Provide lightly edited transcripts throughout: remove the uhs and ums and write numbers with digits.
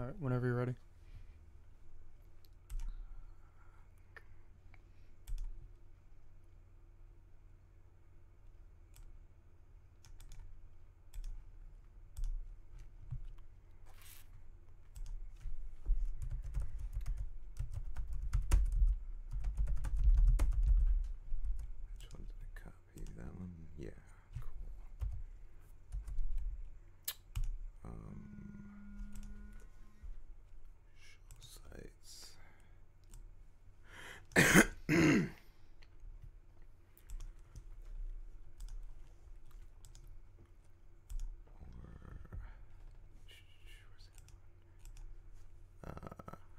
All right, whenever you're ready. Which one did I copy? That one? Yeah, cool. Show sites.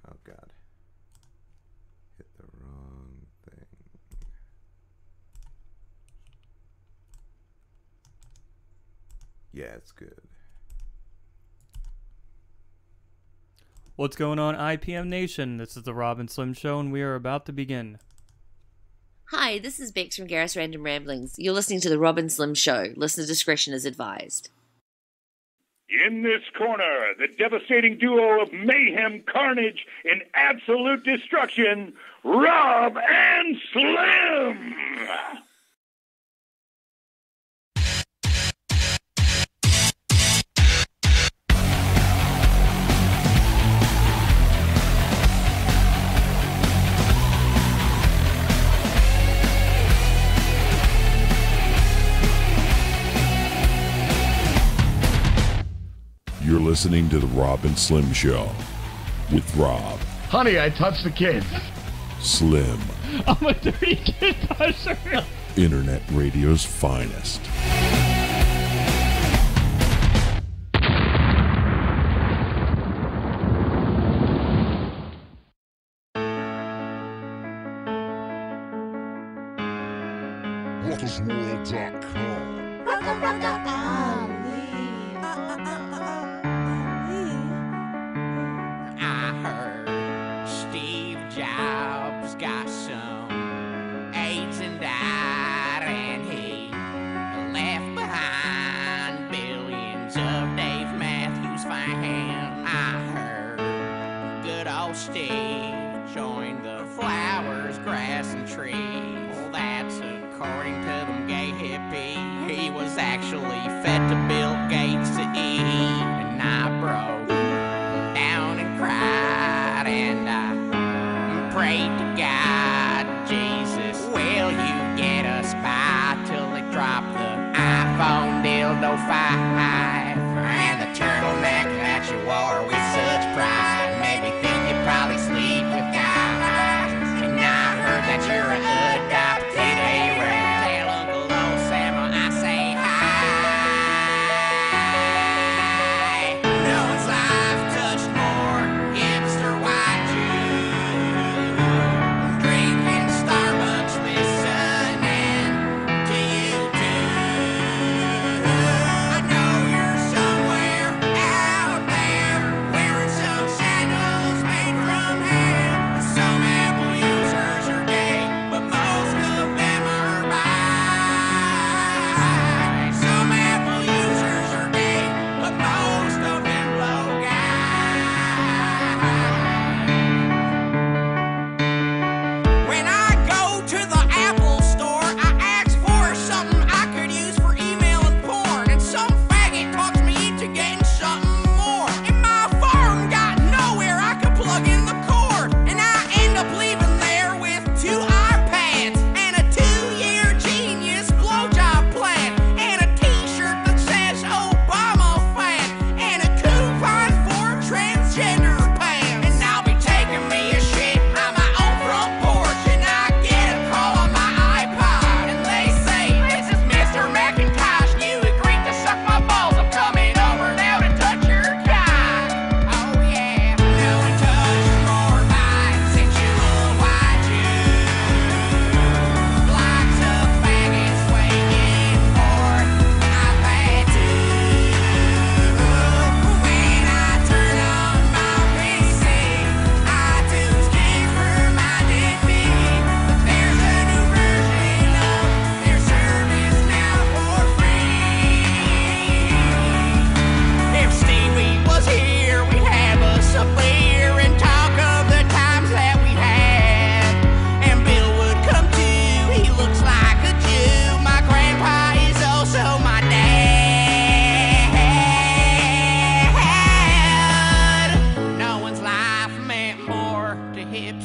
Oh god. Hit the wrong thing. Yeah, it's good. What's going on, IPM Nation? This is the Rob and Slim Show, and we are about to begin. Hi, this is Bex from Garrus Random Ramblings. You're listening to the Rob and Slim Show. Listener discretion is advised. In this corner, the devastating duo of mayhem, carnage, and absolute destruction, Rob and Slim! You're listening to the Rob and Slim Show with Rob, Honey, I touched the kids. Slim, I'm a dirty kid toucher. Internet radio's finest. RockasWorld.com. I heard Steve Jobs got some AIDS and died, and he left behind billions of Dave Matthews fans. I heard good old Steve joined the flowers, grass, and trees. Well, that's according to them gay hippies. He was actually fed to Bill Gates to eat, and I broke down and cried, and I prayed to God, Jesus, will you get us by till they drop the iPhone dildo 5 and the turtleneck that you wore with such pride made me think you'd probably sleep with guys. And I heard that you're a adopted A-Ray. Tell Uncle old Samuel I say hi. No one's life touched more hipster white Jew. Drinking Starbucks, listening to you too. I know you're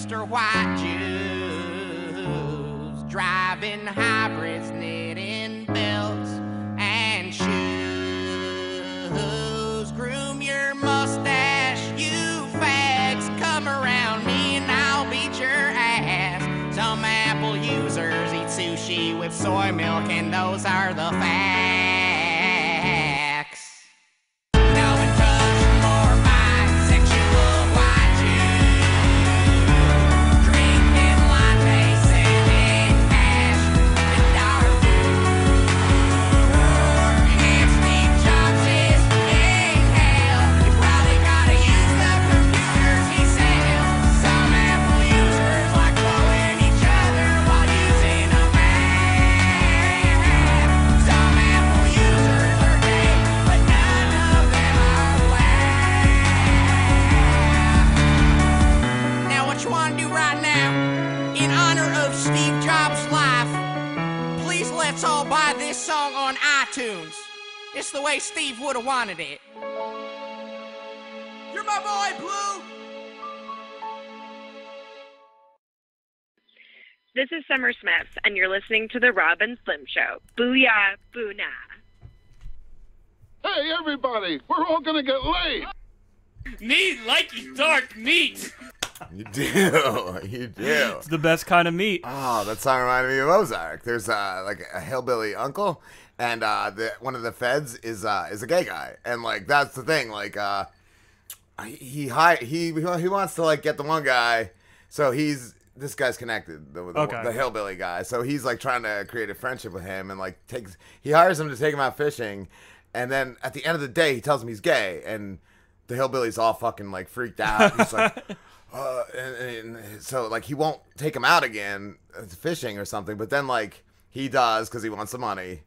hipster white Jews, driving hybrids, knitting belts and shoes. Groom your mustache, you fags. Come around me and I'll beat your ass. Some Apple users eat sushi with soy milk, and those are the facts. No one touch more bisexual white Jews. Drinking lattes, sending cash to Darfur. And Steve Jobs is in hell. You probably gotta use the computers he sells. Some Apple users like blowing each other while using a Mac. Some Apple users are gay, but none of them are black. Now what you wanna do right now, in honor of Steve Jobs' life, please let's all buy this song on iTunes. It's the way Steve would have wanted it. You're my boy, Blue! This is Summer Smith, and you're listening to The Rob and Slim Show. Booyah, boo nah. Hey, everybody, we're all gonna get laid. Meat like dark meat. You do. You do. It's the best kind of meat. Oh, that song reminded me of Ozark. There's like a hillbilly uncle, and one of the feds is a gay guy, and like that's the thing. Like he wants to like get the one guy, so this guy's connected, the hillbilly guy. So he's like trying to create a friendship with him, and like he hires him to take him out fishing, and then at the end of the day he tells him he's gay, and the hillbilly's all fucking like freaked out. He's like. And so like he won't take him out again fishing or something, but then like he does because he wants the money,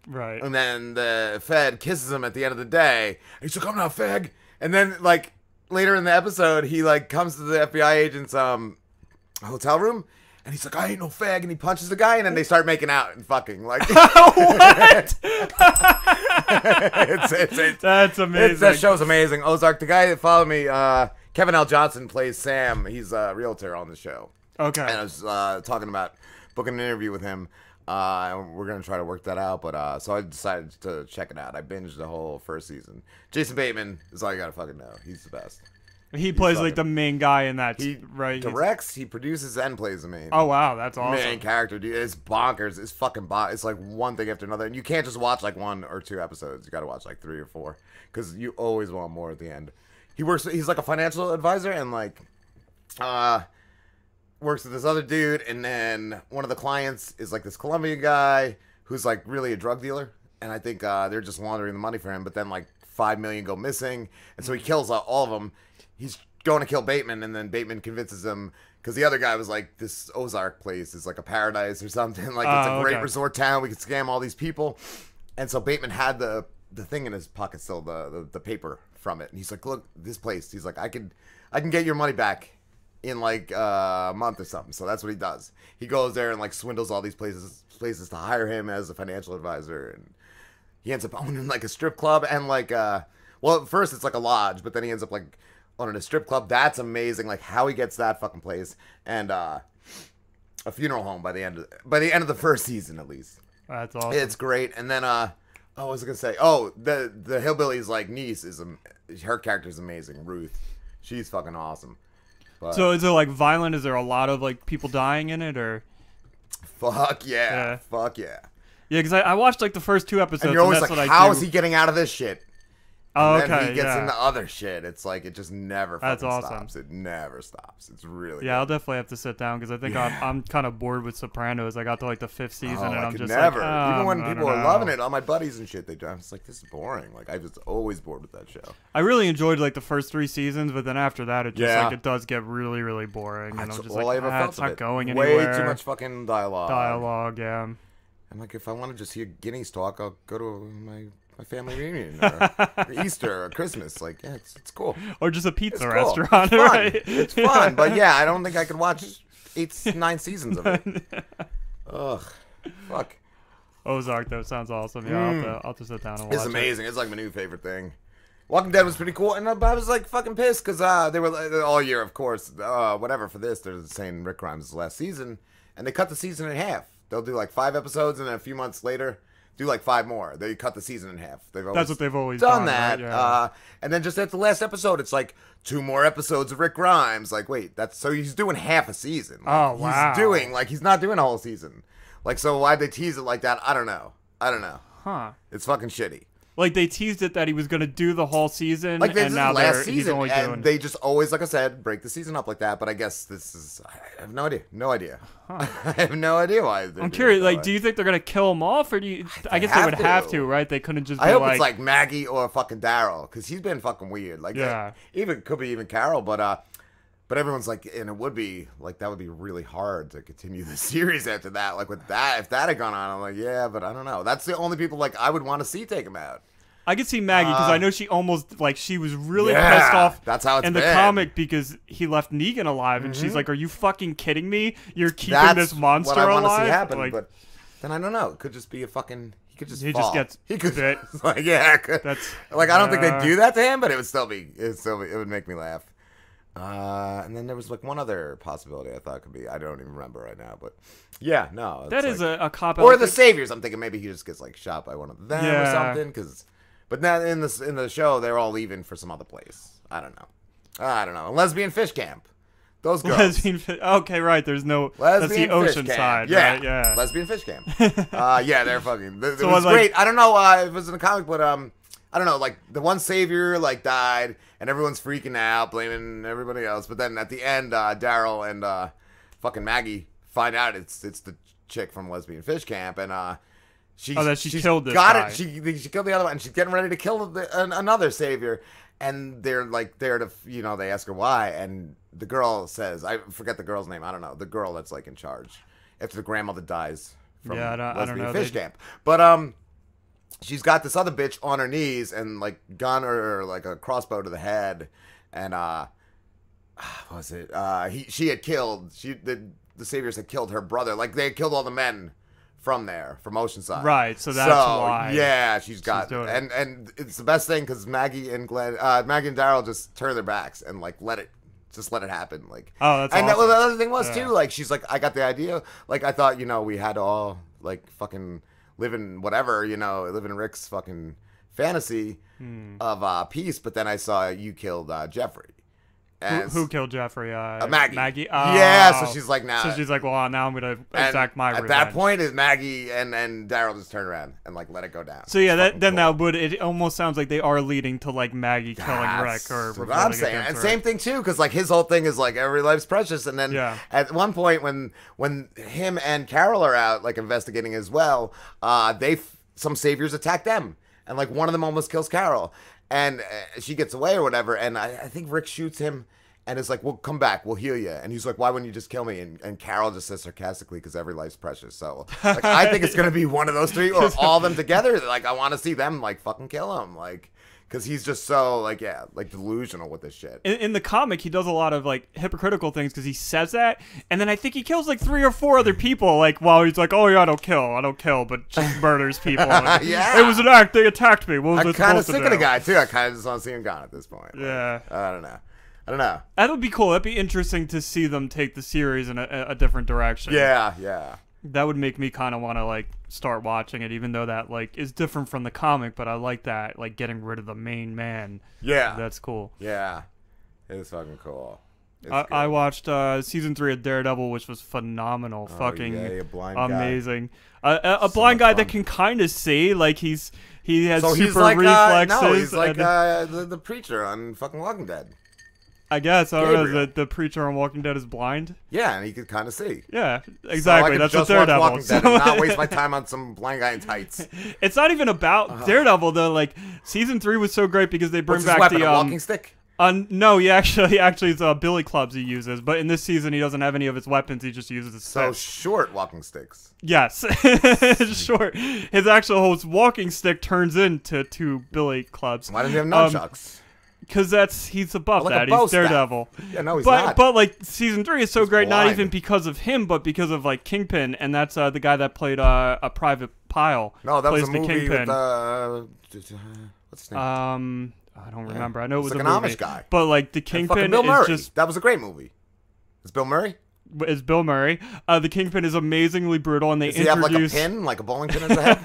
Right. and then the Fed kisses him at the end of the day. He's like, "Come now, Feg," and then like later in the episode, he like comes to the FBI agent's hotel room, and he's like, "I ain't no Fag," and he punches the guy, and then they start making out and fucking like. What? That's amazing. That show's amazing. Ozark. The guy that followed me, Kevin L. Johnson plays Sam. He's a realtor on the show. Okay. And I was talking about booking an interview with him. And we're going to try to work that out. But so I decided to check it out. I binged the whole first season. Jason Bateman is all you got to fucking know. He's the best. He plays like the main guy in that, He right? directs, he produces, and plays the main. Oh, wow. That's awesome. Main character, dude. It's bonkers. It's fucking It's like one thing after another. And you can't just watch like 1 or 2 episodes. You got to watch like 3 or 4. Because you always want more at the end. He's like a financial advisor and like works with this other dude, and then one of the clients is like this Colombian guy who's like really a drug dealer, and I think they're just laundering the money for him, but then like $5 million go missing, and so he kills all of them. He's going to kill Bateman, and then Bateman convinces him, because the other guy was like, this Ozark place is like a paradise or something, like it's a great resort town, we could scam all these people. And so Bateman had the thing in his pocket still, the paper from it, and he's like, look, this place, he's like, I can get your money back in like a month or something. So that's what he does. He goes there and like swindles all these places to hire him as a financial advisor, and he ends up owning like a strip club and like well, at first it's like a lodge, but then he ends up like owning a strip club. That's amazing, like how he gets that fucking place, and a funeral home by the end of the first season at least. That's awesome. It's great. And then what was I gonna say? Oh, the hillbilly's like niece is her character's amazing. Ruth, she's fucking awesome. But so is it like violent? Is there a lot of like people dying in it, or? Fuck yeah. Fuck yeah. Yeah, because I watched like the first 2 episodes. And you're always that's like, what how I is he getting out of this shit? Oh, And okay. then he gets yeah. into other shit. It's like it just never That's fucking awesome. stops. It never stops. It's really Yeah, I'll good. definitely have to sit down because I think I'm kind of bored with Sopranos. I got to like the 5th season Oh, and I I'm could just never. like, Even when I people don't are know. loving it, all my buddies and shit, I'm just like, this is boring. Like I was always bored with that show. I really enjoyed like the first 3 seasons, but then after that, it just Yeah. like it does get really, really boring, and I'm That's just all like, I ever felt it's of not it. going Way anywhere. too much fucking dialogue. Dialogue, yeah. I'm like, if I want to just hear Guineas talk, I'll go to my family reunion or Easter or Christmas. Like, yeah, it's cool. Or just a pizza It's cool. restaurant, It's fun. right? It's fun, but yeah, I don't think I could watch 9 seasons of it. Ugh, fuck. Ozark though sounds awesome. Yeah, I'll have to sit down and watch It's it. amazing. It's like my new favorite thing. Walking Dead was pretty cool, and I was like fucking pissed because they were all year, of course, whatever for this. They're saying Rick Grimes is the last season, and they cut the season in half. They'll do like 5 episodes, and then a few months later, do like 5 more. They cut the season in half. That's what they've always done. done That, right? Yeah. and then just at the last episode, it's like 2 more episodes of Rick Grimes. Like, wait, that's so he's doing half a season. Like, Oh, wow. He's not doing a whole season. Like, so why'd they tease it like that? I don't know. Huh. It's fucking shitty. Like they teased it that he was gonna do the whole season, Like this and is now last he's season, only and doing. they just always, like I said, break the season up like that. But I guess this is, I have no idea. I have no idea why. I'm curious. Like, do you think they're gonna kill him off, or do you? I guess they would have to, right? They couldn't just. I be hope it's like Maggie or fucking Daryl, because he's been fucking weird. Like, Yeah. even could be even Carol, but everyone's like, and it would be like that would be really hard to continue the series after that. Like with that, if that had gone on, I'm like, yeah, but I don't know. That's the only people like I would want to see take him out. I could see Maggie because I know she almost like she was really Yeah, pissed off. that's how it's in the been. comic because he left Negan alive, and she's like, "Are you fucking kidding me? You're keeping That's this monster what I want alive?" to see happen, Like, but then I don't know. It could just be a fucking. He could just. He fall. just gets He could. bit. Like yeah. That's like I don't think they'd do that to him, but it would still be. It would make me laugh. And then there was like one other possibility I thought could be. I don't even remember right now, but yeah, no. That it's is like, a cop out. or the Saviors. I'm thinking maybe he just gets like shot by one of them or Yeah. something. Because, but now in the show they're all leaving for some other place. I don't know. A lesbian fish camp. Those girls. Okay, right. There's no. Lesbian That's the fish ocean camp. side, Yeah. right? Yeah. Lesbian fish camp. Yeah, they're fucking. It So was like- great. I don't know if it was in the comic, but I don't know. Like the one savior like died, and everyone's freaking out, blaming everybody else. But then at the end, Daryl and fucking Maggie find out it's the chick from Lesbian Fish Camp, and she's she killed this got guy. it. She killed the other one, and she's getting ready to kill another savior. And they're like there to, they ask her why, and the girl says, I forget the girl's name. I don't know. The girl that's like in charge after the grandmother dies from Yeah, I don't Lesbian know. Fish Camp. But she's got this other bitch on her knees and like gun her like a crossbow to the head, and what was it? She had killed the saviors had killed her brother. Like they had killed all the men from Oceanside. Right, so that's why Yeah, she's got doing it. and it's the best thing because Maggie and Daryl just turn their backs and like let it happen. Like that's and awesome. the other thing was Yeah. too, like she's like, I got the idea. Like I thought, we had to all like fucking live in whatever, live in Rick's fucking fantasy of peace. But then I saw you killed Jeffrey. Who killed Jeffrey? Maggie. Maggie. Yeah, Oh. so she's like, now. So she's like, well, now I'm gonna exact my at revenge. that point, is Maggie and Daryl just turn around and like let it go down. So yeah, It's fucking cool. it almost sounds like they are leading to like Maggie killing Rick or That's what revolting I'm saying. against And Rick. same thing too, because like his whole thing is like every life's precious. And then Yeah. at one point when him and Carol are out like investigating as well, some saviors attack them, and like one of them almost kills Carol, and she gets away or whatever. And I think Rick shoots him. And it's like, well, come back, we'll heal you. And he's like, why wouldn't you just kill me? And Carol just says sarcastically, because every life's precious. So like, I think it's gonna be one of those three, or all of them together. Like I want to see them like fucking kill him, like, because he's just so like delusional with this shit. In the comic, he does a lot of like hypocritical things because he says that, and then I think he kills like 3 or 4 other people. Like while he's like, "Oh yeah, I don't kill," but just murders people. Like, Yeah. it was an act. They attacked me. What was I'm I kind of supposed sick to of the do? guy too. I kind of just want to see him gone at this point. Like, Yeah. I don't know. That would be cool. That'd be interesting to see them take the series in a different direction. Yeah. That would make me kind of want to like start watching it, even though that like is different from the comic. But I like that, like getting rid of the main man. Yeah. That's cool. Yeah. It's fucking cool. It's I good. watched season 3 of Daredevil, which was phenomenal. Fucking yay, a blind guy. amazing. A blind much guy fun. that can kind of see, like he has So super he's like reflexes. no, he's like and- the preacher on fucking Walking Dead. I guess I don't know. Gabriel. The preacher on Walking Dead is blind. Yeah, and he could kind of see. Yeah, So exactly. I could That's what just watch Daredevil. Walking is. Dead and not waste my time on some blind guy in tights. It's not even about Daredevil though. Like season 3 was so great because they bring What's his back weapon? the A walking stick. no, he actually it's billy clubs he uses, but in this season he doesn't have any of his weapons. He just uses his So fist. short walking sticks. Yes, short. His actual walking stick turns into 2 billy clubs. Why doesn't he have nunchucks? Because he's above Like a that. bow He's staff. Daredevil. Yeah, no, he's but not. but like season 3 is so He's great, not blind. even because of him, but because of like Kingpin, and that's the guy that played a Private Pile. No, that was plays a the movie Kingpin. with what's his name? I don't remember. I know it was like a an movie. Amish guy. But like the And Kingpin fucking Bill is Murray. just That was a great movie. It's Bill Murray? is Bill Murray. The Kingpin is amazingly brutal, and they Does he have like a introduce. pin, like a bowling pin in his head?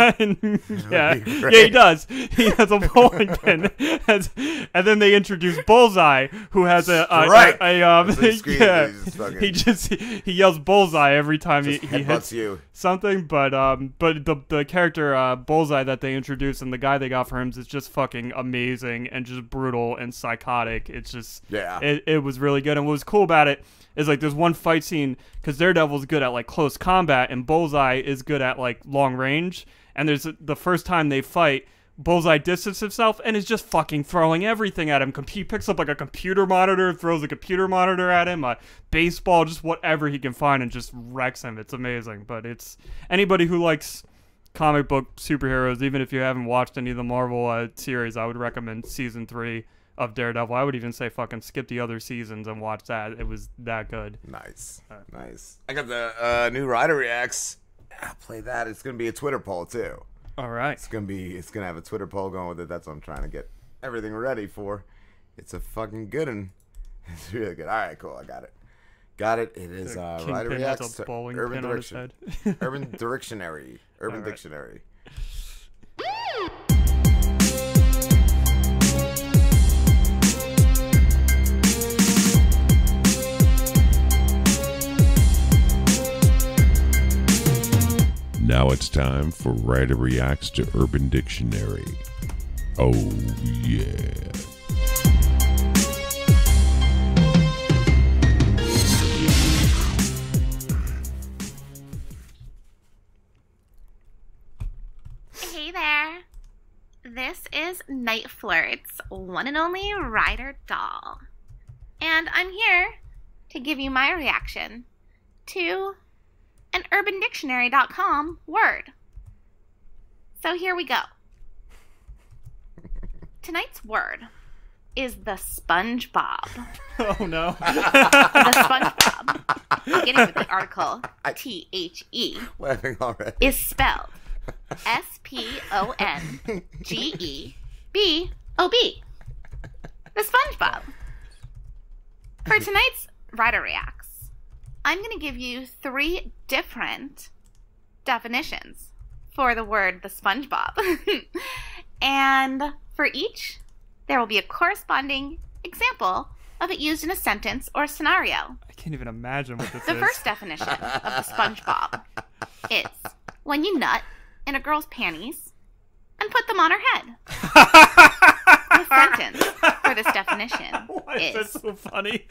yeah, be yeah, great. he does. He has a bowling pin, and then they introduce Bullseye, who has Right. a So he screams, yeah. he's just fucking- He yells Bullseye every time Just he headbutts hits you. something. But the character Bullseye that they introduced and the guy they got for him is just fucking amazing and just brutal and psychotic. It's just Yeah. It was really good. And what was cool about it is like there's one fight scene because Daredevil's good at like close combat and Bullseye is good at like long range. And there's the first time they fight, Bullseye distances himself and is just fucking throwing everything at him. He picks up like a computer monitor, throws a computer monitor at him, a baseball, just whatever he can find, and just wrecks him. It's amazing. But it's anybody who likes comic book superheroes, even if you haven't watched any of the Marvel series, I would recommend season 3 of Daredevil. I would even say fucking skip the other seasons and watch that. It was that good. Nice. Nice. I got the new Rider Reacts. I'll play that. It's going to be a Twitter poll, too. All right. It's gonna have a Twitter poll going with it. That's what I'm trying to get everything ready for. It's a fucking good one. It's really good. All right, cool. I got it. It is Rider Kingpin Reacts has a to bowling Urban pin on his Direction. head. Urban Dictionary. Urban All right. Dictionary. Now it's time for Ryder Reacts to Urban Dictionary. Oh, yeah. Hey there. This is Night Flirt's one and only Ryder doll. And I'm here to give you my reaction to an UrbanDictionary.com word. So here we go. Tonight's word is the SpongeBob. Oh no. The SpongeBob, beginning with the article THE, Laughing already. is spelled SPONGEBOB. The SpongeBob. For tonight's Ryder Reacts, I'm going to give you 3 different definitions for the word the SpongeBob. And for each, there will be a corresponding example of it used in a sentence or scenario. I can't even imagine what this The is. first definition of the SpongeBob is when you nut in a girl's panties and put them on her head. The sentence for this definition Why is that is, so funny?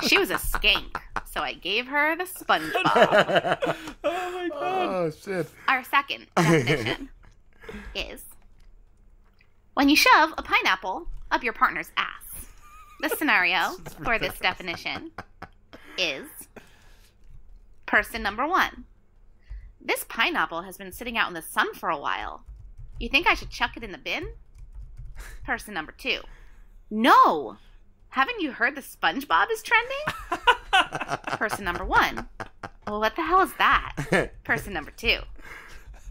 she was a skank, so I gave her the SpongeBob. Oh my god. Oh, shit. Our second definition is when you shove a pineapple up your partner's ass. The scenario for this definition is person number 1. This pineapple has been sitting out in the sun for a while. You think I should chuck it in the bin? Person number 2. No! Haven't you heard the SpongeBob is trending? Person number 1. Well, what the hell is that? Person number 2.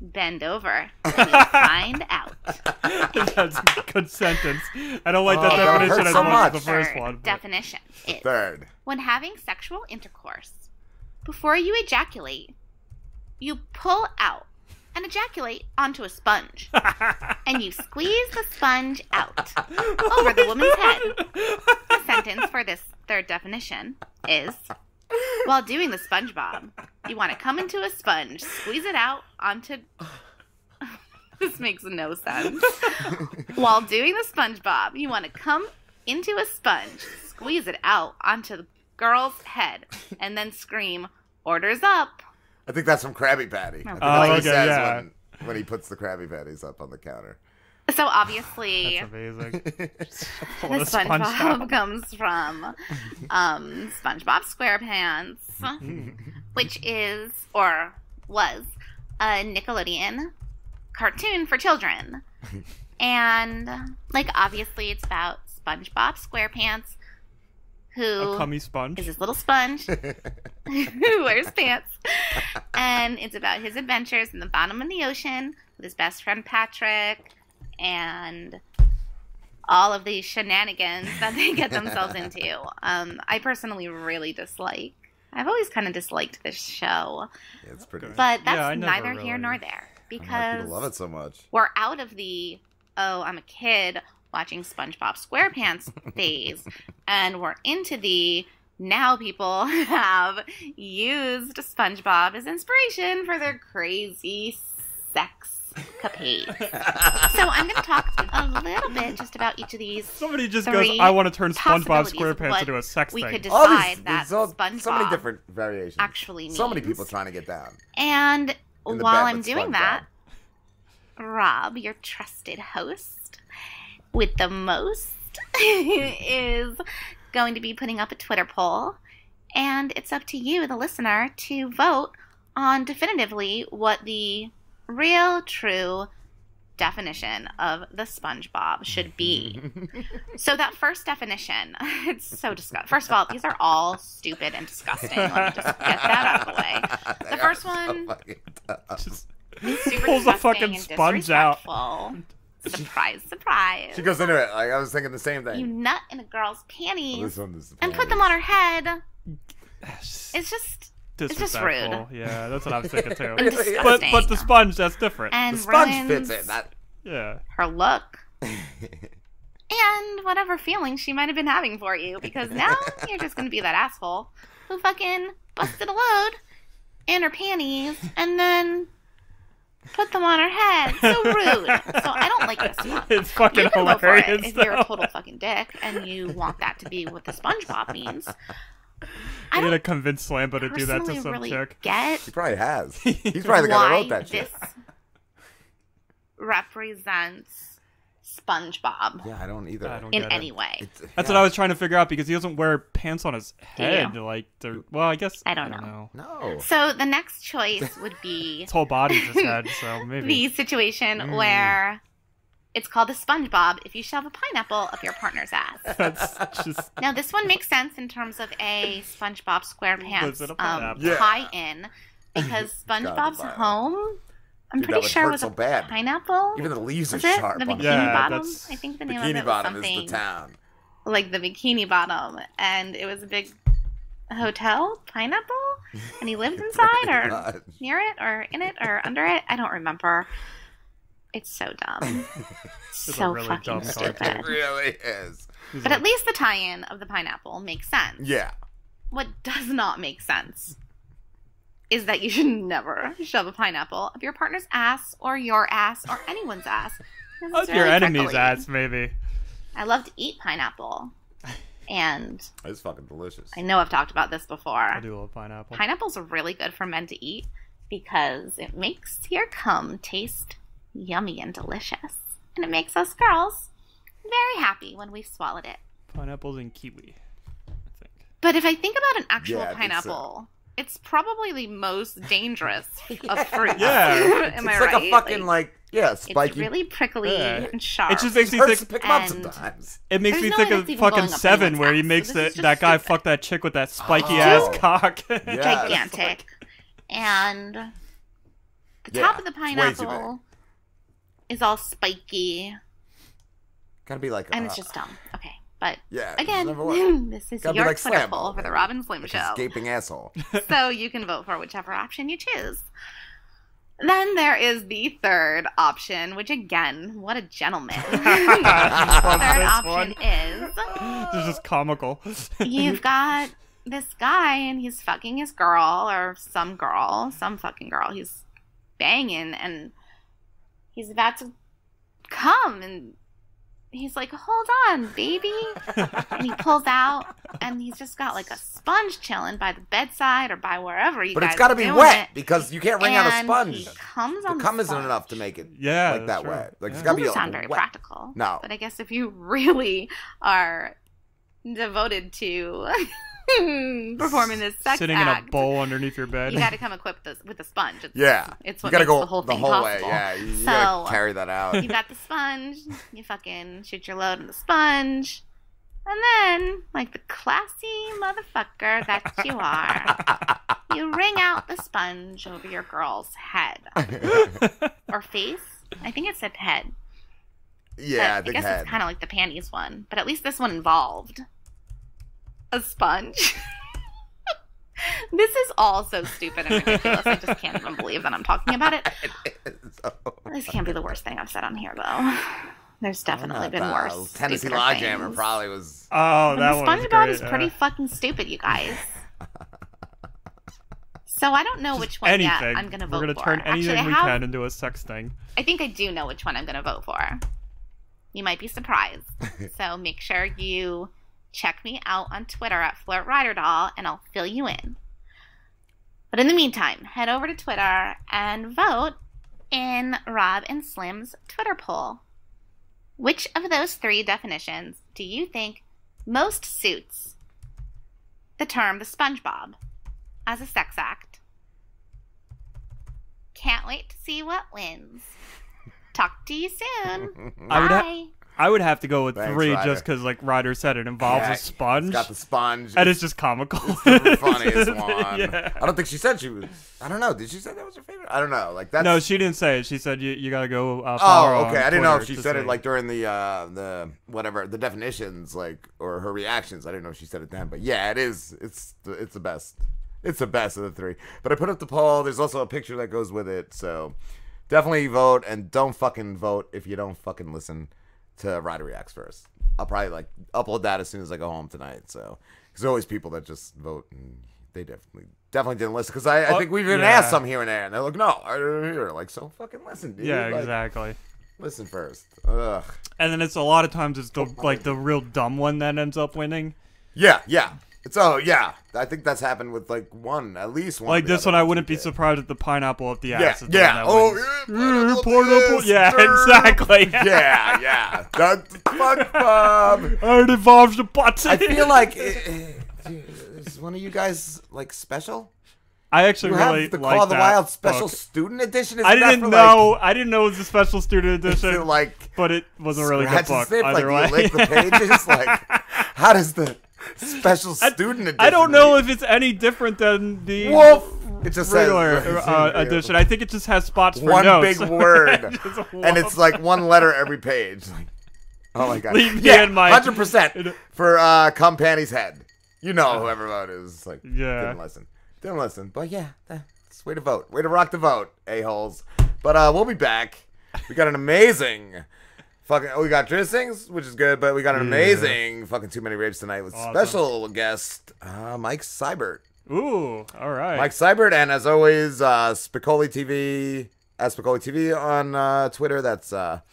Bend over and you'll find out. That's a good sentence. I don't like that Oh, that definition hurts as so much much. as the first Third one. but- definition is Third. when having sexual intercourse, before you ejaculate, you pull out and ejaculate onto a sponge. And you squeeze the sponge out over the woman's head. The sentence for this third definition is while doing the SpongeBob, you want to come into a sponge, squeeze it out onto... This makes no sense. While doing the SpongeBob, you want to come into a sponge, squeeze it out onto the girl's head, and then scream, "Orders up!" I think that's from Krabby Patty. I think Oh, that's what he okay, says yeah. when he puts the Krabby Patties up on the counter. So obviously, That's amazing. Pull the a sponge SpongeBob out. comes from SpongeBob SquarePants, which is, or was, a Nickelodeon cartoon for children. And, like, obviously it's about SpongeBob SquarePants, A who cummy sponge. is this little sponge who wears pants. And it's about his adventures in the bottom of the ocean with his best friend Patrick and all of the shenanigans that they get themselves into. I personally really dislike. I've always kind of disliked this show, Yeah, it's pretty. but that's I never neither here really- nor there Why because people love it so much. we're out of the I'm a kid watching SpongeBob SquarePants phase, and we're into the now people have used SpongeBob as inspiration for their crazy sex capades. So I'm going to talk a little bit just about each of these. Somebody just Three goes, I want to turn SpongeBob possibilities of SquarePants what into a sex we thing. could All decide these, that so many SpongeBob different variations. actually So many means. people trying to get down. And In the while bed I'm with doing SpongeBob. that, Rob, your trusted host with the most, is going to be putting up a Twitter poll. And it's up to you, the listener, to vote on definitively what the real, true definition of the SpongeBob should be. So that first definition, it's so disgusting. First of all, these are all stupid and disgusting. Let me just get that out of the way. The first one Just is super pulls a disgusting fucking and sponge out. disrespectful. Surprise, surprise. She goes into it. Like, I was thinking the same thing. You nut in a girl's Well, panties this one is and put them on her head. It's It's just disrespectful. rude. Yeah, that's what I was thinking too. and disgusting. but the sponge, that's different. and the sponge ruins fits it. That. Yeah. her look and whatever feelings she might have been having for you, because now you're just going to be that asshole who fucking busted a load in her panties and then put them on her head. So rude. So I don't like this one. It's fucking You can vote for hilarious. it if you're a though. total fucking dick and you want that to be what the SpongeBob means. I I need to don't convince Slambo to do that to personally some really chick. get He probably has. He's probably the guy that why wrote that shit. this represents SpongeBob Yeah, I don't either. I don't in get it. any way. That's what I was trying to figure out because he doesn't wear pants on his head. Like, they're, well, I guess I don't know. No. So the next choice would be His whole body's his head, so maybe. the situation where it's called a SpongeBob if you shove a pineapple up your partner's ass. That's just. Now, this one makes sense in terms of a SpongeBob Lives SquarePants in a pineapple. Yeah. tie-in, because SpongeBob's buy it. home, I'm Dude, that pretty would sure, hurt was so a bad. pineapple. Even the leaves are Was it sharp. the on Bikini it. Yeah, Bottom? that's- I think the name of Bikini it was Bottom something is the town. like the Bikini Bottom, and it was a big hotel pineapple, and he lived inside or God. near it or in it or under it. I don't remember. It's so dumb. a So really fucking dumb stupid. cartoon. It really is. He's But like, at least the tie-in of the pineapple makes sense. Yeah. What does not make sense is that you should never shove a pineapple up your partner's ass or your ass or anyone's ass. 'Cause it's up your really enemy's prickly. ass, maybe. I love to eat pineapple. And It's fucking delicious. I know I've talked about this before. I do love pineapple. Pineapples are really good for men to eat because it makes your cum taste yummy and delicious. And it makes us girls very happy when we've swallowed it. Pineapples and kiwi, I think. But if I think about an actual Yeah, I think so. pineapple, it's probably the most dangerous of fruits. Yeah. Am It's I like right? a fucking spiky. It's really prickly Yeah. and sharp. It just makes me Hurts think. to pick 'em up and- sometimes. It makes There's me no think way of that's even fucking going up Seven, anyone's where he ass, so makes this is just that guy stupid. fuck that chick with that spiky Oh. ass cock. Yeah. gigantic. And the Yeah, top of the it's way too pineapple is all spiky, Gotta be like. and it's just dumb. Okay, but Yeah. it's again, number one. this is Gotta be your like Twitter Slam poll Ball, for the man. Robin Slim Like Show. a gaping asshole. So you can vote for whichever option you choose. Then there is the third option, which again, what a gentleman. The Love third this option one. is This is just comical. you've got this guy and he's fucking his girl or some fucking girl. He's banging and he's about to come and he's like, hold on, baby. And he pulls out and he's just got like a sponge chilling by the bedside or by wherever you But guys it's gotta are be doing wet it. because you can't wring out a And sponge. He comes The on cum the isn't sponge. enough to make it Yeah, like that's that true. wet. Like Yeah. it's gotta be Doesn't like, sound very wet. practical. No. But I guess if you really are devoted to performing this sex Sitting act, in a bowl underneath your bed. you got to come equipped with a sponge. Yeah. It's You what gotta makes go the whole thing way. possible. Yeah. You So, gotta carry that out. You got the sponge. You fucking shoot your load in the sponge. And then, like the classy motherfucker that you are, you wring out the sponge over your girl's head. Or face. I think it said head. Yeah, I But think I guess head. it's kind of like the panties one, but at least this one involved a sponge. This is all so stupid and ridiculous. I just can't even believe that I'm talking about it. This can't be the worst thing I've said on here, though. There's definitely been worse. Tennessee stupider Logjammer things. probably was. Oh, that The one was SpongeBob great. is pretty fucking stupid, you guys. So I don't know which one anything. yet I'm gonna vote We're for. gonna turn anything Actually, we can into a sex thing. I think I do know which one I'm gonna vote for. You might be surprised. So make sure you check me out on Twitter at FlirtRiderDoll, and I'll fill you in. But in the meantime, head over to Twitter and vote in Rob and Slim's Twitter poll. Which of those 3 definitions do you think most suits the term the SpongeBob as a sex act? Can't wait to see what wins. Talk to you soon. Bye. I would have to go with Thanks, 3 Ryder. just because, like Ryder said, it involves Yeah, a sponge. It's got the sponge. And it's just comical. It's the funniest one. Yeah. I don't think she said she was. I don't know. Did she say that was her favorite? I don't know. Like that's. No, she didn't say it. She said you gotta go follow her Oh, okay. on I didn't know if Twitter she to said see. it like during the whatever the definitions, like, or her reactions. I didn't know if she said it then, but yeah, it is. It's the best. It's the best of the 3. But I put up the poll. There's also a picture that goes with it, so definitely vote, and don't fucking vote if you don't fucking listen to Ryder Reacts first. I'll probably like upload that as soon as I go home tonight. So there's always people that just vote, and they definitely didn't listen, because I think we've even asked some here and there, and they're like, no, I didn't hear. Like, so fucking listen, dude. Yeah, Like, exactly. Listen first. Ugh. And then it's a lot of times it's the real dumb one that ends up winning. Yeah. It's yeah. I think that's happened with like at least one. Like of the this other one, I ones wouldn't we be did. surprised if the pineapple up the ass. Yeah, is the yeah. one that wins. Pineapple this, Yeah, sir. exactly. Yeah. That's SpongeBob. It involves the butts. I feel like is one of you guys like special? I actually You really have the like Call of the that Wild Special book. Student Edition. I didn't know. I didn't know it was a special student Is edition. it like but it was a really good scratch book. and snip? Either Like, do way. you lick the pages? Like, how does the special student edition? I don't know if it's any different than the Wolf. It just regular says edition. I think it just has spots for one notes. big word, Just a and it's like one letter every page. Like, oh my god! Leave me yeah, in my 100% for Cum Panty's head. You know whoever voted is like Yeah. didn't listen. But yeah, that's way to vote, way to rock the vote, a-holes. But we'll be back. We got an amazing. We got Drissings, which is good, but we got an amazing fucking Too Many Rapes tonight with special guest Mike Seibert. Ooh, all right. Mike Seibert, and as always, Spicoli TV, at Spicoli TV on Twitter. That's the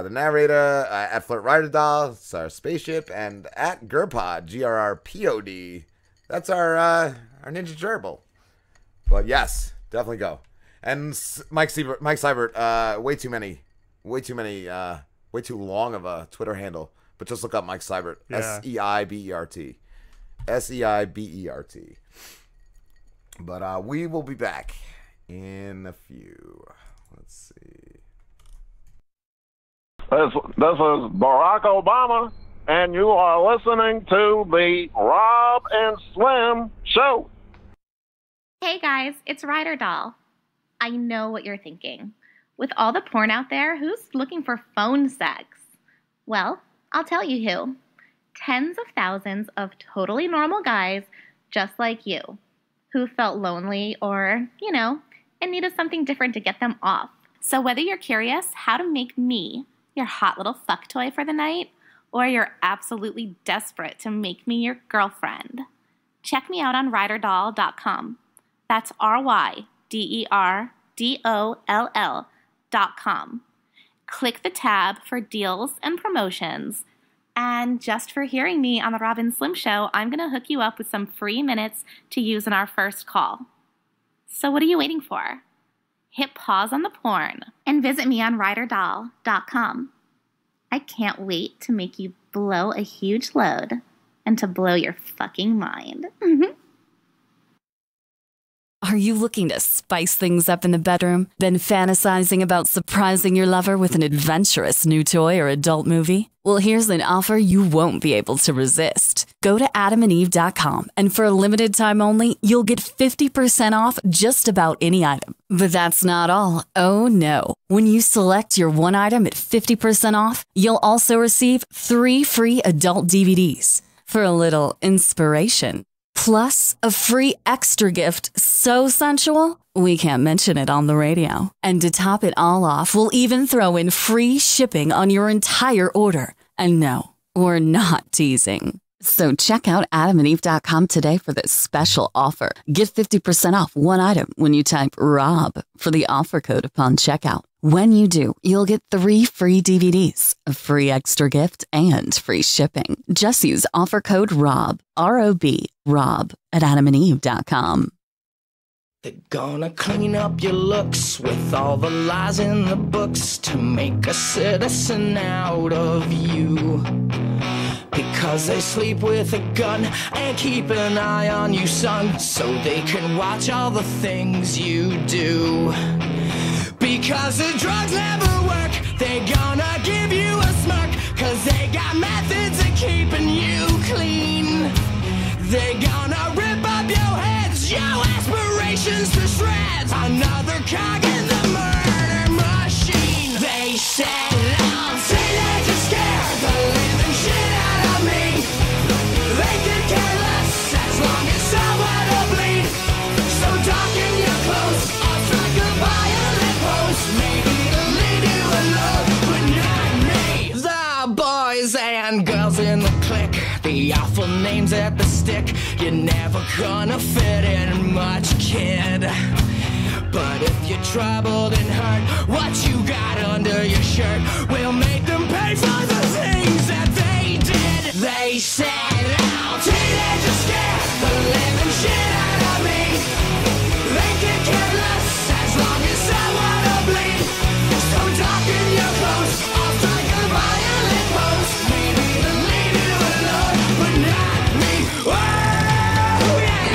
narrator. At Flirt Rider Doll, it's our spaceship, and at Gerpod, GRRPOD. That's our Ninja Gerbil. But yes, definitely go. And Mike Seibert, way too long of a Twitter handle. But just look up Mike Seibert. Yeah. Seibert. Seibert. But we will be back in a few. Let's see. This is Barack Obama, and you are listening to the Rob and Slim Show. Hey guys, it's Ryder Doll. I know what you're thinking. With all the porn out there, who's looking for phone sex? Well, I'll tell you who. Tens of thousands of totally normal guys just like you, who felt lonely or, in need of something different to get them off. So whether you're curious how to make me your hot little fuck toy for the night, or you're absolutely desperate to make me your girlfriend, check me out on ryderdoll.com. That's RYDERDOLL.com. Click the tab for deals and promotions. And just for hearing me on the Rob and Slim Show, I'm going to hook you up with some free minutes to use in our first call. So what are you waiting for? Hit pause on the porn and visit me on ryderdoll.com. I can't wait to make you blow a huge load and to blow your fucking mind. Are you looking to spice things up in the bedroom? Been fantasizing about surprising your lover with an adventurous new toy or adult movie? Well, here's an offer you won't be able to resist. Go to adamandeve.com, and for a limited time only, you'll get 50% off just about any item. But that's not all. Oh, no. When you select your one item at 50% off, you'll also receive 3 free adult DVDs for a little inspiration. Plus, a free extra gift so sensual, we can't mention it on the radio. And to top it all off, we'll even throw in free shipping on your entire order. And no, we're not teasing. So check out adamandeve.com today for this special offer. Get 50% off one item when you type ROB for the offer code upon checkout. When you do, you'll get 3 free DVDs, a free extra gift, and free shipping. Just use offer code ROB, R-O-B, ROB at adamandeve.com. They're gonna clean up your looks with all the lies in the books to make a citizen out of you. Because they sleep with a gun and keep an eye on you, son, so they can watch all the things you do. Because the drugs never work, they're gonna give you a smirk, cause they got methods of keeping you clean. They're gonna rip up your heads, your aspirations to shreds, another cog in the murder machine. They said, I'm teenagers scared the living shit out of me. They could care less as long as someone will bleed. So darken your clothes, I'll strike a violent pose. Maybe it'll lead you alone, but not me. The boys and girls in the clique, the awful names at the stick. You're never gonna fit in much, kid. But if you're troubled and hurt, what you got under your shirt will make them pay for the things that they did. They said, I'm teenagers scared the living shit out of me. They can care less as long as someone will bleed. So darken your clothes, I'll strike a violent pose. Maybe it'll leave you alone, but not me. Oh, yeah.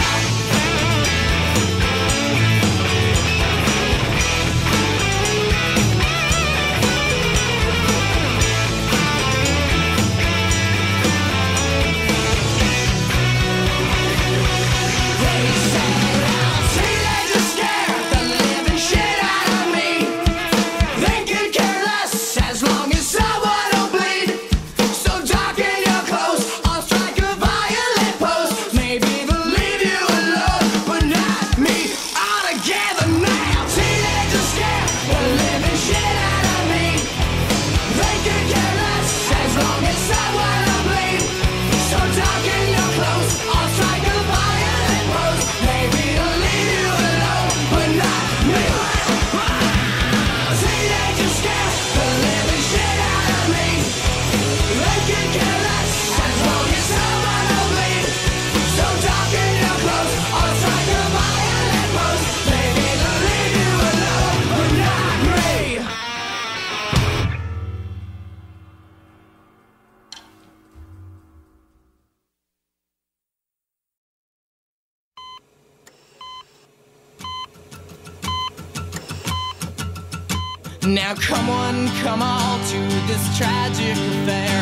Now come on, come all to this tragic affair.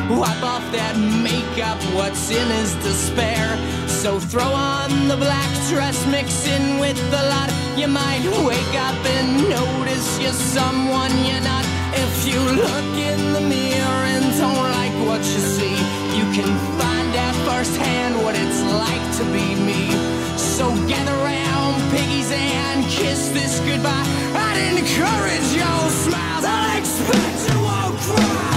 Wipe off that makeup, what's in is despair. So throw on the black dress, mix in with the lot. You might wake up and notice you're someone you're not. If you look in the mirror and don't like what you see, you can find out firsthand what it's like to be me. So gather round, piggies, and kiss this goodbye. I'd encourage your smiles, I'd expect you won't cry.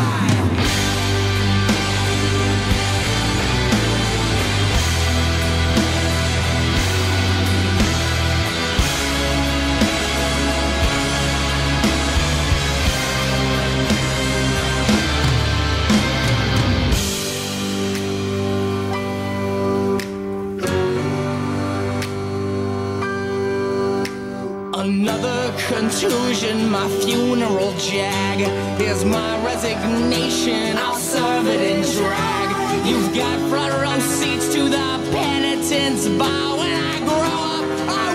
Another contusion, my funeral jag. Here's my resignation, I'll serve it in drag. You've got front row seats to the penitence bar. When I grow up, I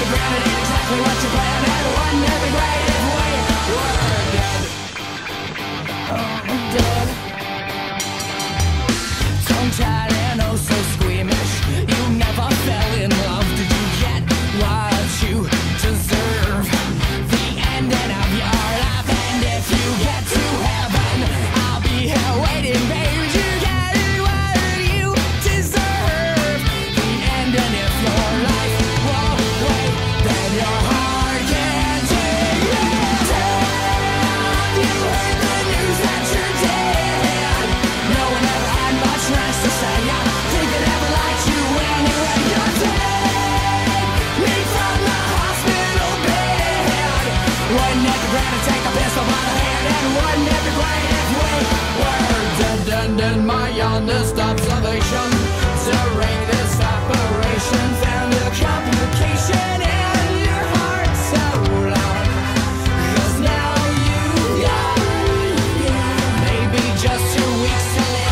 never granted exactly what you planned, and wouldn't it be great if we were dead? Oh, dead. Tongue-tied and oh so squeamish. You never fell in love. Did you get what you deserve? The ending of your life, and if you get to heaven, I'll be here waiting, baby. You get what you deserve. The ending of your life won't wait, then your heart can't take it. Have you heard the news that you're dead? No one ever had much nice to say. I think I never liked you anyway. You're dead. Me from the hospital bed. Wouldn't it be great to take a pistol by the hand? And wouldn't it be great if we were dead? And in my honest observation, during this operation, found a complication in your heart so loud. 'Cause now you got maybe just 2 weeks to live.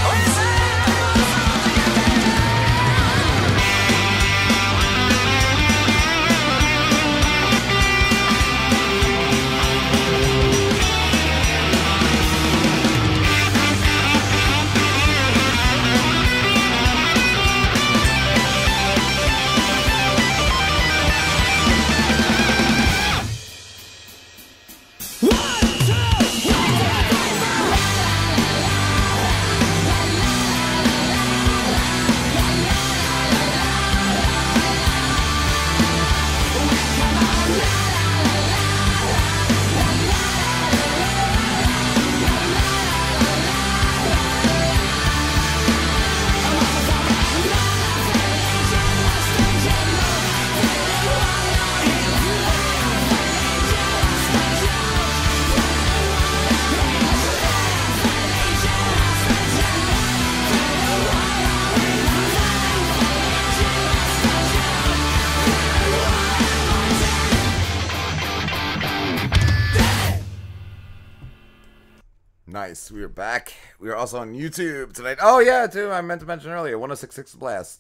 Nice. We are back. We are also on YouTube tonight. Oh, yeah, too. I meant to mention earlier. 1066 Blast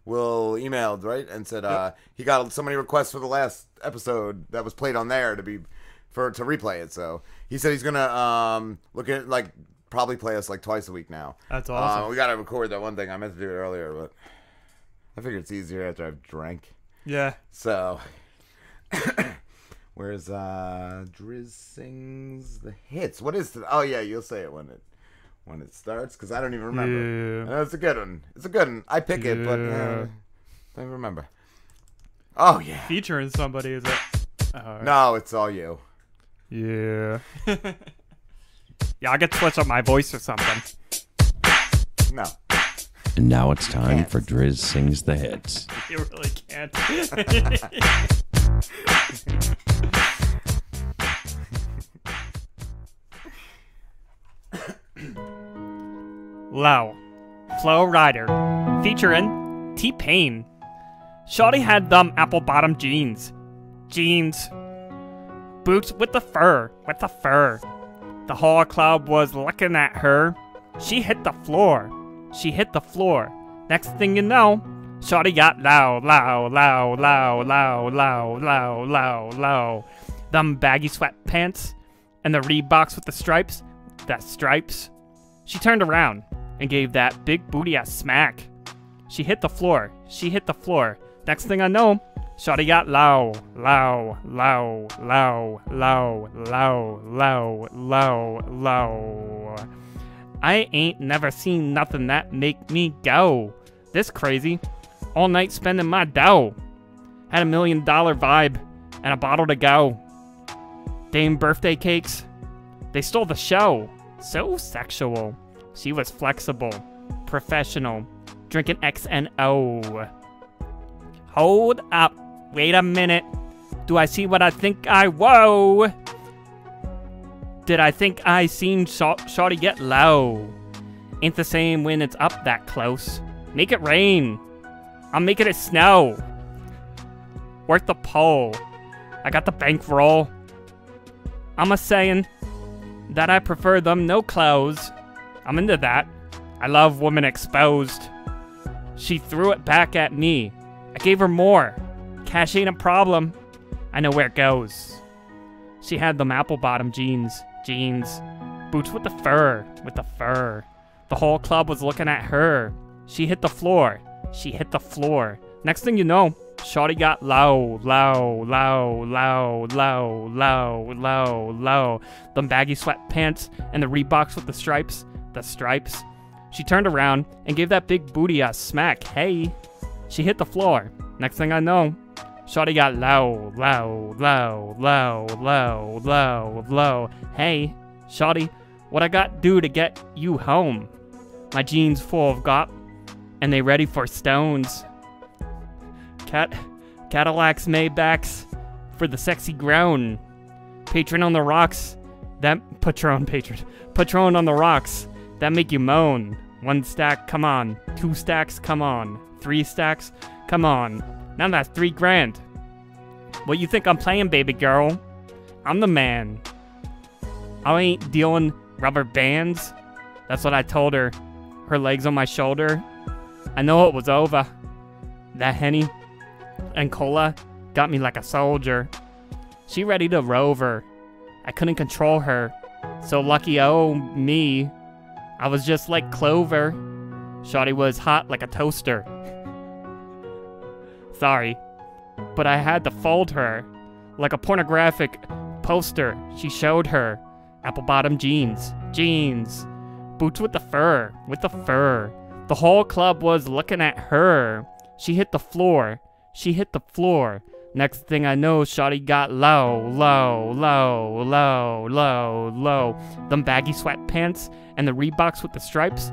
Will emailed, right? And said he got so many requests for the last episode that was played on there to replay it. So he said he's going to look at, like, probably play us, like, twice a week now. That's awesome. We got to record that one thing. I meant to do it earlier, but I figured it's easier after I've drank. Yeah. So... Where's Driz sings the hits? What is the? Oh yeah, you'll say it when it starts because I don't even remember. Yeah. It's a good one. It's a good one. I pick it, but don't even remember. Oh yeah. Featuring somebody, is it? No, it's all you. Yeah. Yeah, I get to switch up my voice or something. No. And now it's time for Driz Sings the Hits. You really can't. Low, Flow Rider, featuring T-Pain. Shawty had them apple-bottom jeans. Boots with the fur, The whole club was looking at her. She hit the floor. Next thing you know, Shawty got low. Them baggy sweatpants and the Reeboks with the stripes. She turned around and gave that big booty a smack. She hit the floor. Next thing I know, Shawty got low. I ain't never seen nothing that make me go this crazy. All night spending my dough. Had $1 million vibe and a bottle to go. Dame birthday cakes. They stole the show. So sexual. She was flexible. Professional. Drinking XNO. Hold up. Wait a minute. Do I see what I think whoa. Did I think I seen Shawty get low? Ain't the same when it's up that close. Make it rain. I'm making it snow. Work the pole. I got the bankroll. I'm a saying that I prefer them no clothes. I'm into that. I love women exposed. She threw it back at me. I gave her more. Cash ain't a problem. I know where it goes. She had them apple-bottom jeans. Boots with the fur. The whole club was looking at her. She hit the floor. Next thing you know, shawty got low. Them baggy sweatpants and the Reeboks with the stripes. She turned around and gave that big booty a smack. Hey. She hit the floor. Next thing I know, shawty got low. Hey, shawty, what I got do to get you home? My jeans full of gop, and they ready for stones. Cadillacs, Maybachs, for the sexy grown. Patron on the rocks, Patron on the rocks, that make you moan. 1 stack, come on. 2 stacks, come on. 3 stacks, come on. Now that's $3,000. What you think I'm playing, baby girl? I'm the man. I ain't dealing rubber bands. That's what I told her. Her legs on my shoulder. I know it was over. That Henny and cola got me like a soldier. She ready to rover. I couldn't control her. So lucky, oh me. I was just like Clover. Shawty was hot like a toaster. Sorry, but I had to fold her. Like a pornographic poster, she showed her. Apple-bottom jeans. Boots with the fur. The whole club was looking at her. She hit the floor. Next thing I know, shawty got low. Them baggy sweatpants and the Reeboks with the stripes.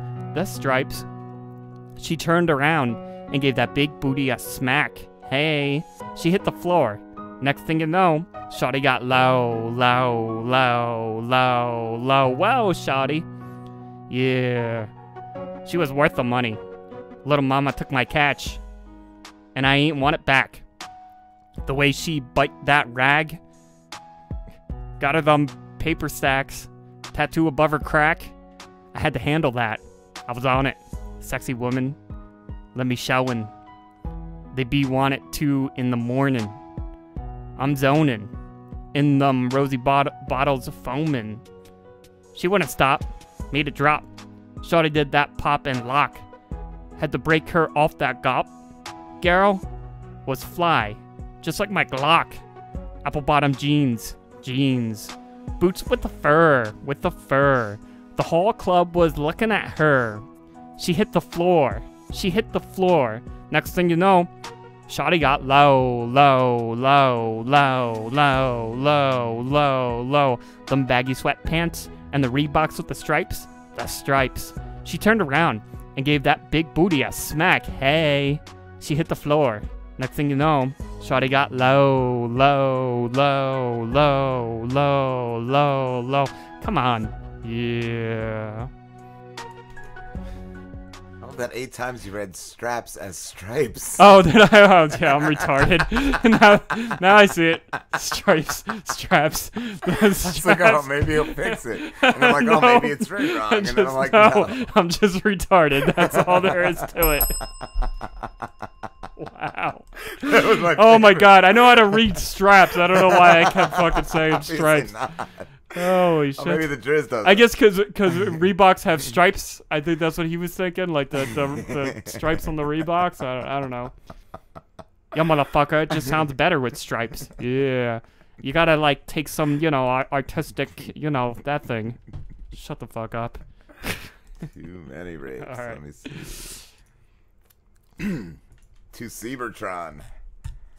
She turned around and gave that big booty a smack. Hey, she hit the floor. Next thing you know, shawty got low. Whoa, shawty. Yeah, she was worth the money. Little mama took my catch, and I ain't want it back. The way she bite that rag. Got her them paper stacks. Tattoo above her crack. I had to handle that. I was on it. Sexy woman. Let me showin'. They be want it 2 in the morning. I'm zoning. In them rosy bottles of foamin'. She wouldn't stop. Made it drop. Shawty did that pop and lock. Had to break her off that gop. Girl was fly. Just like my Glock. Apple-bottom jeans. Boots with the fur. The whole club was looking at her. She hit the floor. Next thing you know, shawty got low. Them baggy sweatpants and the Reeboks with the stripes. She turned around and gave that big booty a smack. Hey, she hit the floor. Next thing you know, shawty got low. Come on. Yeah. I love that 8 times you read straps as stripes. Oh, did I? Oh, yeah, I'm retarded. now I see it. Straps. It's like, oh, maybe he'll fix it. And I'm like, No. oh, maybe it's written wrong. And then I'm like, no. I'm just retarded. That's all there is to it. Wow. That was my Oh my favorite. god, I know how to read straps. I don't know why I kept fucking saying Obviously stripes. not. Holy shit. Oh, maybe the Driz does. I guess because Reeboks have stripes. I think that's what he was thinking, like the stripes on the Reeboks. I don't know. Yeah, motherfucker, it just sounds better with stripes. Yeah. You gotta, like, take some, artistic, that thing. Shut the fuck up. Too many rapes. All right. Let me see. To Cybertron.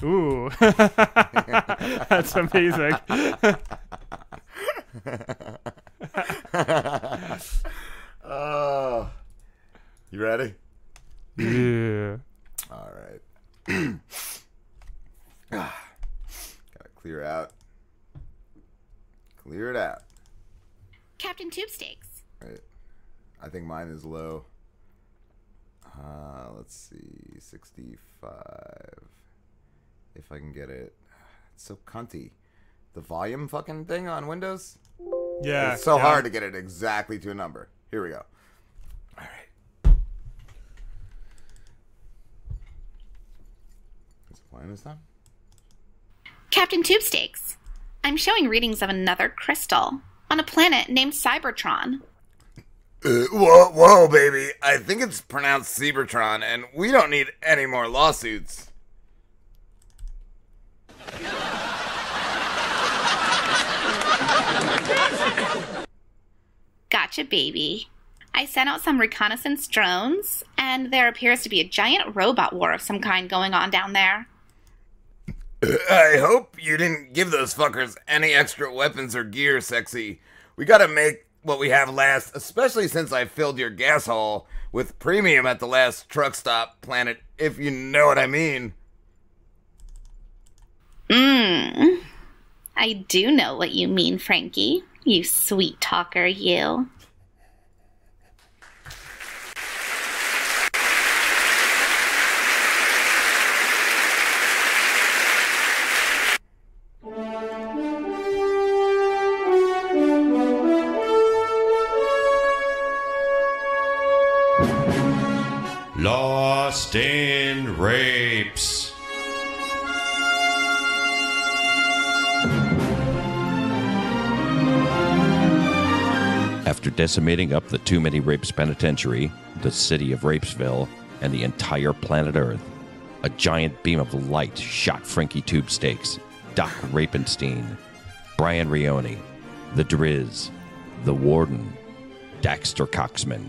Ooh. That's amazing. Oh. You ready? Yeah. All right. Gotta clear out. Clear it out. Captain Tube Steaks. Right. I think mine is low. Let's see. 65. If I can get it. It's so cunty. The volume fucking thing on Windows? Yeah. It's so yeah. hard to get it exactly to a number. Here we go. All right. Is it playing this time? Captain Tubestakes. I'm showing readings of another crystal on a planet named Cybertron. Whoa, baby. I think it's pronounced Cybertron, and we don't need any more lawsuits. Gotcha, baby. I sent out some reconnaissance drones, and there appears to be a giant robot war of some kind going on down there. I hope you didn't give those fuckers any extra weapons or gear, Sexy. We gotta make what we have last, especially since I filled your gas hole with premium at the last truck stop planet, if you know what I mean. I do know what you mean, Frankie. You sweet talker, you. Lost in Rapes. After decimating up the Too Many Rapes Penitentiary, the city of Rapesville, and the entire planet Earth, a giant beam of light shot Frankie Tubestakes, Doc Rapenstein, Brian Rione, the Driz, the Warden, Daxter Coxman,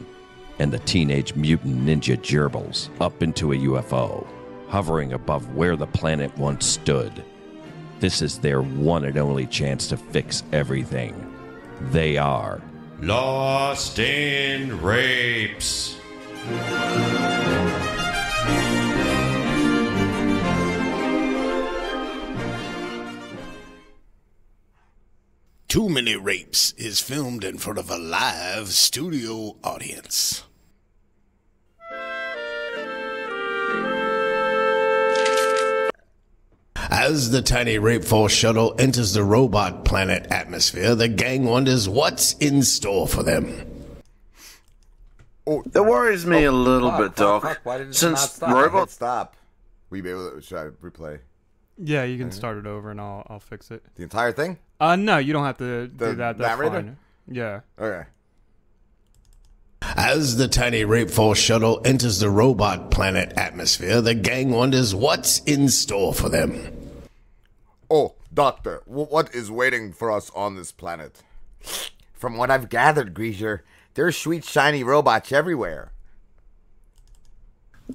and the Teenage Mutant Ninja Gerbils up into a UFO, hovering above where the planet once stood. This is their one and only chance to fix everything. They are Lost in Rapes. Too Many Rapes is filmed in front of a live studio audience. As the tiny Rape Force shuttle enters the robot planet atmosphere, the gang wonders what's in store for them. That worries me a little bit, Doc. Why did it Since not stop? robots stop. Will you be able to, should I replay? Yeah, you can start it over and I'll fix it. The entire thing? No, you don't have to do that. That's narrator? fine. Yeah. Okay. As the tiny Rape Force shuttle enters the robot planet atmosphere, the gang wonders what's in store for them. Oh, Doctor, what is waiting for us on this planet? From what I've gathered, Greaser, there's sweet shiny robots everywhere.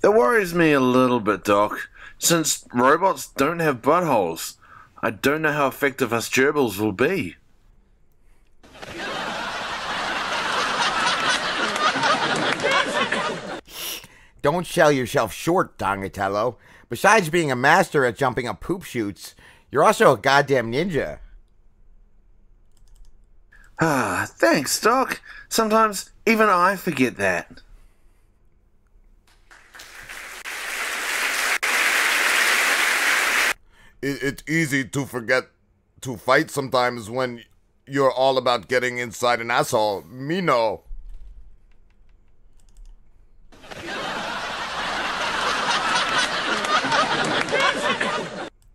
That worries me a little bit, Doc. Since robots don't have buttholes, I don't know how effective us gerbils will be. Don't sell yourself short, Donatello. Besides being a master at jumping up poop chutes, you're also a goddamn ninja. Ah, thanks, Doc. Sometimes even I forget that. It's easy to forget to fight sometimes when you're all about getting inside an asshole. Me no.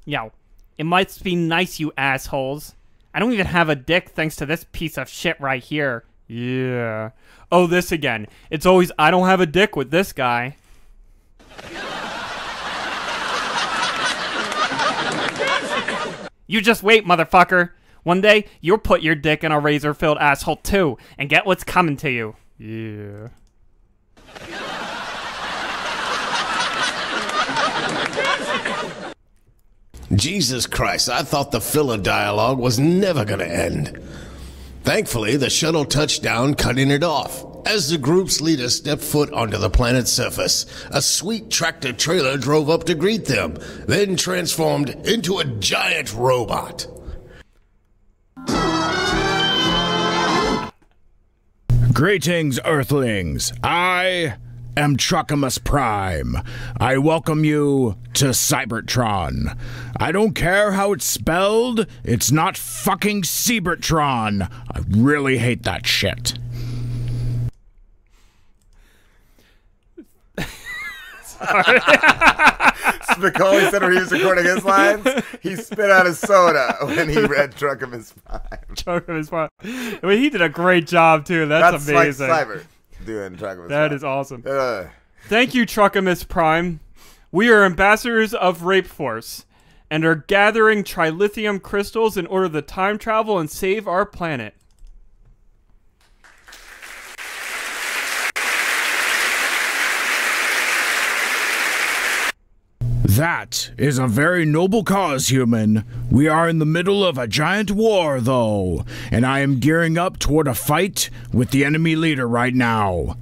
Yo, it must be nice, you assholes. I don't even have a dick thanks to this piece of shit right here. Yeah. Oh, this again. It's always, I don't have a dick with this guy. You just wait, motherfucker. One day, you'll put your dick in a razor-filled asshole too, and get what's coming to you. Yeah. Jesus Christ, I thought the filler dialogue was never going to end. Thankfully, the shuttle touched down, cutting it off. As the group's leader stepped foot onto the planet's surface, a sweet tractor trailer drove up to greet them, then transformed into a giant robot. Greetings, Earthlings. I am Truckimus Prime. I welcome you to Cybertron. I don't care how it's spelled, it's not fucking Cybertron. I really hate that shit. Spicoli said when he was recording his lines, he spit out his soda when he read Truckamus Prime. Truckamus Prime. I mean, he did a great job, too. That's amazing. Mike Seibert doing Truckamus Prime. That is awesome. Thank you, Truckamus Prime. We are ambassadors of Rape Force and are gathering trilithium crystals in order to time travel and save our planet. That is a very noble cause, human. We are in the middle of a giant war, though, and I am gearing up toward a fight with the enemy leader right now.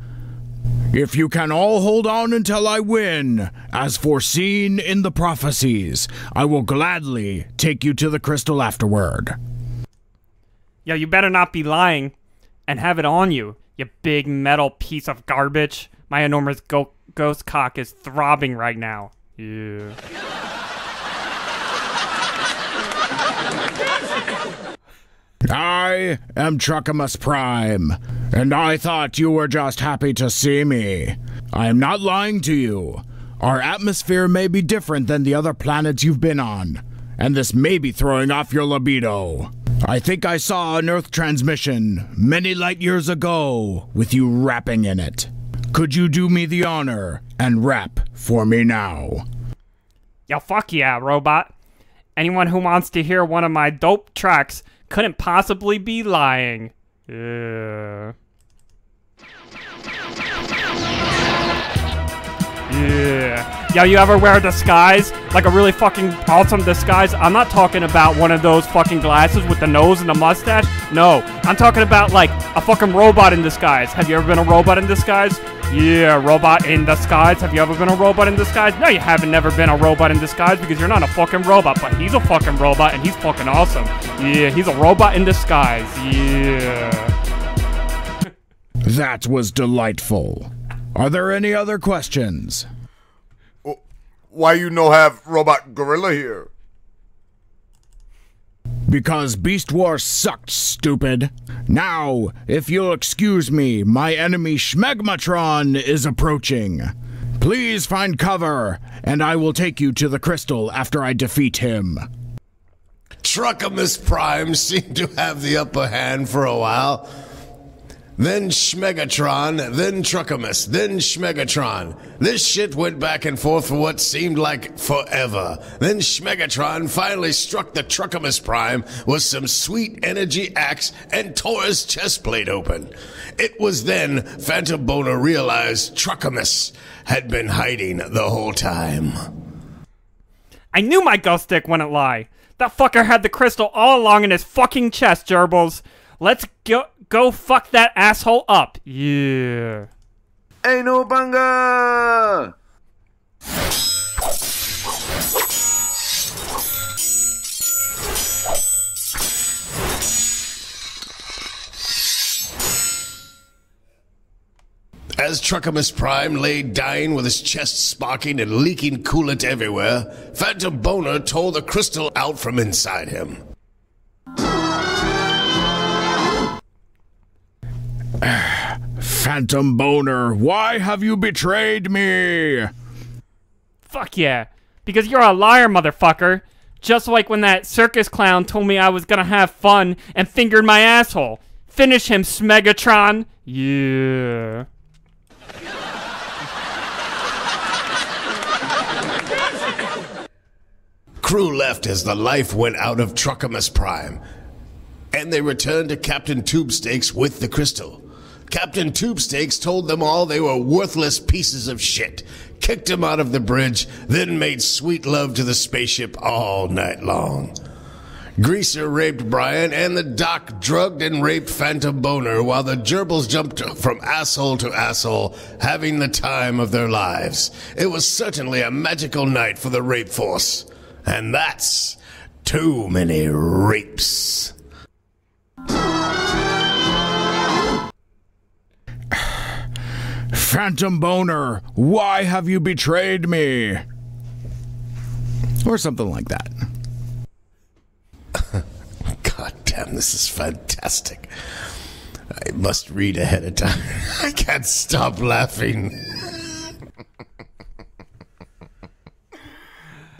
If you can all hold on until I win, as foreseen in the prophecies, I will gladly take you to the crystal afterward. Yo, you better not be lying and have it on you, you big metal piece of garbage. My enormous ghost cock is throbbing right now. Yeah. I am Truckamus Prime, and I thought you were just happy to see me. I am not lying to you. Our atmosphere may be different than the other planets you've been on, and this may be throwing off your libido. I think I saw an Earth transmission many light years ago with you rapping in it. Could you do me the honor and rap for me now? Yo, fuck yeah, robot. Anyone who wants to hear one of my dope tracks couldn't possibly be lying. Yeah. Yeah. Yo, you ever wear a disguise? Like a really fucking awesome disguise? I'm not talking about one of those fucking glasses with the nose and the mustache. No. I'm talking about like a fucking robot in disguise. Have you ever been a robot in disguise? Yeah, robot in disguise. Have you ever been a robot in disguise? No, you haven't never been a robot in disguise because you're not a fucking robot, but he's a fucking robot and he's fucking awesome. Yeah, he's a robot in disguise. Yeah. That was delightful. Are there any other questions? Why you no have Robot Gorilla here? Because Beast Wars sucked, stupid. Now, if you'll excuse me, my enemy Schmegmatron is approaching. Please find cover, and I will take you to the crystal after I defeat him. Truckamus Prime seemed to have the upper hand for a while. Then Schmegatron, then Truckamus, then Schmegatron. This shit went back and forth for what seemed like forever. Then Schmegatron finally struck the Truckamus Prime with some sweet energy axe and tore his chest plate open. It was then Phantom Boner realized Truckamus had been hiding the whole time. I knew my ghost stick wouldn't lie. That fucker had the crystal all along in his fucking chest, gerbils. Let's go fuck that asshole up. Yeah. Hey, no banga! As Truckamus Prime lay dying with his chest sparking and leaking coolant everywhere, Phantom Boner tore the crystal out from inside him. Phantom Boner, why have you betrayed me? Fuck yeah. Because you're a liar, motherfucker. Just like when that circus clown told me I was gonna have fun and fingered my asshole. Finish him, Smegatron. Yeah. Crew left as the life went out of Truckamus Prime, and they returned to Captain Tubestakes with the crystal. Captain Tubestakes told them all they were worthless pieces of shit, kicked them out of the bridge, then made sweet love to the spaceship all night long. Greaser raped Brian, and the Doc drugged and raped Phantom Boner while the gerbils jumped from asshole to asshole, having the time of their lives. It was certainly a magical night for the Rape Force. And that's too many rapes. Phantom Boner, why have you betrayed me? Or something like that. God damn, this is fantastic. I must read ahead of time. I can't stop laughing.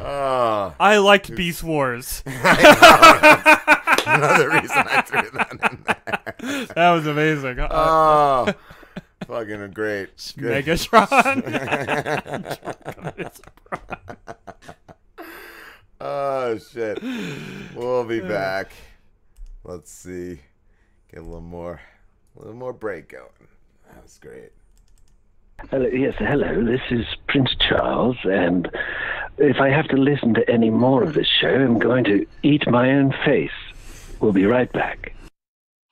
I liked Beast Wars. Another reason I threw that in there. That was amazing. Oh, fucking great. Megatron. Oh, shit. We'll be back. Let's see. Get a little more break going. That was great. Hello, yes, hello. This is Prince Charles, and if I have to listen to any more of this show, I'm going to eat my own face. We'll be right back.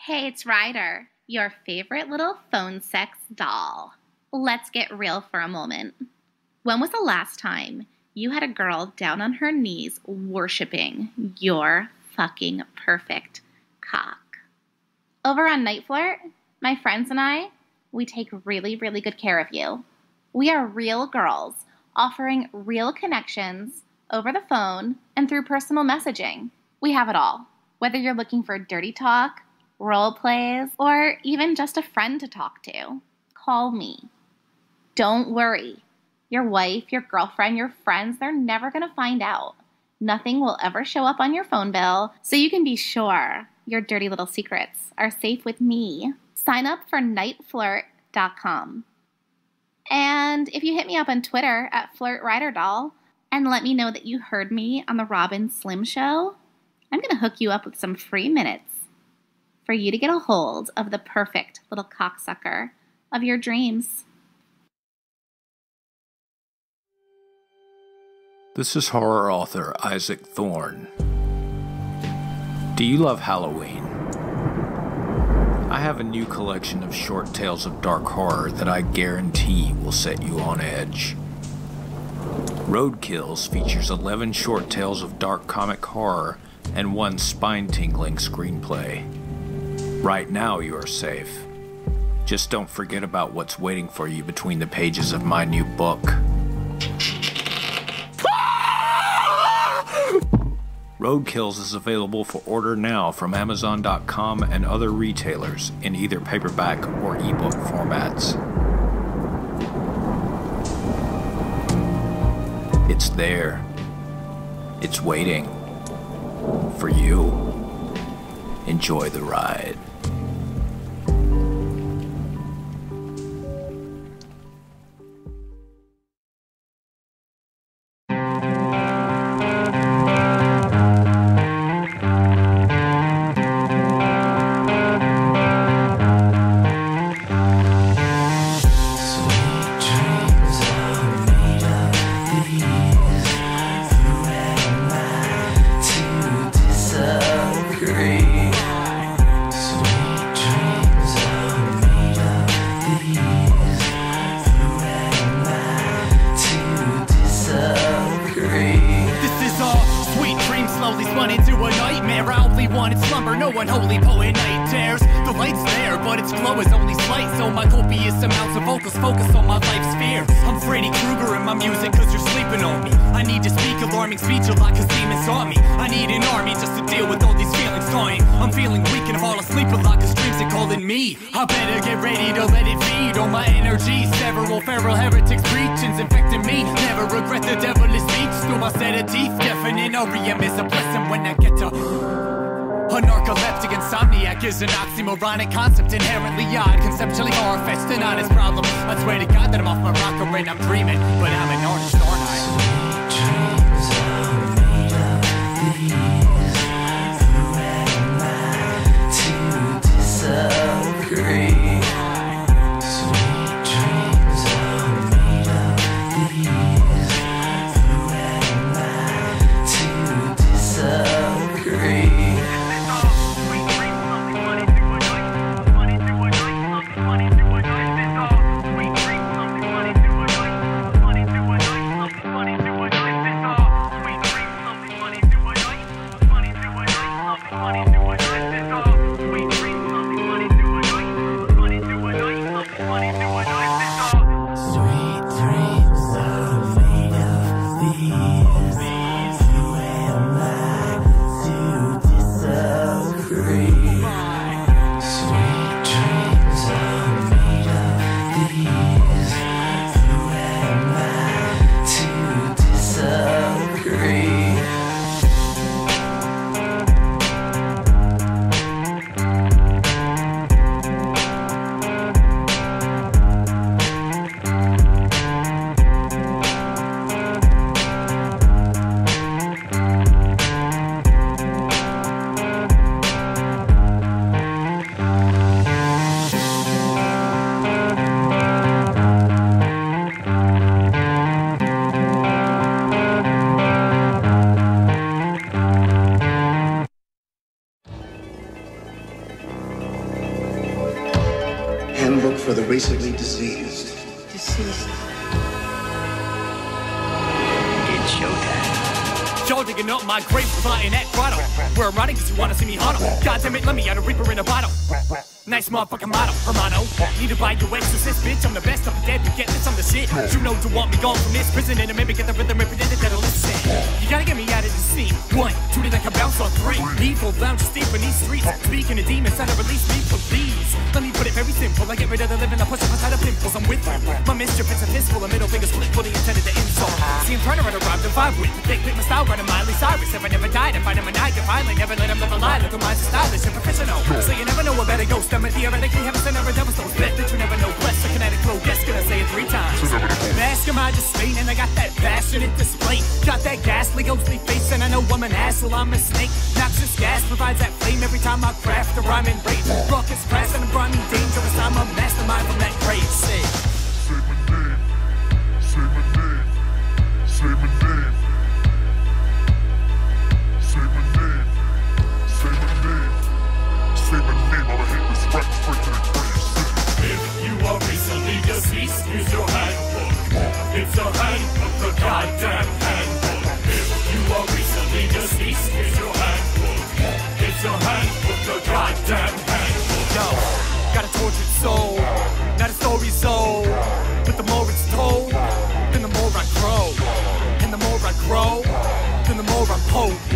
Hey, it's Ryder, your favorite little phone sex doll. Let's get real for a moment. When was the last time you had a girl down on her knees worshiping your fucking perfect cock? Over on Night Flirt, my friends and I, we take really, really good care of you. We are real girls offering real connections over the phone and through personal messaging. We have it all. Whether you're looking for dirty talk, role plays, or even just a friend to talk to, call me. Don't worry. Your wife, your girlfriend, your friends, they're never going to find out. Nothing will ever show up on your phone bill, so you can be sure your dirty little secrets are safe with me. Sign up for nightflirt.com. And if you hit me up on Twitter at FlirtRiderDoll and let me know that you heard me on the Robin Slim Show, I'm going to hook you up with some free minutes for you to get a hold of the perfect little cocksucker of your dreams. This is horror author Isaac Thorne. Do you love Halloween? I have a new collection of short tales of dark horror that I guarantee will set you on edge. Roadkills features 11 short tales of dark comic horror and 1 spine-tingling screenplay. Right now you are safe. Just don't forget about what's waiting for you between the pages of my new book. Roadkills is available for order now from Amazon.com and other retailers in either paperback or ebook formats. It's there. It's waiting for you. Enjoy the ride. Is an oxymoronic concept inherently odd, conceptually far-fetched and honest problem. I swear to God that I'm off my rocker and I'm dreaming, but I'm an artist, aren't I? Sweet dreams are made of these. Who am I to disagree? Sweet dreams are made of these. Who am I to disagree? Who am I to disagree? for the recently deceased. Deceased. It's showtime. Y'all digging up my grave, flying that grotto. Where I'm riding cause you wanna see me hollow. God damn it, let me out a reaper in a bottle. Nice motherfucking motto, Hermano. Need to buy your exorcist, bitch. I'm the best of the dead, you get this, I'm the shit. You know to want me gone from this prison and maybe get the rhythm represented that'll listen. You gotta get me out of the scene. 1, 2, then I can bounce on 3. Evil lounges deep in these streets. Speaking of demons, try to release me, please. Let me put it very simple. I get rid of the living, I push up inside of pimples. I'm with you. My mischief is a fistful of middle fingers split, fully intended to insult. See, I'm trying to run a rhyme to vibe with. They click my style, running Miley Cyrus. If I never died, I find him a night. If I never let him live a lie. Let the minds are stylish and professional. So you never know a better ghost. I'm a theoretically heaven sent, never devil's those bet that you never know. Bless the kinetic flow, guess gonna say it 3 times. Mask of my disdain, and I got that passionate display. Got that ghastly, ghostly face, and I know I'm an asshole, I'm a snake. Noxious gas provides that flame every time I craft a rhyme and rage. Raucous, crass, and grimy, dangerous. I'm a mastermind from that grave. Say my name, say my name, say my name, say my name, say my name, say my name. I'ma hit this rap straight to the grave. If you are recently deceased, use your handbook. It's a handbook, the goddamn handbook. If you are recently deceased, use your handbook. It's a handbook, the goddamn handbook. Yo, got a tortured soul, not a story's old. But the more it's told, then the more I grow. And the more I grow, then the more I'm potent.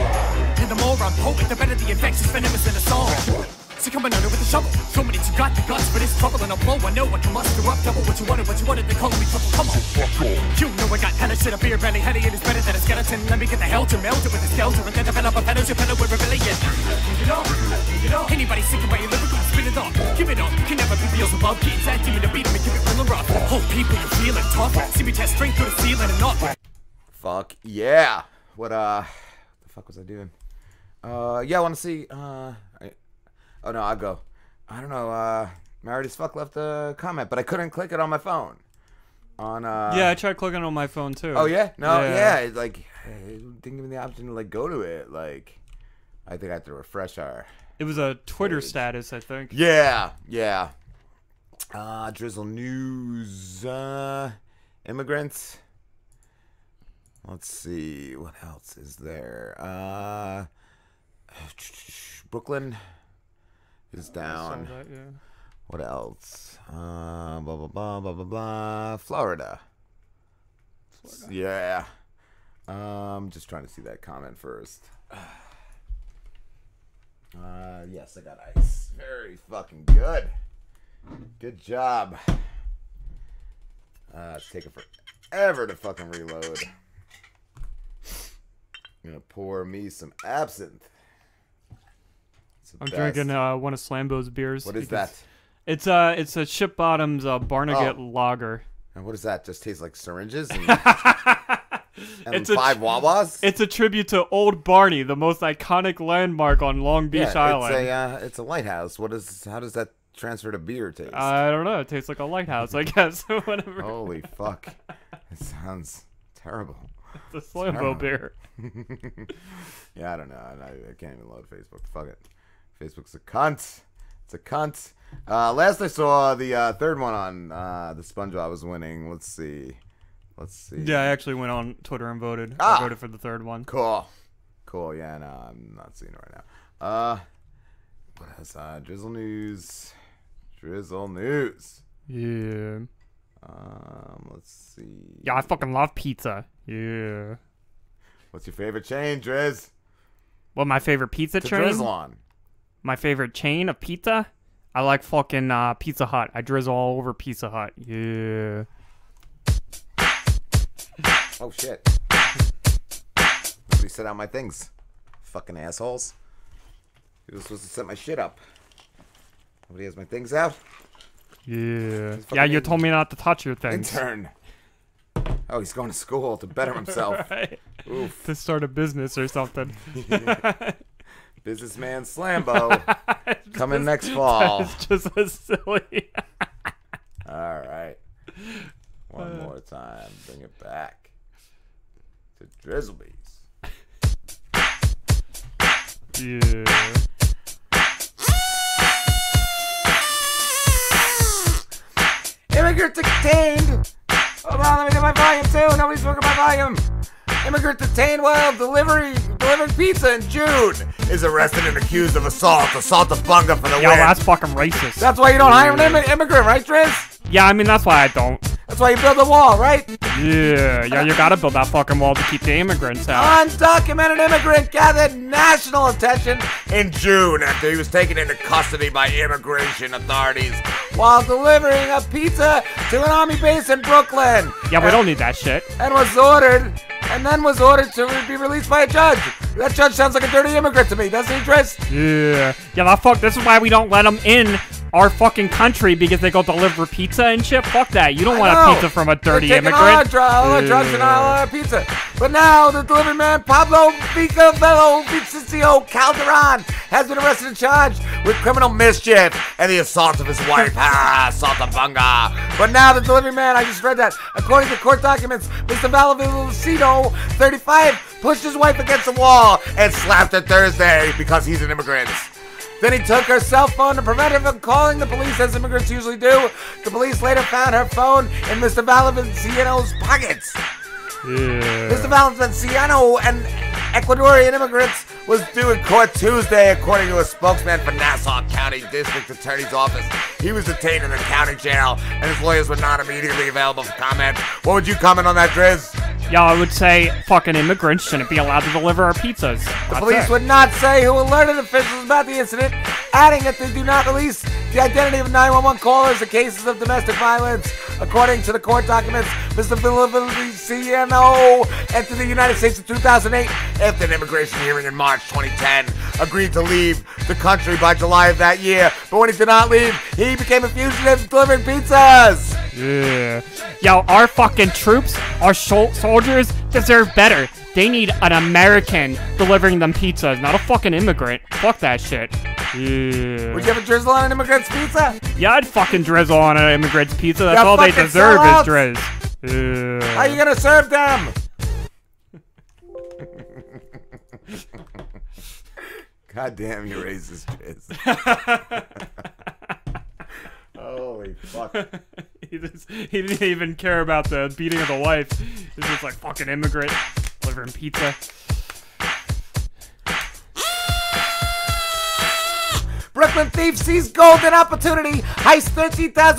And the more I'm potent, the better the infectious venom is in the song. So coming under with a shovel. So many you got the guts for this trouble and a blow. I know I can muster up double what you wanted, they calling me trouble. Come on. You know I got hella shit up here, belly heady, it is better than a skeleton. Let me get the hell to melt it with a skeleton and then develop a fellowship with rebellion. You know, anybody sick of my lyrical, spit it off. Give it up, can never be Beelzebub. Get that demon to beat him and keep it real and rough. Whole people, you feeling tough. See me test strength through the ceiling and not. Fuck yeah. What the fuck was I doing? Yeah, I want to see oh no, I'll go. I don't know, Married as Fuck left a comment, but I couldn't click it on my phone. Yeah, I tried clicking on my phone too. Oh yeah? No, yeah, it's like it didn't give me the option to like go to it. Like I think I have to refresh our It was a Twitter status, I think. Yeah. Drizzle News, immigrants. Let's see, what else is there? Brooklyn is down. That, yeah. What else? Blah blah blah blah blah blah. Florida. Yeah. Just trying to see that comment first. Yes, I got ice. Very fucking good. Good job. It's taking forever to fucking reload. I'm gonna pour me some absinthe. I'm drinking one of Slambo's beers. What is that? It's a Ship Bottoms Barnegat lager. And what does that? Just taste like syringes and, it's 5 Wawas? It's a tribute to Old Barney, the most iconic landmark on Long Beach Island. It's a lighthouse. How does that transfer to beer taste? I don't know. It tastes like a lighthouse, I guess. Whatever. Holy fuck! It sounds terrible. It's a Slambo beer. Yeah, I don't know. I can't even load Facebook. Fuck it. Facebook's a cunt. It's a cunt. Last I saw the third one on the SpongeBob was winning. Let's see. Yeah, I actually went on Twitter and voted. I voted for the third one. Cool. Yeah, no, I'm not seeing it right now. What else? Drizzle News. Yeah. Let's see. Yeah, I fucking love pizza. Yeah. What's your favorite chain, Driz? What, my favorite pizza chain? Drizzle on. My favorite chain of pizza? I like fucking Pizza Hut. I drizzle all over Pizza Hut. Yeah. Oh, shit. Nobody set out my things. Fucking assholes. You were supposed to set my shit up. Nobody has my things out? Yeah. Yeah, you told me not to touch your things. Intern. Oh, he's going to school to better himself. Right. Oof. To start a business or something. Businessman Slambo. Coming next fall. It's just so silly. All right. One more time. Bring it back to Drizzlebees. Yeah. Immigrant detained. Hold on, let me get my volume too. Nobody's working my volume. Immigrant detained while delivering pizza in June is arrested and accused of assault of bunga for the win. Yo, that's fucking racist. That's why you don't hire an immigrant, right, Triz? Yeah, I mean, that's why I don't. That's why you build a wall, right? Yeah, you gotta build that fucking wall to keep the immigrants out. Undocumented immigrant gathered national attention in June after he was taken into custody by immigration authorities while delivering a pizza to an army base in Brooklyn. Yeah, we don't need that shit. And then was ordered to be released by a judge. That judge sounds like a dirty immigrant to me, doesn't he, Tris? Yeah, this is why we don't let them in our fucking country, because they go deliver pizza and shit. Fuck that. You don't want a pizza from a dirty immigrant. All our drugs and all our pizza. But now the delivery man Pablo Vicencio Calderon has been arrested and charged with criminal mischief and the assault of his wife. Assault of bunga. But now the delivery man, I just read that, according to court documents, Mr. Valvicino, 35, pushed his wife against the wall and slapped her Thursday because he's an immigrant. Then he took her cell phone to prevent her from calling the police, as immigrants usually do. The police later found her phone in Mr. Valvicino's pockets. Yeah. Mr. Valvicino and Ecuadorian immigrants was due in court Tuesday, according to a spokesman for Nassau County District Attorney's Office. He was detained in the county jail, and his lawyers were not immediately available for comment. What would you comment on that, Driz? Yeah, I would say fucking immigrants shouldn't be allowed to deliver our pizzas. The police would not say who alerted officials about the incident, adding that they do not release the identity of 911 callers in cases of domestic violence. According to the court documents, Mr. Valvicino entered the United States in 2008 after an immigration hearing in March 2010, agreed to leave the country by July of that year. But when he did not leave, he became a fugitive delivering pizzas. Yeah. Yo, our fucking troops, our soldiers deserve better. They need an American delivering them pizzas, not a fucking immigrant. Fuck that shit. Yeah. Would you ever drizzle on an immigrant's pizza? Yeah, I'd fucking drizzle on an immigrant's pizza. That's all they deserve is drizz. Yeah. How you gonna serve them? God damn, you racist, Driz. Holy fuck. He didn't even care about the beating of the wife. He's just like, fucking immigrant delivering pizza. Brooklyn thief sees golden opportunity, heists $13,000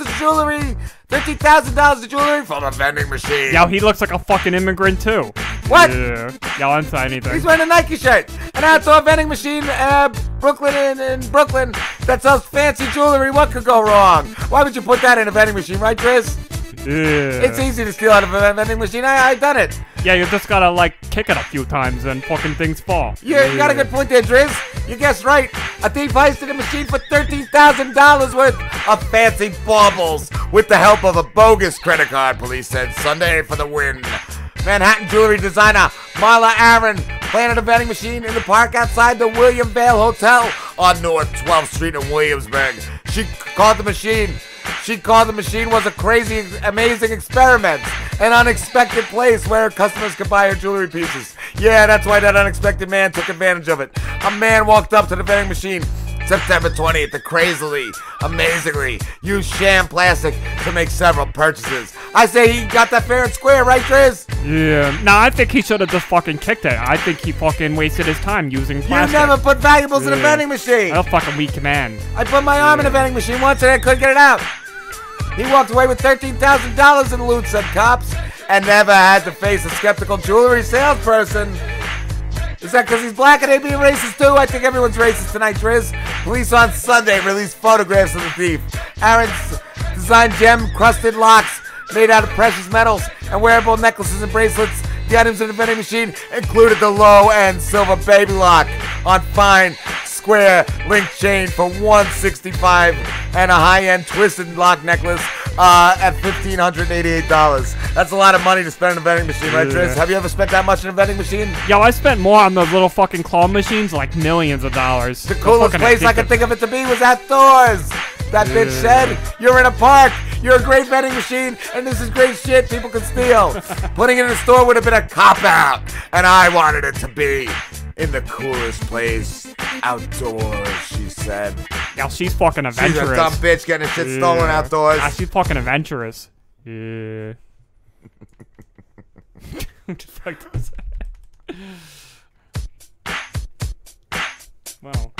of jewelry from a vending machine. Yo, he looks like a fucking immigrant too. What? Yeah. Yo, I'm saying anything. He's wearing a Nike shirt. And out to a vending machine, in Brooklyn that sells fancy jewelry. What could go wrong? Why would you put that in a vending machine, right, Chris? Yeah. It's easy to steal out of a vending machine. I've done it. Yeah, you just gotta, like, kick it a few times and fucking things fall. Yeah, you got a good point there, Driz. You guessed right. A thief heisted a machine for $13,000 worth of fancy baubles with the help of a bogus credit card, police said Sunday, for the win. Manhattan jewelry designer Marla Aaron planted a vending machine in the park outside the William Vale Hotel on North 12th Street in Williamsburg. She called the machine was a crazy, amazing experiment, an unexpected place where customers could buy her jewelry pieces. Yeah, that's why that unexpected man took advantage of it. A man walked up to the vending machine September 20th to crazily, amazingly use sham plastic to make several purchases. I say he got that fair and square, right, Driz? Yeah. No, I think he should have just fucking kicked it. I think he fucking wasted his time using plastic. You never put valuables in a vending machine. I'm a fucking weak man. I put my arm in a vending machine once and I couldn't get it out. He walked away with $13,000 in loot, said cops, and never had to face a skeptical jewelry salesperson. Is that because he's black and they being racist too? I think everyone's racist tonight, Driz. Police on Sunday released photographs of the thief. Aaron's designed gem-crusted locks made out of precious metals and wearable necklaces and bracelets. The items in the vending machine included the low-end silver baby lock on fine square link chain for $165 and a high-end twisted lock necklace at $1,588. That's a lot of money to spend in a vending machine, right, Driz? Have you ever spent that much in a vending machine? Yo, I spent more on those little fucking claw machines, like millions of dollars. The coolest place I could think of it to be was outdoors. That bitch said, you're in a park, you're a great vending machine, and this is great shit people can steal. Putting it in a store would have been a cop-out, and I wanted it to be in the coolest place outdoors, she said. Yeah, she's fucking She's adventurous. a dumb bitch getting her shit stolen outdoors. Yeah, she's fucking adventurous. Yeah. What the fuck does that? Wow.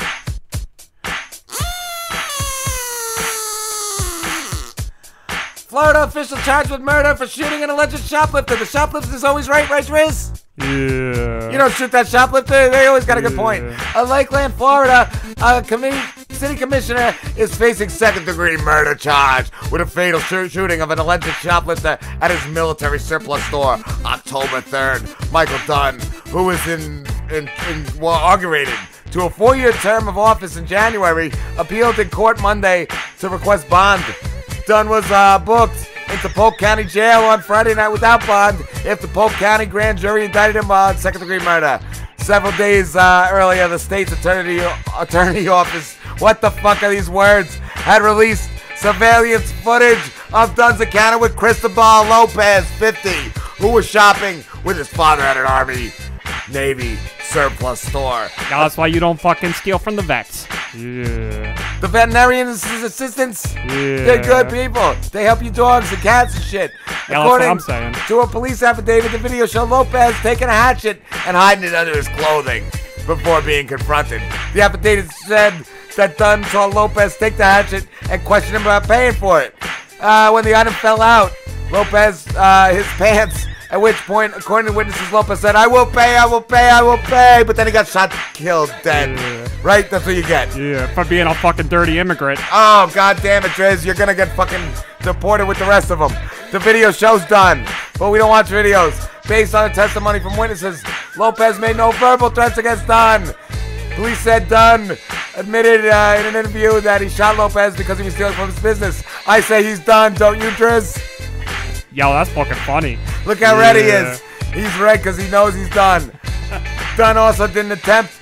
Florida official charged with murder for shooting an alleged shoplifter. The shoplifter is always right, Riz? Yeah. You don't shoot that shoplifter. They always got a good point. A Lakeland, Florida, city commissioner is facing second-degree murder charge with a fatal shooting of an alleged shoplifter at his military surplus store October 3rd. Michael Dunn, who was inaugurated to a 4-year term of office in January, appealed in court Monday to request bond. Dunn was booked into Polk County Jail on Friday night without bond if the Polk County grand jury indicted him on second-degree murder. Several days earlier, the state's attorney office, what the fuck are these words, had released surveillance footage of Dunn's encounter with Cristobal Lopez, 50, who was shopping with his father at an Army Navy surplus store. Yeah, that's why you don't fucking steal from the vets. Yeah. The veterinarian assistants, Yeah. they're good people. They help you dogs and cats and shit. Yeah, that's what I'm saying. To a police affidavit, the video showed Lopez taking a hatchet and hiding it under his clothing before being confronted. The affidavit said that Dunn saw Lopez take the hatchet and questioned him about paying for it. When the item fell out, Lopez, his pants, at which point, according to witnesses, Lopez said, I will pay, I will pay, I will pay. But then he got shot, killed, dead. Yeah. Right? That's what you get. Yeah, for being a fucking dirty immigrant. Oh, god damn it, Driz. You're gonna get fucking deported with the rest of them. The video show's done, but we don't watch videos. Based on the testimony from witnesses, Lopez made no verbal threats against Dunn. Police said Dunn admitted in an interview that he shot Lopez because he was stealing from his business. I say he's done, don't you, Driz? Yo, that's fucking funny. Look how red he is. He's red because he knows he's done. Dunn also didn't attempt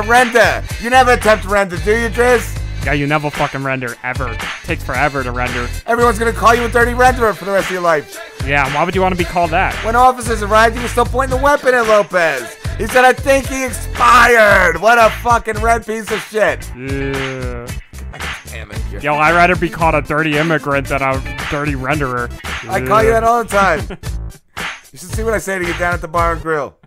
render. You never attempt render, do you, Driz? Yeah, you never fucking render, ever. Takes forever to render. Everyone's gonna call you a dirty renderer for the rest of your life. Yeah, why would you want to be called that? When officers arrived, he was still pointing the weapon at Lopez. He said, I think he expired. What a fucking red piece of shit. Yeah. Damn it. Yo, I'd rather be called a dirty immigrant than a dirty renderer. I call you that all the time. You should see what I say to you down at the bar and grill.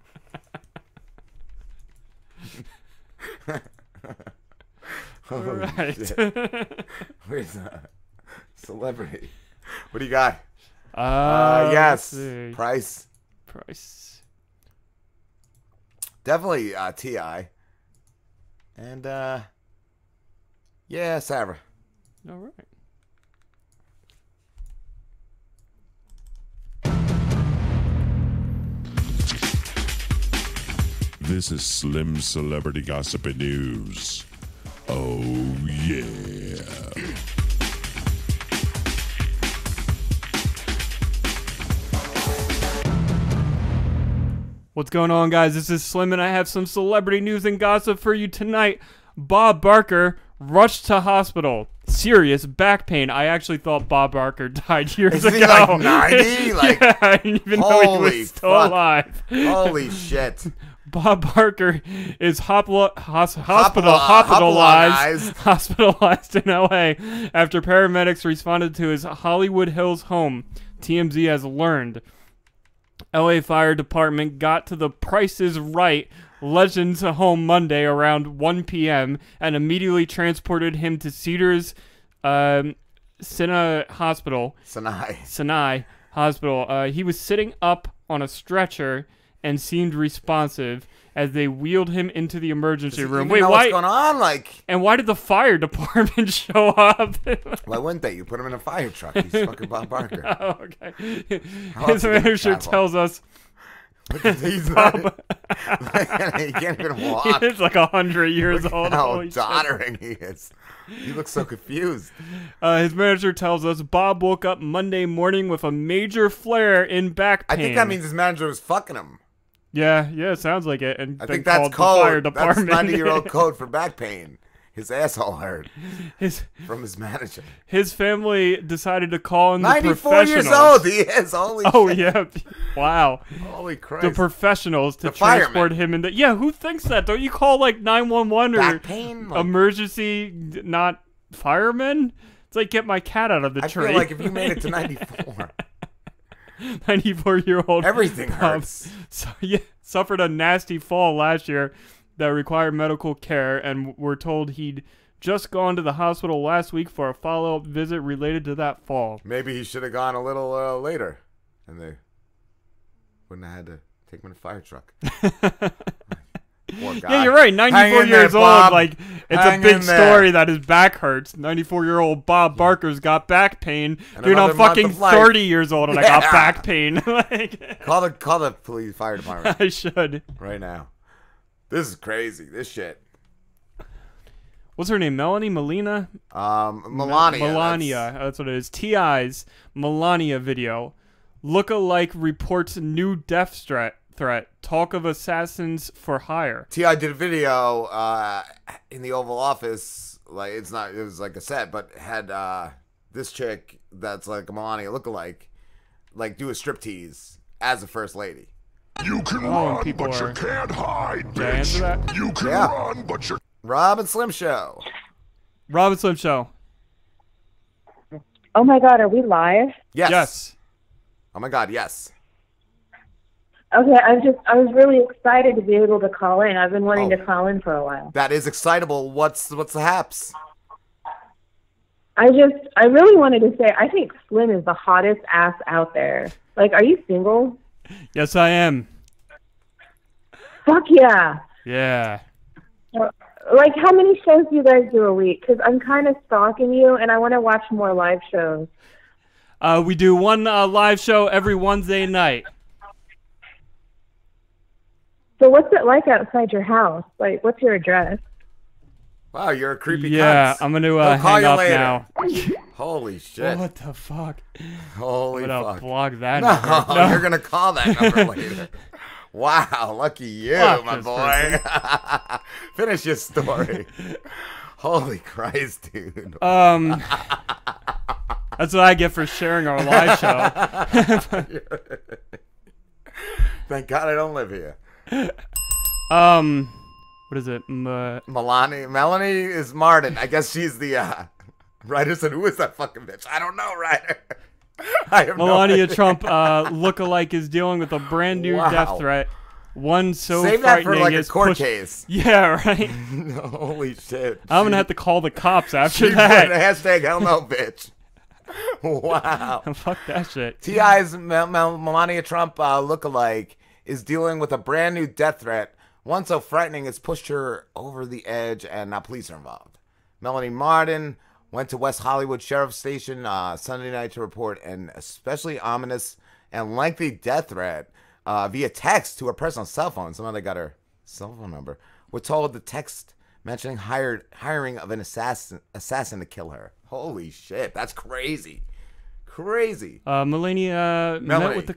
All right. Where's celebrity? What do you got? Let's Yes. see. Price. Definitely T.I. And yeah, Sarah. All right. This is Slim Celebrity Gossip and News. Oh, yeah. What's going on, guys? This is Slim, and I have some celebrity news and gossip for you tonight. Bob Barker rushed to hospital. Serious back pain. I actually thought Bob Barker died years ago. Is he like 90? Like, yeah, I didn't even know he holy was still fuck. alive. Holy shit. Bob Barker is hospitalized in LA after paramedics responded to his Hollywood Hills home. TMZ has learned. LA Fire Department got to the Price is Right Legends home Monday around 1 p.m. and immediately transported him to Cedars Sinai Hospital. Sinai Hospital. He was sitting up on a stretcher and seemed responsive as they wheeled him into the emergency room. Wait, know why? What's going on? Like, and why did the fire department show up? Why wouldn't they? You put him in a fire truck. He's fucking Bob Barker. Oh, okay. How His else did he manager travel? tells us. He's not. He can't even walk. He is like 100 years Look old. How Holy shit. doddering he is. He looks so confused. His manager tells us Bob woke up Monday morning with a major flare in back I pain. think that means his manager was fucking him. Yeah, it sounds like it. And I then think that's called the fire code. That's department. 90-year-old code for back pain. His asshole hurt. From his manager. His family decided to call in the 94 professionals. years old he is. Holy shit. Yeah. Wow. Holy Christ. The professionals to The fireman. transport him into. Yeah, who thinks that? Don't you call like 911 or Back pain? Like, emergency, not firemen. It's like get my cat out of the tree. I feel like if you made it to 94, 94-year-old everything hurts. Suffered a nasty fall last year that required medical care, and we're told he'd just gone to the hospital last week for a follow-up visit related to that fall. Maybe he should have gone a little later, and they wouldn't have had to take him in a fire truck. Poor guy. Yeah, you're right. 94 years old. Like, it's a big story that his back hurts. 94-year-old Bob Barker's got back pain. Dude, I'm fucking 30 years old and I got back pain. Like, call the police fire department. I should. Right now. This is crazy. This shit. What's her name? Melanie? Melina? Melania. Melania. That's what it is. T.I.'s Melania video. Look-alike reports new death threat. Talk of assassins for hire. T.I. did a video in the Oval Office. Like, it was like a set, but had this chick that's like a Melania look-alike, like, do a striptease as a first lady. You can run, but you can't hide, Did I answer that? You can run, but you... Rob and Slim Show. Rob and Slim Show. Oh my God, are we live? Yes. Oh my God, yes. Okay, I was really excited to be able to call in. I've been wanting to call in for a while. That is excitable. What's the haps? I really wanted to say, I think Slim is the hottest ass out there. Like, are you single? Yes, I am. Fuck yeah. Yeah. Like, how many shows do you guys do a week? Because I'm kind of stalking you, and I want to watch more live shows. We do one live show every Wednesday night. So what's it like outside your house? Like, what's your address? Wow, you're a creepy Yeah, cunt. I'm going to He'll call hang you up later. now. Holy shit. What the fuck? Holy I'm gonna fuck. block that No, number. you're going to call that number later. Wow, lucky you, Fuck my this boy. Finish your story. Holy Christ, dude. That's what I get for sharing our live show. Thank God I don't live here. What is it? Melanie is Martin. I guess she's the writer said, who is that fucking bitch? I don't know, writer. I have Melania no idea. Trump look-alike is dealing with a brand new death threat. One so Save that for frightening like a it's court pushed- case. Yeah, right. Holy shit. I'm gonna have to call the cops after She that. put hashtag hell no, bitch. Wow. Fuck that shit. T.I.'s Melania Trump look-alike is dealing with a brand new death threat. One so frightening it's pushed her over the edge, and now police are involved. Melanie Martin went to West Hollywood Sheriff's Station Sunday night to report an especially ominous and lengthy death threat via text to her personal cell phone. Somebody got her cell phone number. We're told the text mentioning hiring of an assassin to kill her. Holy shit, that's crazy. Crazy. Melanie met with the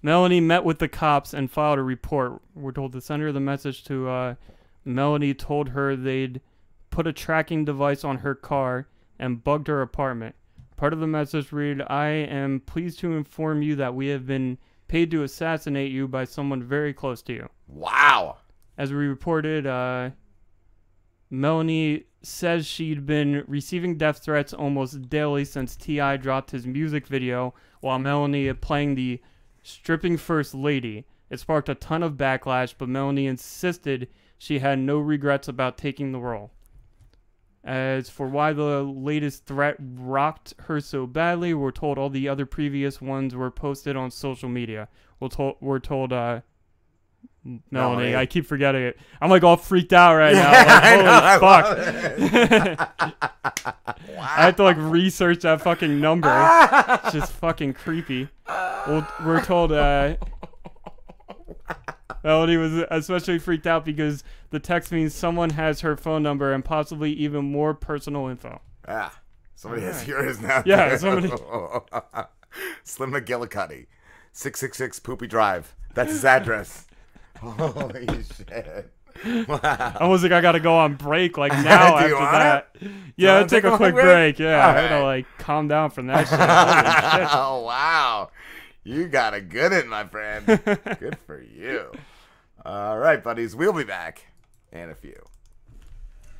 Melanie met with the cops and filed a report. We're told the sender of the message to Melanie told her they'd put a tracking device on her car and bugged her apartment. Part of the message read, "I am pleased to inform you that we have been paid to assassinate you by someone very close to you." Wow. As we reported, Melanie says she'd been receiving death threats almost daily since T.I. dropped his music video while Melanie playing the stripping first lady. It sparked a ton of backlash, but Melanie insisted she had no regrets about taking the role. As for why the latest threat rocked her so badly, we're told all the other previous ones were posted on social media. We're told Melanie, I keep forgetting it. I'm like all freaked out right now. Like, holy fuck. I have to like research that fucking number. It's just fucking creepy. We're told Melanie was especially freaked out because the text means someone has her phone number and possibly even more personal info. Ah, somebody has yours now. Yeah, somebody. Slim McGillicuddy, 666 Poopy Drive. That's his address. Holy shit. Wow. I almost like I gotta go on break like now after that. Yeah, wanna I'll take a quick break. Yeah, I gotta like calm down from that shit. Holy shit. Oh, wow. You got a good one, my friend. Good for you. All right, buddies. We'll be back in a few.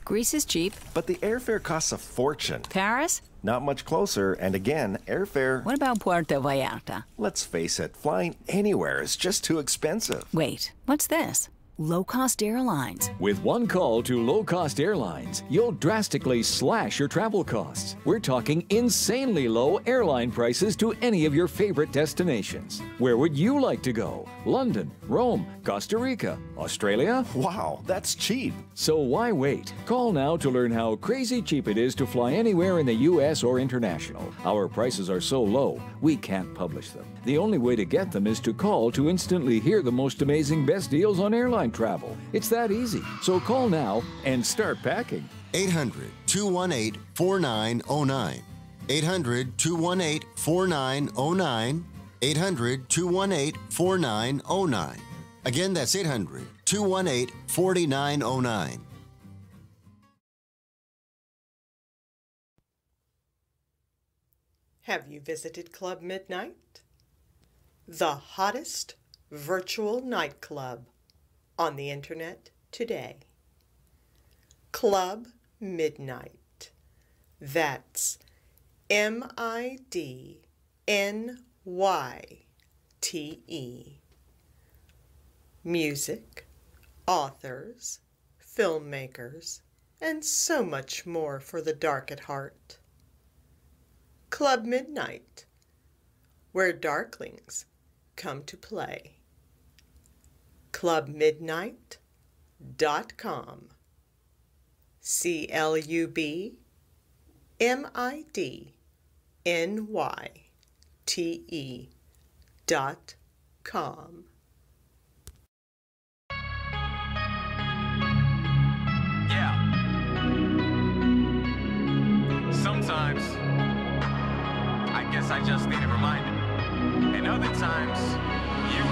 Greece is cheap. But the airfare costs a fortune. Paris? Not much closer, and again, airfare... What about Puerto Vallarta? Let's face it, flying anywhere is just too expensive. Wait, what's this? Low-cost airlines. With one call to low-cost airlines, you'll drastically slash your travel costs. We're talking insanely low airline prices to any of your favorite destinations. Where would you like to go? London, Rome, Costa Rica, Australia? Wow, that's cheap. So why wait? Call now to learn how crazy cheap it is to fly anywhere in the U.S. or international. Our prices are so low, we can't publish them. The only way to get them is to call to instantly hear the most amazing best deals on airline travel. It's that easy. So call now and start packing. 800-218-4909. 800-218-4909. 800-218-4909. Again, that's 800-218-4909. Have you visited Club Midnight? The hottest virtual nightclub on the internet today. Club Midnight. That's MIDNYTE. Music, authors, filmmakers, and so much more for the dark at heart. Club Midnight, where darklings come to play. ClubMidnight.com. ClubMidNYTE.com. Yeah. Sometimes, I guess I just need a reminder. And other times, you do.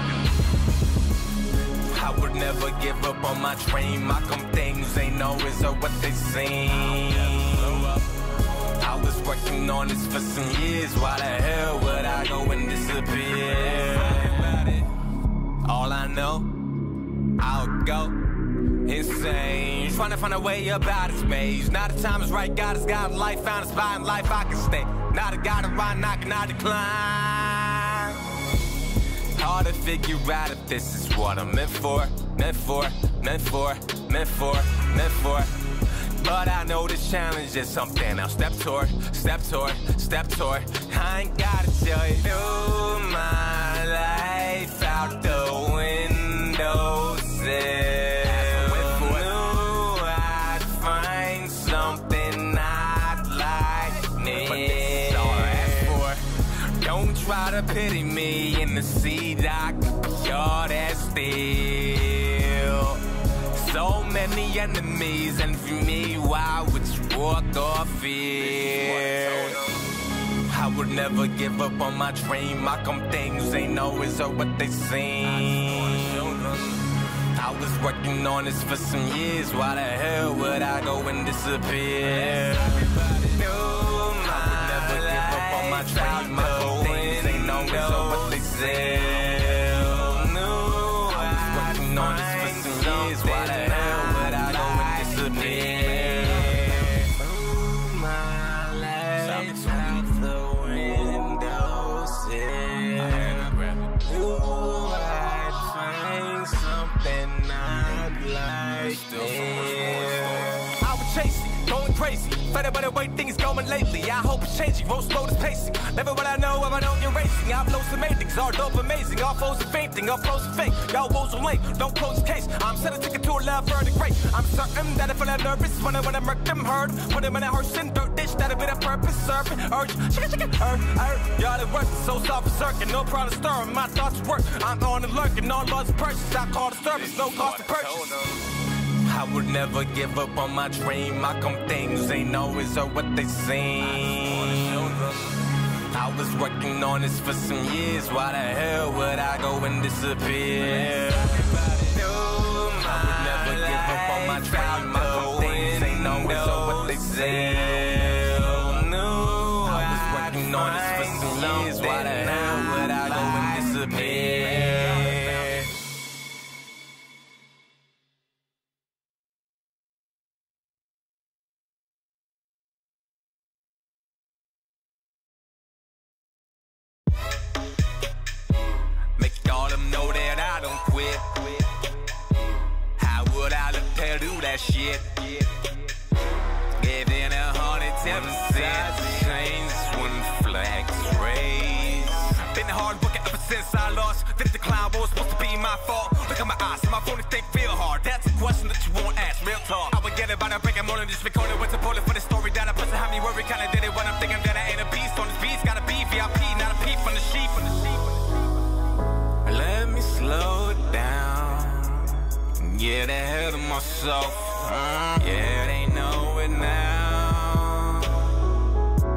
I would never give up on my dream. How come things ain't always what they seem? I was working on this for some years. Why the hell would I go and disappear? All I know, I'll go insane. Trying to find a way up out of space. Now the time is right. God has got a life, found a spot in life I can stay. Now the God around knocking, I decline. Hard to figure out if this is what I'm meant for. Meant for, meant for, meant for, meant for. But I know this challenge is something I'll step toward, step toward, step toward. I ain't gotta tell you. Threw my life out the windowsill. Knew I'd find something I'd like me. But this is all I asked for. Don't try to pity me in the seat I could cure that steel. So many enemies, and for me, why would you walk off here? I would never give up on my dream. How come things ain't always what they seem? I was working on this for some years. Why the hell would I go and disappear? I would never give up on my dream. How come things ain't always what they say? I was working on this for some years. Why the hell would I go and disappear? Through my life out the windowsill. Knew I'd find something I'd like. I was chasing, going crazy. Better by the way things going lately. I hope it's changing, roll slow as pacing. Never what I know if I don't get racing. I blow some things, all dope amazing. All foes are fainting, all flows are fake. Y'all woes are lame, don't close the case. I'm set a ticket to a love for the great. I'm certain that if I feel nervous when I murk them hurt. Put them in a hearse and dirt ditch, that'll be the purpose. Serpent, urge, chicken, y'all that work so self-certain, no problem stirring. My thoughts work, I'm on and lurking. All laws purchase, I call the service, no cost to purchase. I would never give up on my dream. How come things ain't always what they seem? I was working on this for some years. Why the hell would I go and disappear? I would never give up on my dream. How come things ain't always what they say? I was working on this for some years. Why the hell would I go and disappear? that shit. Giving 110% change when flags raised. Been hard working ever since I lost. Think the clown was supposed to be my fault. Look at my eyes, and my phone think real hard. That's a question that you won't ask, real talk. I would get it by the break, I'm more than just recording. What's the bullet for the story that I put to have me worry? Kinda did it when I'm thinking that I ain't a beast. On this beast, gotta be VIP, not a P from the sheep. Let me slow it down. Get ahead of myself. Yeah, they know it now.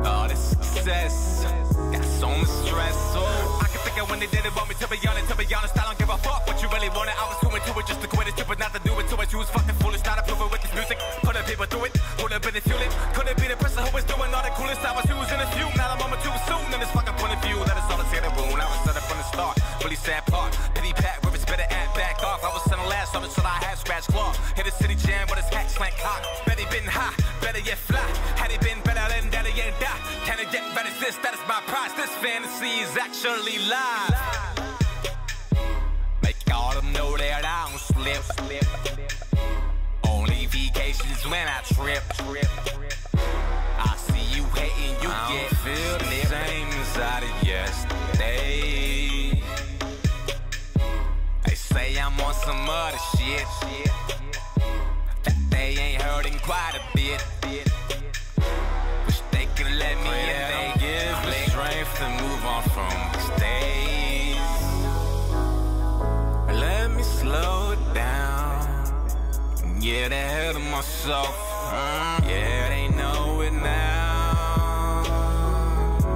All this success got so much stress. So I can figure when they did it, want me to be honest. I don't give a fuck what you really wanted. I was too into it just to quit it, stupid not to do it. So I choose fucking foolish, not approve it with this music. Putting people through it, would have been the fueling. Couldn't be the person who was doing all the coolest. I was using a few, now I'm on too soon. And this fucking point of view, that is all that's in the room. I was set up from the start, really sad part. Pity pat, where it's better at back off. I was sent last on until I had scratch claw. Hit a city jam with his hat slant cock. Betty been high, better yet fly. Had he been better than that, he ain't die. Can I get better this? That is my prize. This fantasy is actually live. Make all them know that I don't slip. Only vacations when I trip. I see you hating, you get feel the same as I did yesterday. They say I'm on some other shit that they ain't heard in quite a bit. Wish they could let me in, they give me strength to move on from these days. Let me slow it down, get ahead of myself. Yeah, they know it now.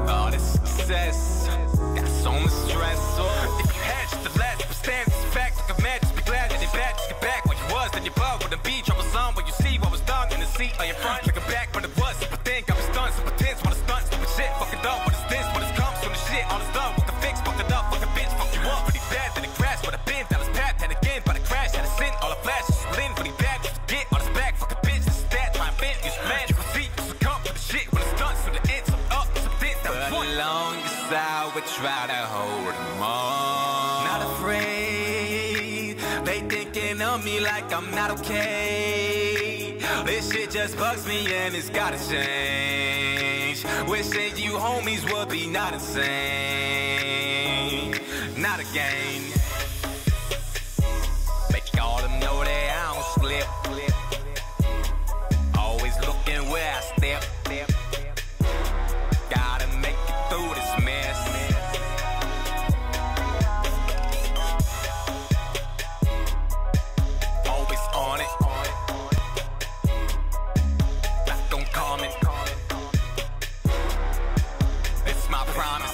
All this success got so much stress. So if you had just the last stand this fact, like a man, just be glad that they bad. Just get back where you was, then you bug with the beat, troublesome. When you see what was done in the seat on your front, looking back when it was. Super think I was done, super tense, wanna stunt, stupid shit, fucking dumb. What is this? What is comes from the shit? All is done, what the fix, fuck it up, fuck a bitch, fuck you up. Pretty bad, then it crashed, what a bin, down his path, and again, by the crash, had a sin, all the flashes, lean, pretty bad, just to get on his back, fuck a bitch, this is that, try and bend, use man, you can see, you succumb to the shit when it's done, so the end, so up, so this, that was one. But longest I would try to hold them on. Not afraid, they thinking of me like I'm not okay. This shit just bugs me and it's gotta change. Wishing you homies would be not insane. Not again. Make all them know that I don't slip. Always looking where I step. Gotta make it through this mess. Always on it. Not gon' comment. It's my promise.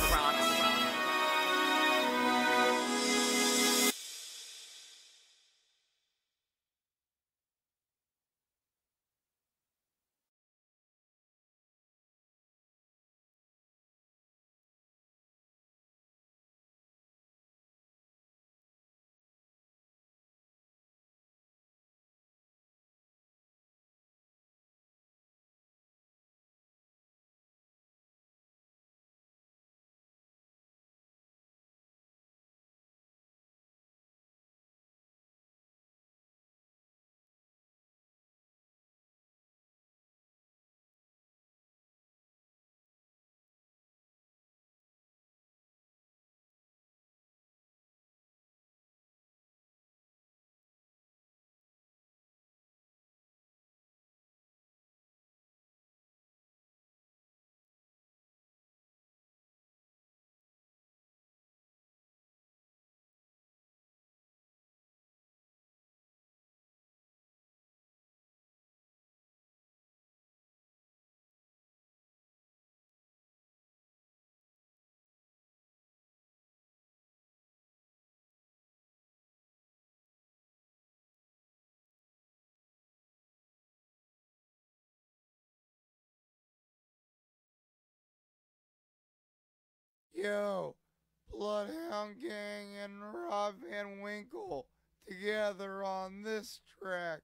Yo, Bloodhound Gang and Rob Van Winkle together on this track.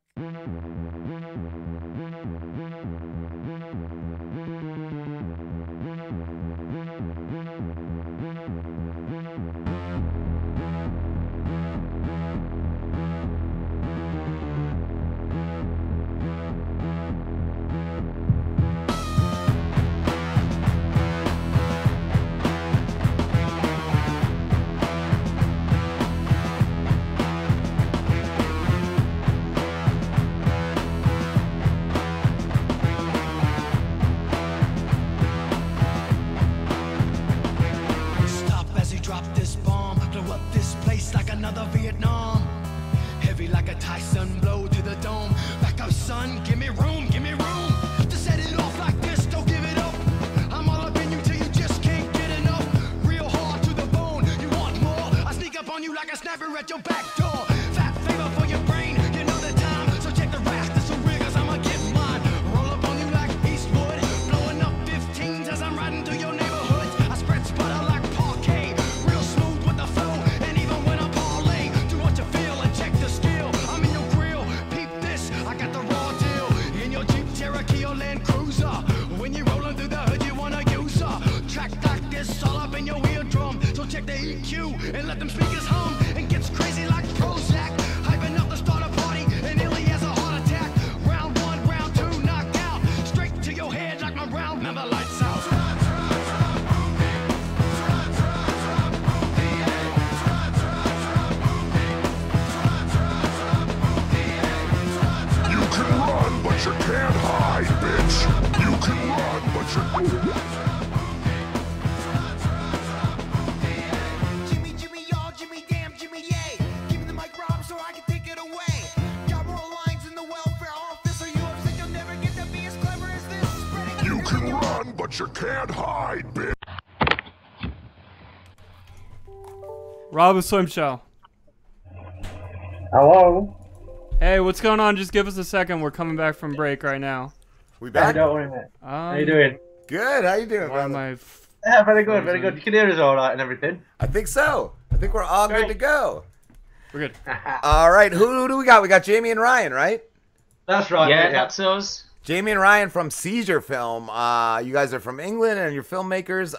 check the EQ and let them speakers hum and gets crazy like Prozac. Hyping up the start a party and nearly has a heart attack. Round 1, round 2, knocked out. Straight to your head like my round number lights out. You can run, but you can't hide, bitch. You can run, but you... Jimmy, Jimmy, y'all, Jimmy, damn, Jimmy, yay. Give me the mic, Rob, so I can take it away. Got more lines in the welfare office, or you upset you'll never get to be as clever as this. Spreading You can run, but you can't hide, bitch. Rob Swim Show. Hello. Hey, what's going on? Just give us a second. We're coming back from break right now. We back? Don't worry, mate. How you doing? Good. How you doing, brother? Yeah, very good, very good. You can hear us all right and everything. I think so. I think we're all good to go. We're good. All right. Who do we got? We got Jamie and Ryan, right? That's right. Yeah, mate, that's us. Jamie and Ryan from Seizure Film. You guys are from England and you're filmmakers.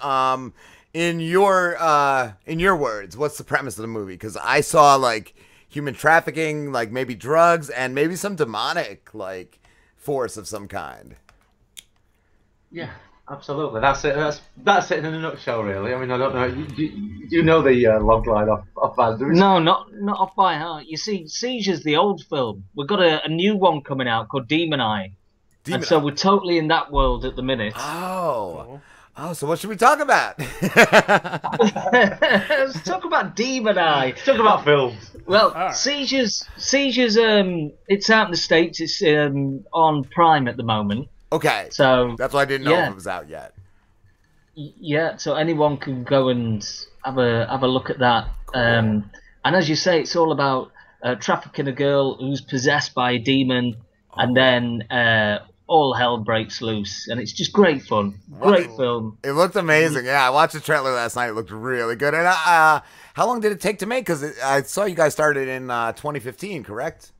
In your words, what's the premise of the movie? Because I saw like human trafficking, like maybe drugs, and maybe some demonic like force of some kind. Yeah, absolutely. That's it. That's it in a nutshell, really. I mean, I don't know. You know the log line off Andrews? No, not off by heart. You see, Seizure's the old film. We've got a new one coming out called Demon Eye. And so we're totally in that world at the minute. Oh, so what should we talk about? Let's talk about Demon Eye. Let's talk about films. Well, Seizure's it's out in the States. It's on Prime at the moment. Okay. So that's why I didn't know if it was out yet. Yeah, so anyone can go and have a look at that. Cool. And as you say, it's all about trafficking a girl who's possessed by a demon, and then all hell breaks loose, and it's just great fun. Great film. It looked amazing. Yeah, I watched the trailer last night. It looked really good. And how long did it take to make? Because I saw you guys started in 2015, correct?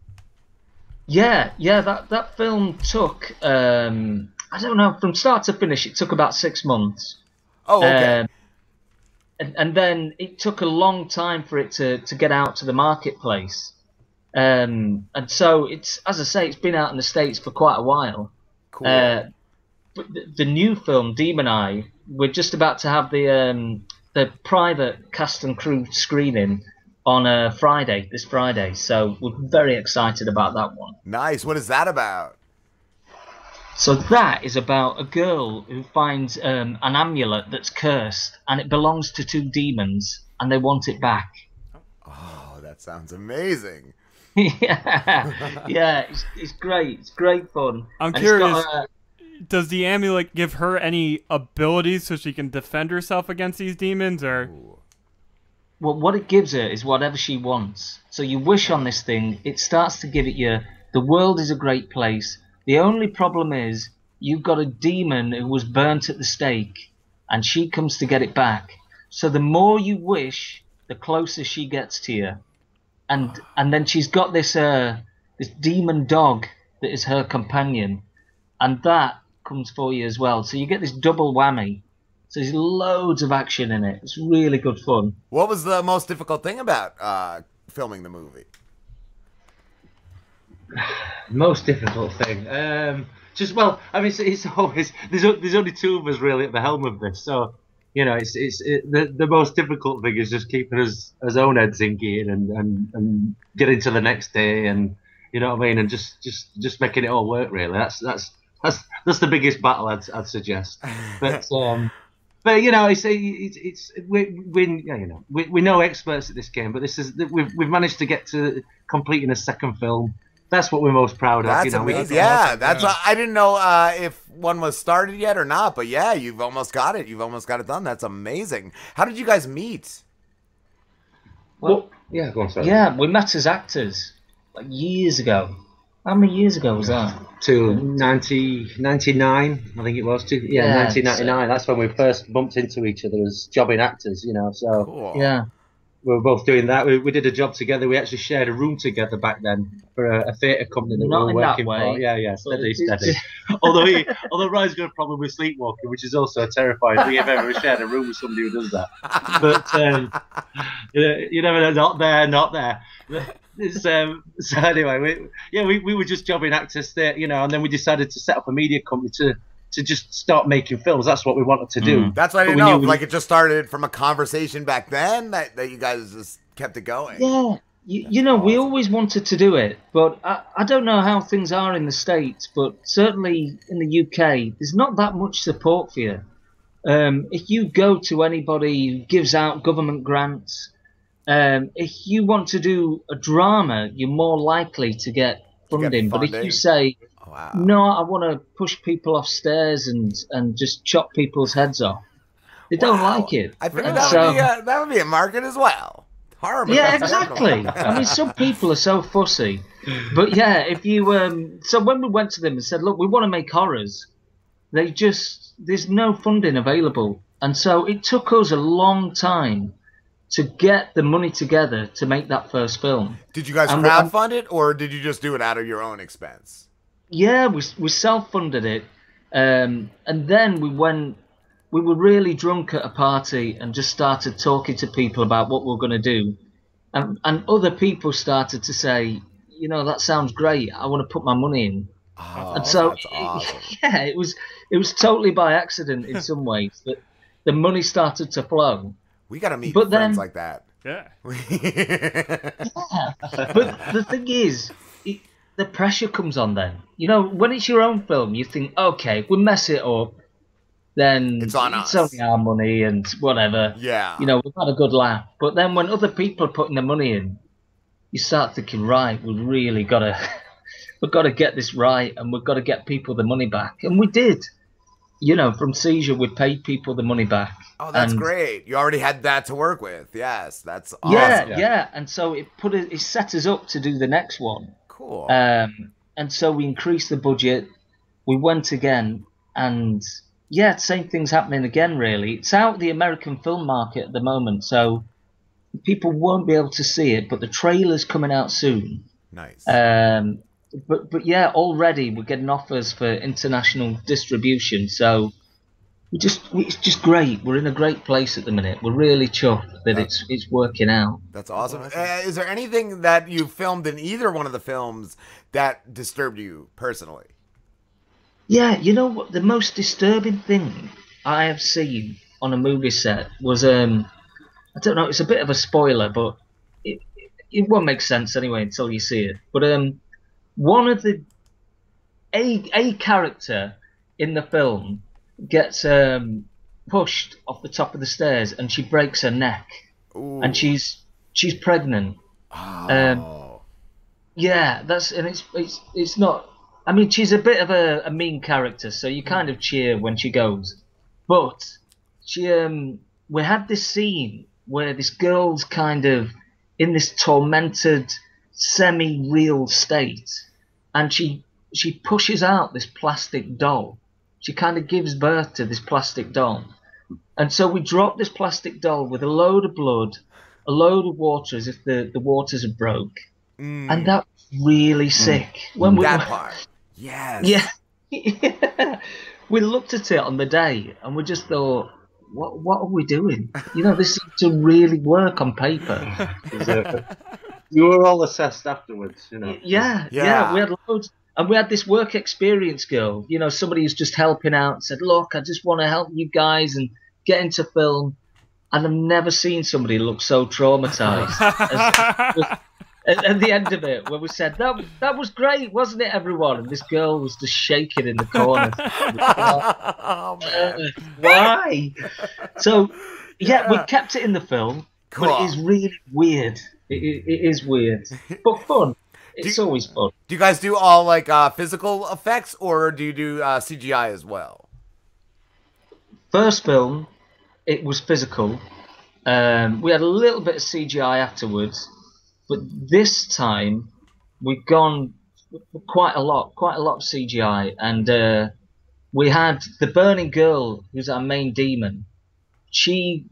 Yeah. That film took I don't know, from start to finish. It took about 6 months. Oh, okay. And then it took a long time for it to get out to the marketplace. And so it's, as I say, it's been out in the States for quite a while. Cool. But the new film, Demon Eye, we're just about to have the private cast and crew screening on this Friday. So we're very excited about that one. Nice. What is that about? So that is about a girl who finds an amulet that's cursed, and it belongs to 2 demons, and they want it back. Oh, that sounds amazing. yeah, it's great. It's great fun. I'm curious, does the amulet give her any abilities so she can defend herself against these demons, or? Well, what it gives her is whatever she wants. So you wish on this thing, it starts to give it you. The world is a great place. The only problem is you've got a demon who was burnt at the stake, and she comes to get it back. So the more you wish, the closer she gets to you. And then she's got this demon dog that is her companion, and that comes for you as well. So you get this double whammy. So there's loads of action in it. It's really good fun. What was the most difficult thing about filming the movie? Most difficult thing, it's always there's only 2 of us really at the helm of this, so you know the most difficult thing is just keeping us own heads in gear and getting to the next day, and you know what I mean, and just making it all work really. That's the biggest battle I'd suggest, but you know we're no experts at this game, but we've managed to get to completing a second film. That's what we're most proud of. That's amazing. Yeah, I didn't know if one was started yet or not, but yeah, you've almost got it. You've almost got it done. That's amazing. How did you guys meet? Well, yeah, go on, sorry. Yeah, we met as actors like years ago. How many years ago was that? 1999, I think it was. 1999. That's when we first bumped into each other as jobbing actors, you know. So yeah. we were both doing that. We did a job together. We actually shared a room together back then for a theatre company that Not we in were that working way. for. Yeah, steady. It's- although Ryan's got a problem with sleepwalking, which is also terrifying thing if ever shared a room with somebody who does that. But you never know, not there. It's, so anyway, we were just jobbing actors there, and then we decided to set up a media company to just start making films. That's what we wanted to do. That's why I But didn't we know knew if like it just started from a conversation back then that you guys just kept it going. Yeah, we always wanted to do it, but I don't know how things are in the States, but certainly in the UK, there's not that much support for you. If you go to anybody who gives out government grants, if you want to do a drama, you're more likely to get funding. But if you say, no, I want to push people off stairs and just chop people's heads off, they don't like it. I figured that would be a market as well. Horror movies. Yeah, exactly. I mean, some people are so fussy. But yeah, if you so when we went to them and said, look, we want to make horrors, there's no funding available. And so it took us a long time to get the money together to make that first film. Did you guys crowdfund it, or did you just do it out of your own expense? Yeah, we self-funded it. And then we were really drunk at a party and just started talking to people about what we were going to do. And other people started to say, that sounds great. I want to put my money in. Oh, and so, that's awesome. yeah, it was totally by accident in some ways that the money started to flow. We got to meet But friends then- like that. Yeah. Yeah. But the thing is, the pressure comes on then. When it's your own film, you think, okay, if we mess it up, then It's on us. only our money and whatever. Yeah. We've had a good laugh. But then when other people are putting the money in, you start thinking, right, we've really got to get this right, and we've got to get people the money back. And we did. From Seizure, we paid people the money back. Oh, that's And- great. You already had that to work with. Yes, that's awesome. Yeah. And so it set us up to do the next one. Cool. And so we increased the budget. We went again, and yeah, same thing's happening again. Really, it's out the American film market at the moment, so people won't be able to see it. But the trailer's coming out soon. Nice. But yeah, already we're getting offers for international distribution. So it's just great. We're in a great place at the minute. We're really chuffed that it's working out. That's awesome. Is there anything that you filmed in either one of the films that disturbed you personally? Yeah, you know what? The most disturbing thing I have seen on a movie set was I don't know. It's a bit of a spoiler, but it won't make sense anyway until you see it. But one of a character in the film gets pushed off the top of the stairs, and she breaks her neck. Ooh. And she's pregnant. Oh. Yeah, it's not. I mean, she's a bit of a mean character, so you kind of cheer when she goes. But we had this scene where this girl's kind of in this tormented, semi-real state, and she pushes out this plastic doll. She kind of gives birth to this plastic doll. And so we drop this plastic doll with a load of blood, a load of water as if the waters had broke. And that was really sick. That part. Yes. Yeah. We looked at it on the day and we just thought, what are we doing? This seems to really work on paper. You were all assessed afterwards, Yeah. We had loads. And we had this work experience girl, somebody who's just helping out and said, look, I just want to help you guys and get into film. And I've never seen somebody look so traumatized. At the end of it, when we said, that was great, wasn't it, everyone? And this girl was just shaking in the corner. Oh, man. Why? So, yeah, we kept it in the film, Cool. but it is really weird. It is weird, but fun. It's always fun. Do you guys do all like physical effects, or do you do CGI as well? First film, it was physical. We had a little bit of CGI afterwards, but this time we've gone quite a lot of CGI, and we had the burning girl, who's our main demon.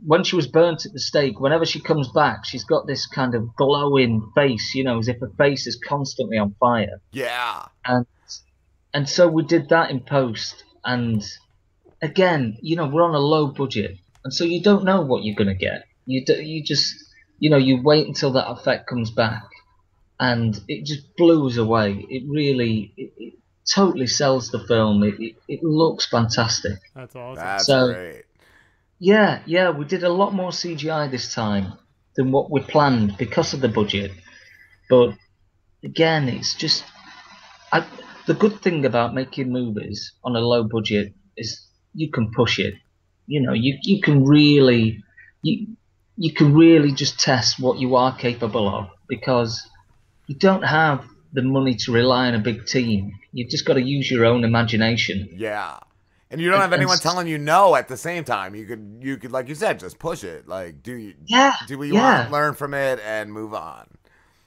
when she was burnt at the stake, whenever she comes back, she's got this kind of glowing face, you know, as if her face is constantly on fire. Yeah. And so we did that in post, and again, you know, we're on a low budget, and so you don't know what you're gonna get. You just, you know, you wait until that effect comes back, and it just blew us away. It really, it totally sells the film. It looks fantastic. That's awesome. That's So, great. Yeah, we did a lot more CGI this time than what we planned because of the budget. But again, it's just the good thing about making movies on a low budget is you can push it. You know, you can really just test what you are capable of, because you don't have the money to rely on a big team. You've just got to use your own imagination. Yeah. And you don't have anyone telling you no at the same time. You could, like you said, just push it. Like, do what you want, learn from it, and move on.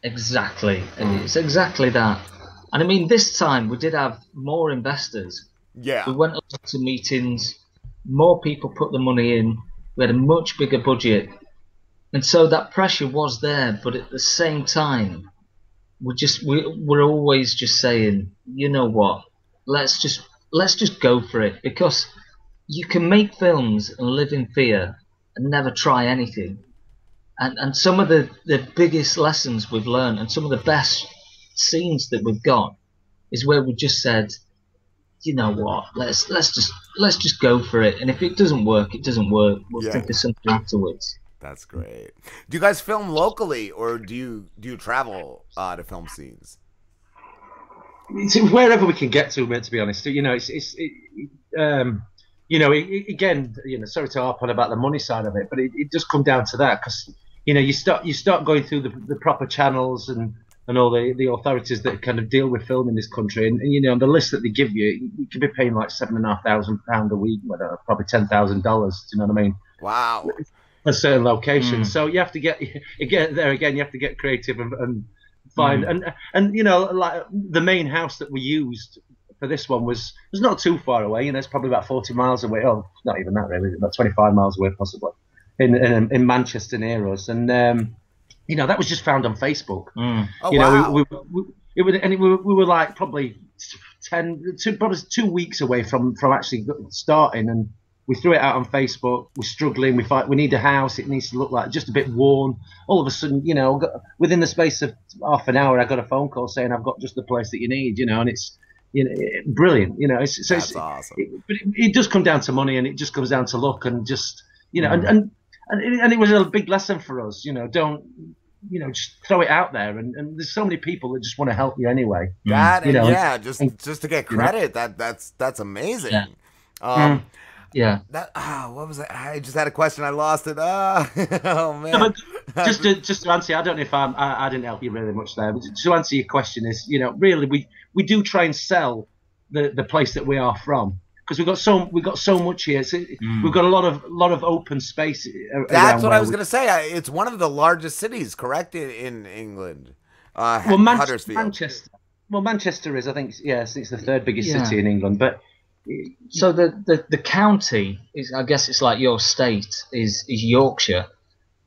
Exactly. It's exactly that. And I mean, this time we did have more investors. Yeah. We went up to meetings, more people put the money in, we had a much bigger budget. And so that pressure was there, but at the same time, we're always just saying, you know what, let's just go for it, because you can make films and live in fear and never try anything. And some of the biggest lessons we've learned, and some of the best scenes that we've got, is where we just said, you know what, let's just go for it. And if it doesn't work, it doesn't work. We'll think of something afterwards. That's great. Do you guys film locally, or do you travel to film scenes? It's wherever we can get to, mate, to be honest. You know, again, you know, sorry to harp on about the money side of it, but it does come down to that, because, you know, you start going through the proper channels and all the authorities that kind of deal with film in this country, and you know, on the list that they give you, you could be paying like £7,500 a week, probably $10,000. Do you know what I mean? Wow. For certain locations. So you have to get there again. You have to get creative and find and you know, like the main house that we used for this one was not too far away. You know, it's probably about 40 miles away. Oh, not even that really. About 25 miles away, possibly, in Manchester near us. And you know, that was just found on Facebook. Oh, you know, wow. we were like probably 2 weeks away from actually starting, and we threw it out on Facebook. We're struggling. We need a house. It needs to look like just a bit worn. All of a sudden, you know, within the space of half an hour, I got a phone call saying I've got just the place that you need. You know, and it's, you know, brilliant. You know, that's awesome. But it does come down to money, and it just comes down to luck, and just, you know, and it was a big lesson for us. You know, don't, you know, just throw it out there, and there's so many people that just want to help you anyway. That, you know, yeah, just to get credit, you know? that's amazing. Yeah. Yeah. What was that? I just had a question. I lost it. Oh man. No, just to answer, I don't know if I didn't help you really much there. But to answer your question is, you know, really we do try and sell the place that we are from, because we've got so much here. So we've got a lot of open space. That's what I was going to say. It's one of the largest cities, correct, in England. Huddersfield. Manchester is, I think, yes, it's the third biggest city in England, but. So the county is, I guess it's like your state is Yorkshire,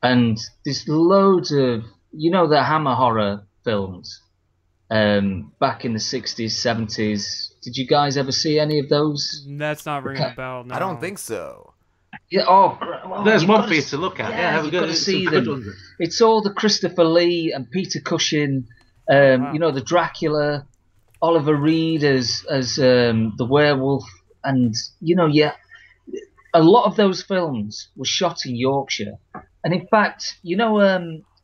and there's loads of, you know, the Hammer horror films back in the 60s, 70s. Did you guys ever see any of those? That's not ringing a bell. No. I don't think so. Yeah. Well, there's one for you to look at. Yeah, you've got to see them. It's all the Christopher Lee and Peter Cushing. You know, the Dracula. Oliver Reed as the werewolf, and you know, a lot of those films were shot in Yorkshire, and in fact, you know,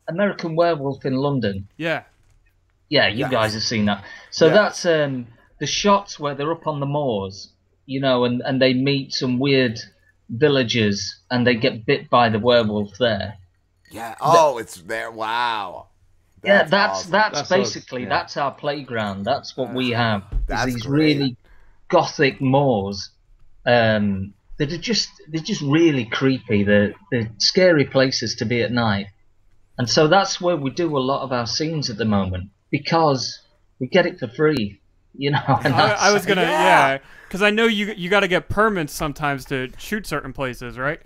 American Werewolf in London. Yeah, you guys have seen that. So that's the shots where they're up on the moors, you know, and they meet some weird villagers, and they get bit by the werewolf there. Yeah. Oh, it's there. Wow. That's basically that's our playground. That's what we have. These really gothic moors. They're just really creepy. They're scary places to be at night, and so that's where we do a lot of our scenes at the moment, because we get it for free. You know. And I was gonna because I know you got to get permits sometimes to shoot certain places, right?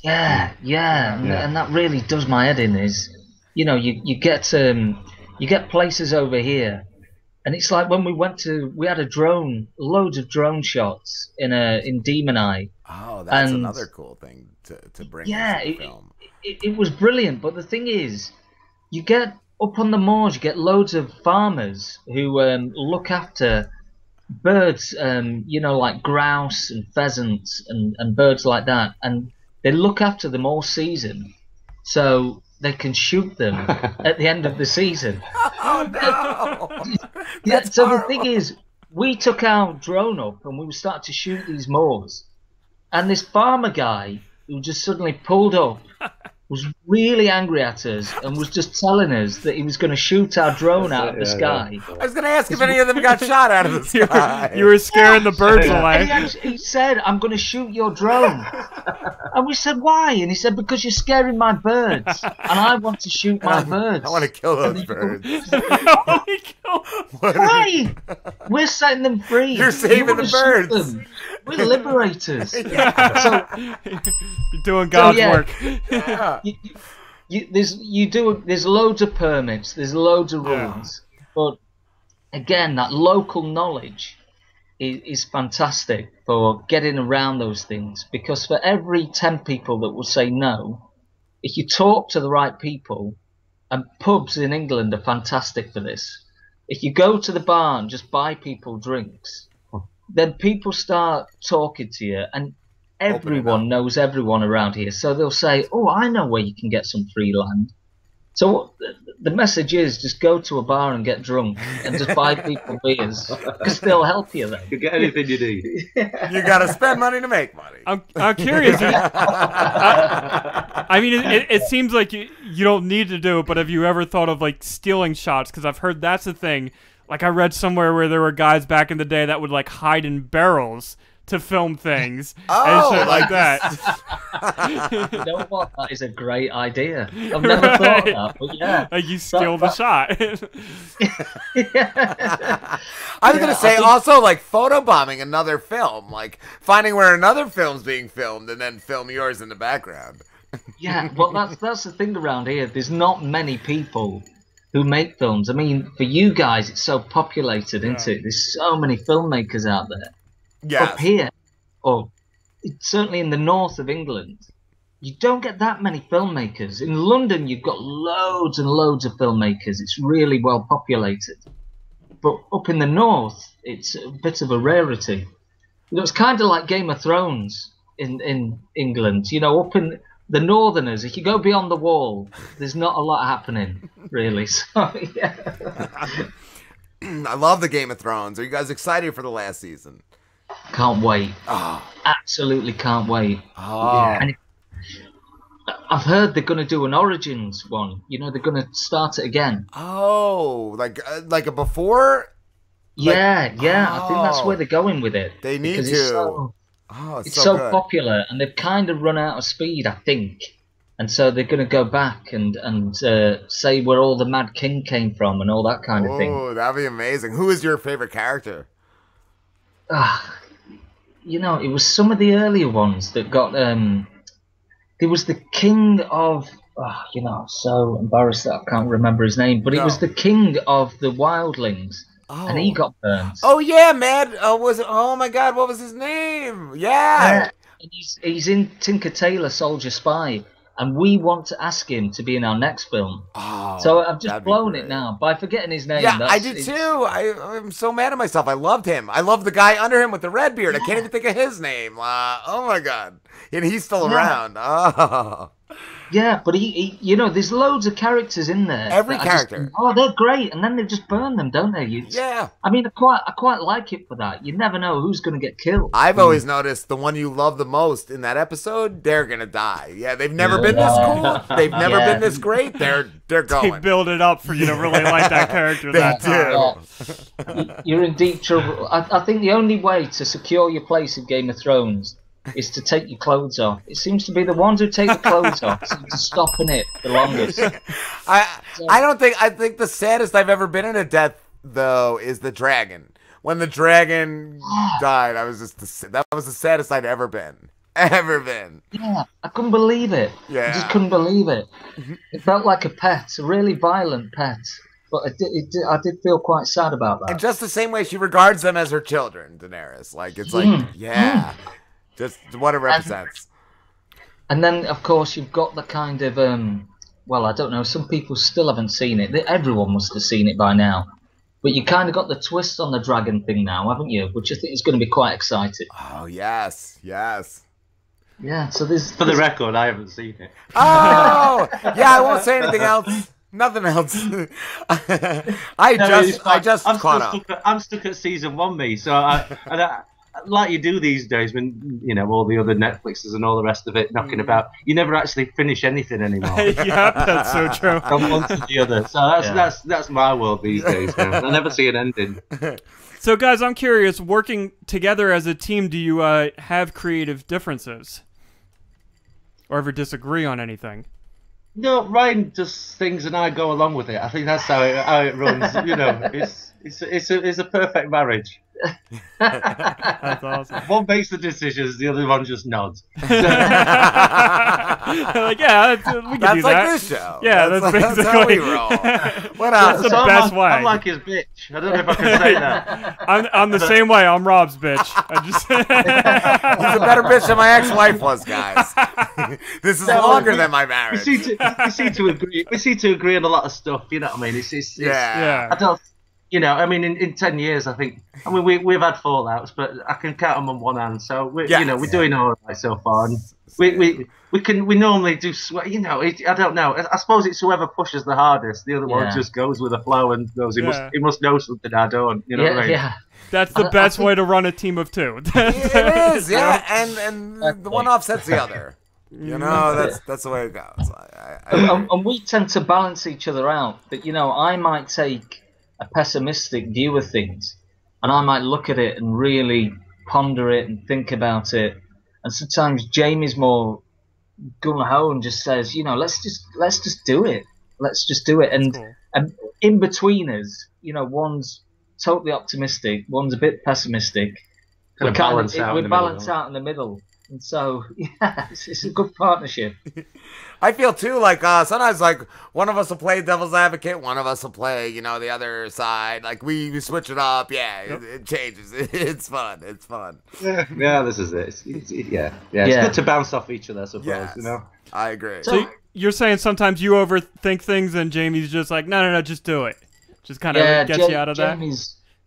Yeah, and that really does my head in. Is you get places over here, and it's like when we had loads of drone shots in Demon Eye. Oh, that's another cool thing to bring. Yeah, into the film. It was brilliant. But the thing is, you get up on the moors, you get loads of farmers who look after birds, like grouse and pheasants and birds like that, and they look after them all season, so they can shoot them at the end of the season. Oh no! Yeah. So the thing is, we took our drone up and we started to shoot these moors, and this farmer guy who just suddenly pulled up was really angry at us and was just telling us that he was going to shoot our drone out of the sky. I was going to ask if any of them got shot out of the sky. You were scaring the birds away. And he said, "I'm going to shoot your drone." And we said, "Why?" And he said, "Because you're scaring my birds, and I want to shoot my birds. I want to kill those birds." Why? We're setting them free. You're saving the birds. Them. We're liberators. You're doing God's work. Yeah. There's loads of permits, there's loads of rules, but again, that local knowledge is fantastic for getting around those things, because for every 10 people that will say no, if you talk to the right people, and pubs in England are fantastic for this, if you go to the bar and just buy people drinks, then people start talking to you, and everyone knows everyone around here, so they'll say, "Oh, I know where you can get some free land." So the message is, just go to a bar and get drunk and just buy people beers, because they'll help you then. You get anything you need. You got to spend money to make money. I'm curious. I mean, it seems like you don't need to do it, but have you ever thought of like stealing shots? Because I've heard that's a thing. Like I read somewhere where there were guys back in the day that would like hide in barrels to film things and shit like that. You know what? That is a great idea. I've never thought of that, but yeah. Like you steal the shot. I was going to say also like photobombing another film, like finding where another film's being filmed and then film yours in the background. Yeah, well that's the thing around here. There's not many people who make films. I mean, for you guys, it's so populated, isn't it? There's so many filmmakers out there. Yes. Up here, or certainly in the north of England, you don't get that many filmmakers. In London, you've got loads and loads of filmmakers. It's really well populated. But up in the north, it's a bit of a rarity. You know, it's kind of like Game of Thrones in England. You know, up in the Northerners, if you go beyond the wall, there's not a lot happening, really. So, yeah. I love the Game of Thrones. Are you guys excited for the last season? Can't wait. Oh. Absolutely can't wait. Oh. And I've heard they're going to do an Origins one. You know, they're going to start it again. Oh, like a before? Yeah. I think that's where they're going with it. They need to. It's so popular, and they've kind of run out of speed, I think. And so they're going to go back and say where all the Mad King came from and all that kind of thing. Oh, that'd be amazing. Who is your favorite character? You know, it was some of the earlier ones that got. There was the king of. You know, I'm so embarrassed that I can't remember his name, but it was the king of the wildlings, and he got burnt. Oh yeah, Mad. Oh my God, what was his name? Yeah. And he's in Tinker Tailor Soldier Spy. And we want to ask him to be in our next film. Oh, so I've just blown it now by forgetting his name. Yeah, I did too. I'm so mad at myself. I loved him. I love the guy under him with the red beard. I can't even think of his name. Oh my God. And he's still around. Oh. Yeah, but he you know, there's loads of characters in there. Every character. They're great, and then they just burn them, don't they? Yeah. I mean, I quite like it for that. You never know who's going to get killed. I've always noticed the one you love the most in that episode, they're going to die. Yeah, they've never been this cool. They've never been this great. They're going. They build it up for you to really like that character. That time. You're in deep trouble. I think the only way to secure your place in Game of Thrones is to take your clothes off. It seems to be the ones who take the clothes off seem to stop in it the longest. I think the saddest I've ever been in a death though is the dragon. When the dragon died, that was the saddest I'd ever been. ever been. Yeah, I couldn't believe it. Yeah. I just couldn't believe it. It felt like a pet, a really violent pet. But I did feel quite sad about that. And just the same way she regards them as her children, Daenerys. Like, it's like, just what it represents. And then, of course, you've got the kind of, well, I don't know, some people still haven't seen it. Everyone must have seen it by now. But you kind of got the twist on the dragon thing now, haven't you? Which I think is going to be quite exciting. Oh, yes. Yeah, so there's... For the record, I haven't seen it. Oh! Yeah, I won't say anything else. Nothing else. I just caught up. I'm stuck at season 1, me. So I, like you do these days, when you know all the other Netflixes and all the rest of it knocking about, you never actually finish anything anymore. Yeah, that's so true. From one to the other. So that's my world these days, man. I never see an ending. So, guys, I'm curious. Working together as a team, do you have creative differences, or ever disagree on anything? No, Ryan does things and I go along with it. I think that's how it runs. You know, it's a perfect marriage. That's awesome. One makes the decisions, the other one just nods. Like, yeah, we can that's do like that. this show. Yeah, that's basically how we roll. What else? That's the best way. I'm like his bitch. I don't know if I can say that. I'm the same way. I'm Rob's bitch. He's a better bitch than my ex-wife was, guys. This is longer than my marriage. We seem to agree. We seem to agree on a lot of stuff. You know what I mean? It's yeah. I don't. You know, I mean, in 10 years, I think. I mean, we've had fallouts, but I can count them on one hand. So we're doing all right so far. And we normally do. You know, I don't know. I suppose it's whoever pushes the hardest. The other one just goes with the flow and goes. He must know something I don't. You know what I mean? Yeah. That's the best way to run a team of two. It is, yeah, and the one offsets the other. You know, that's the way it goes. And we tend to balance each other out. But you know, I might take a pessimistic view of things, and I might look at it and really ponder it and think about it. And sometimes Jamie's more gung-ho and just says, you know, let's just do it. Let's just do it. And in between us, you know, one's totally optimistic, one's a bit pessimistic. We balance out in the middle. And so, yeah, it's a good partnership. I feel too like sometimes like one of us will play devil's advocate, one of us will play, you know, the other side. Like we switch it up. Yeah, it changes. It's fun. It's fun. Yeah, this is it. It's good to bounce off each other, I suppose. Yes, you know, I agree. So you're saying sometimes you overthink things, and Jamie's just like, no, just do it. Just kind of gets you out of that.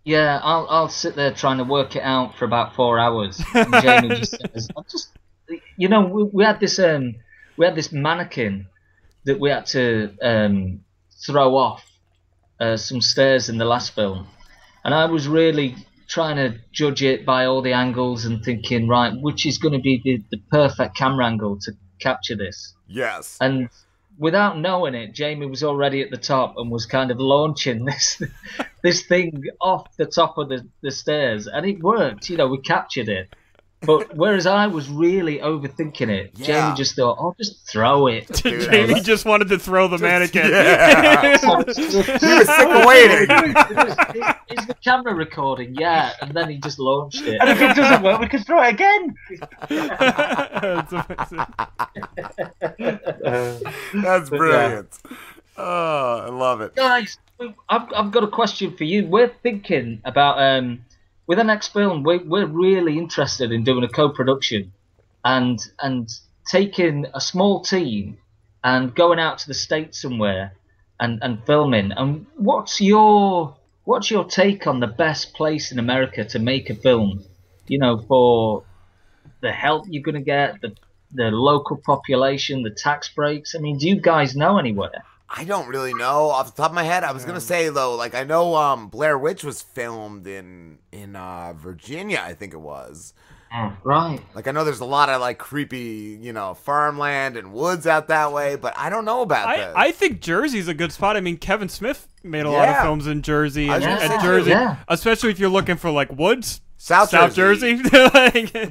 Yeah, I'll sit there trying to work it out for about 4 hours. And Jamie just says, you know, we had this mannequin that we had to throw off some stairs in the last film, and I was really trying to judge it by all the angles and thinking, right, which is going to be the perfect camera angle to capture this. Yes. And without knowing it, Jamie was already at the top and was kind of launching this thing off the top of the stairs, and it worked. You know, we captured it. But whereas I was really overthinking it, Jamie just thought, "I'll just throw it." Jamie just wanted to throw the mannequin. Yeah. He was sick of waiting. Is the camera recording? Yeah, and then he just launched it. And if it doesn't work, we can throw it again. That's brilliant. Oh, I love it, guys. I've got a question for you. We're thinking about with the next film, we're really interested in doing a co-production and taking a small team and going out to the States somewhere and filming. And what's your take on the best place in America to make a film? You know, for the help you're going to get, the local population, the tax breaks. I mean, do you guys know anywhere? I don't really know off the top of my head. I was gonna say though, like I know Blair Witch was filmed in Virginia, I think it was. Right. Like I know there's a lot of like creepy, you know, farmland and woods out that way, but I don't know about that. I think Jersey's a good spot. I mean, Kevin Smith made a lot of films in Jersey, and Jersey, especially if you're looking for like woods. South Jersey.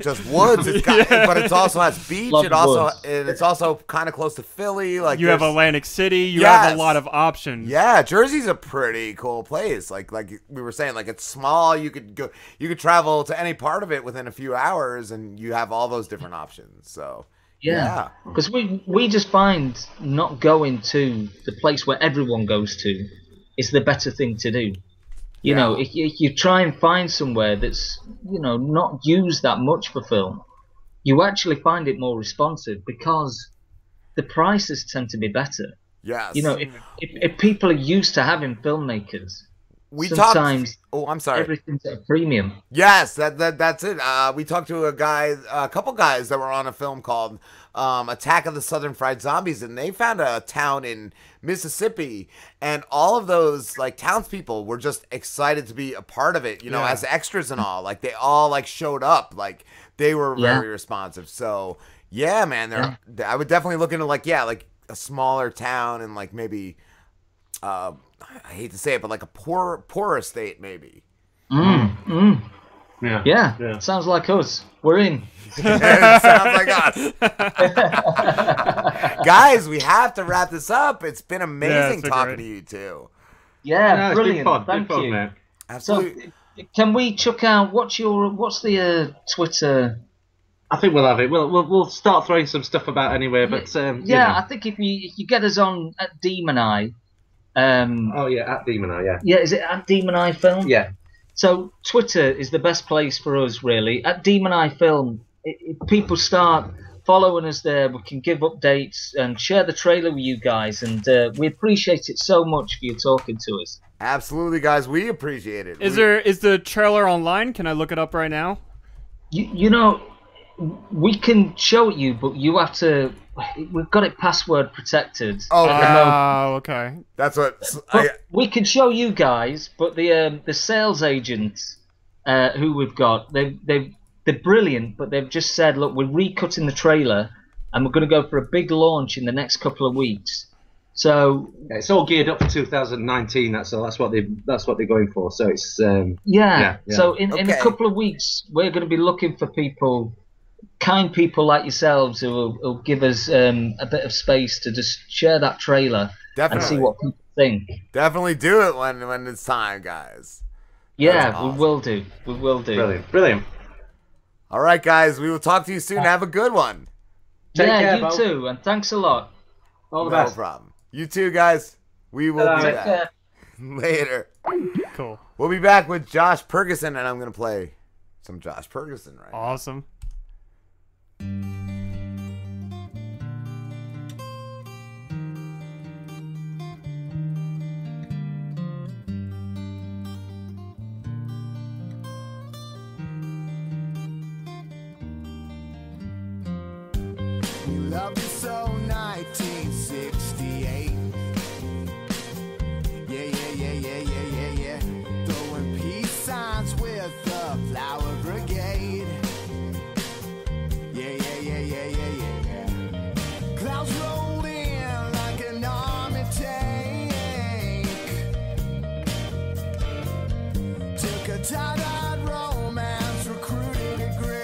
Just woods. But it also has beach. Love It's also kind of close to Philly. Like you have Atlantic City. You have a lot of options. Yeah, Jersey's a pretty cool place. Like we were saying, like it's small. You could travel to any part of it within a few hours, and you have all those different options. So yeah, because we just find not going to the place where everyone goes to is the better thing to do. You know, if you try and find somewhere that's, you know, not used that much for film, you actually find it more responsive because the prices tend to be better. Yes. You know, if people are used to having filmmakers, sometimes I'm sorry. Everything's at a premium. Yes, that's it. We talked to a couple guys that were on a film called Attack of the Southern Fried Zombies, and they found a town in Mississippi, and all of those like townspeople were just excited to be a part of it, you know, as extras and all. Like they all like showed up, like they were very responsive. So yeah, man, I would definitely look into like a smaller town and like maybe I hate to say it, but like a poorer state maybe. Yeah. Sounds like us. We're in. It sounds like us. Guys, we have to wrap this up. It's been amazing talking to you two. Yeah, brilliant. Thank you. Man. Absolutely. So, can we chuck out what's the Twitter? I think we'll have it. We'll start throwing some stuff about anyway. But you know. I think if you get us on at Demon Eye. At Demon Eye. Yeah. Yeah, is it at Demon Eye Film? Yeah. So Twitter is the best place for us, really. At Demon Eye Film, if people start following us there, we can give updates and share the trailer with you guys, and we appreciate it so much for you talking to us. Absolutely, guys. We appreciate it. Is the trailer online? Can I look it up right now? You know, we can show it you, but you have to... We've got it password protected. Okay. That's what we can show you guys, but the sales agent who we've got, they're brilliant, but they've just said, look, we're recutting the trailer, and we're going to go for a big launch in the next couple of weeks. So it's all geared up for 2019. That's what they're going for. So it's So in a couple of weeks, we're going to be looking for kind people like yourselves who will give us a bit of space to just share that trailer and see what people think. Definitely do it when it's time, guys. Yeah, awesome. We will do. Brilliant. All right, guys, we will talk to you soon. Have a good one. Take care, you too, and thanks a lot. All the best. No problem. You too, guys. We will be back. Care. Later. Cool. We'll be back with Josh Perkison, and I'm going to play some Josh Perkison right now. Awesome. You love me so 1968. Yeah. Throwing peace signs with the Flower Brigade. Yeah. Clouds rolled in like an army tank. Took a tie-dyed romance, recruited a gray.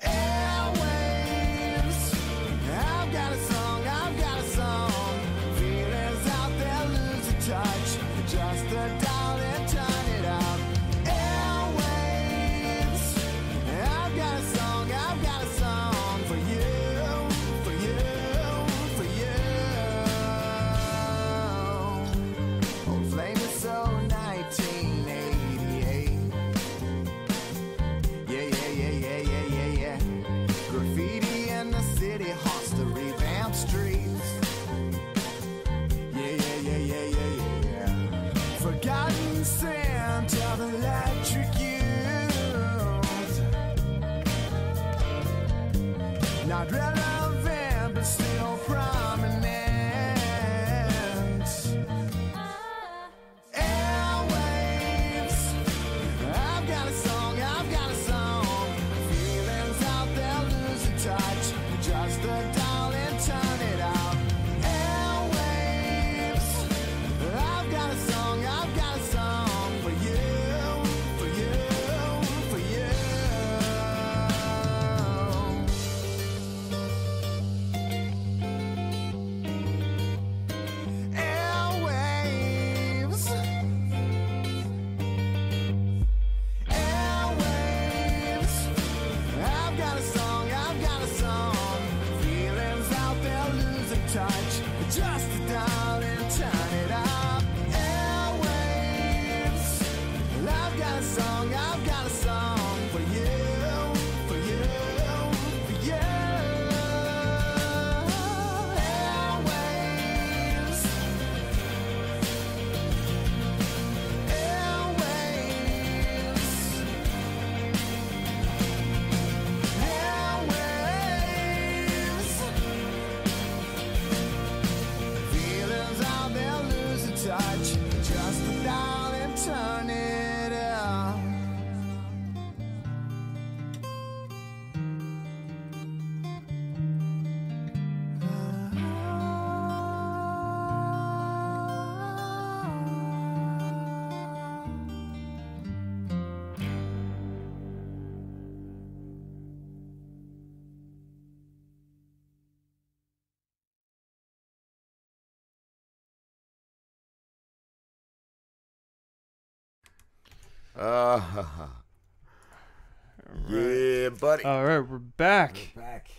Airwaves, I've got a song. Feelings out there lose a touch. Just the dial and turn it up. Airwaves, I've got a song for you. Old flame is so 1988. Yeah. Graffiti in the city haunts the revamped streets. Yeah. Forgotten scent of electric youth. Not relevant, but still prominent. Airwaves, I've got a song. Feelings out there lose a touch. Just the dial and turn it up. Airwaves, I've got a song got a song, I've got a song for you, for you, for you. Airwaves, airwaves, airwaves. Feelings out there lose the touch. Just put down and turn it up. Yeah, buddy. All right, we're back. We're back.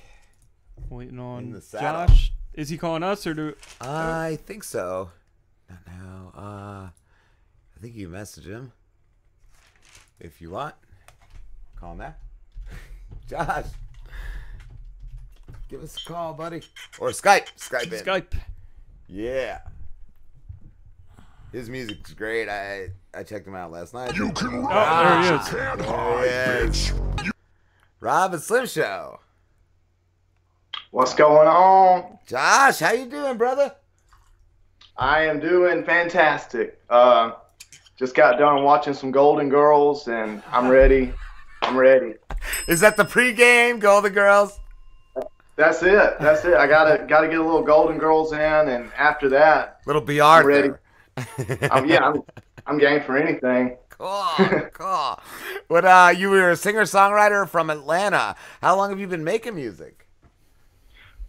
Waiting on the saddle. Josh. Is he calling us or do? I think so. Not now. I think you message him if you want. Call him back. Josh, give us a call, buddy, or Skype. Skype in. Skype. Yeah. His music's great. I checked him out last night. You can there he is. There he is. Rob and Slim Show. What's going on? Josh, how you doing, brother? I am doing fantastic. Just got done watching some Golden Girls, and I'm ready. I'm ready. Is that the pregame, Golden Girls? That's it. That's it. I gotta get a little Golden Girls in, and after that, little BR. I'm ready. I'm game for anything. Cool, cool. What? You were a singer-songwriter from Atlanta. How long have you been making music?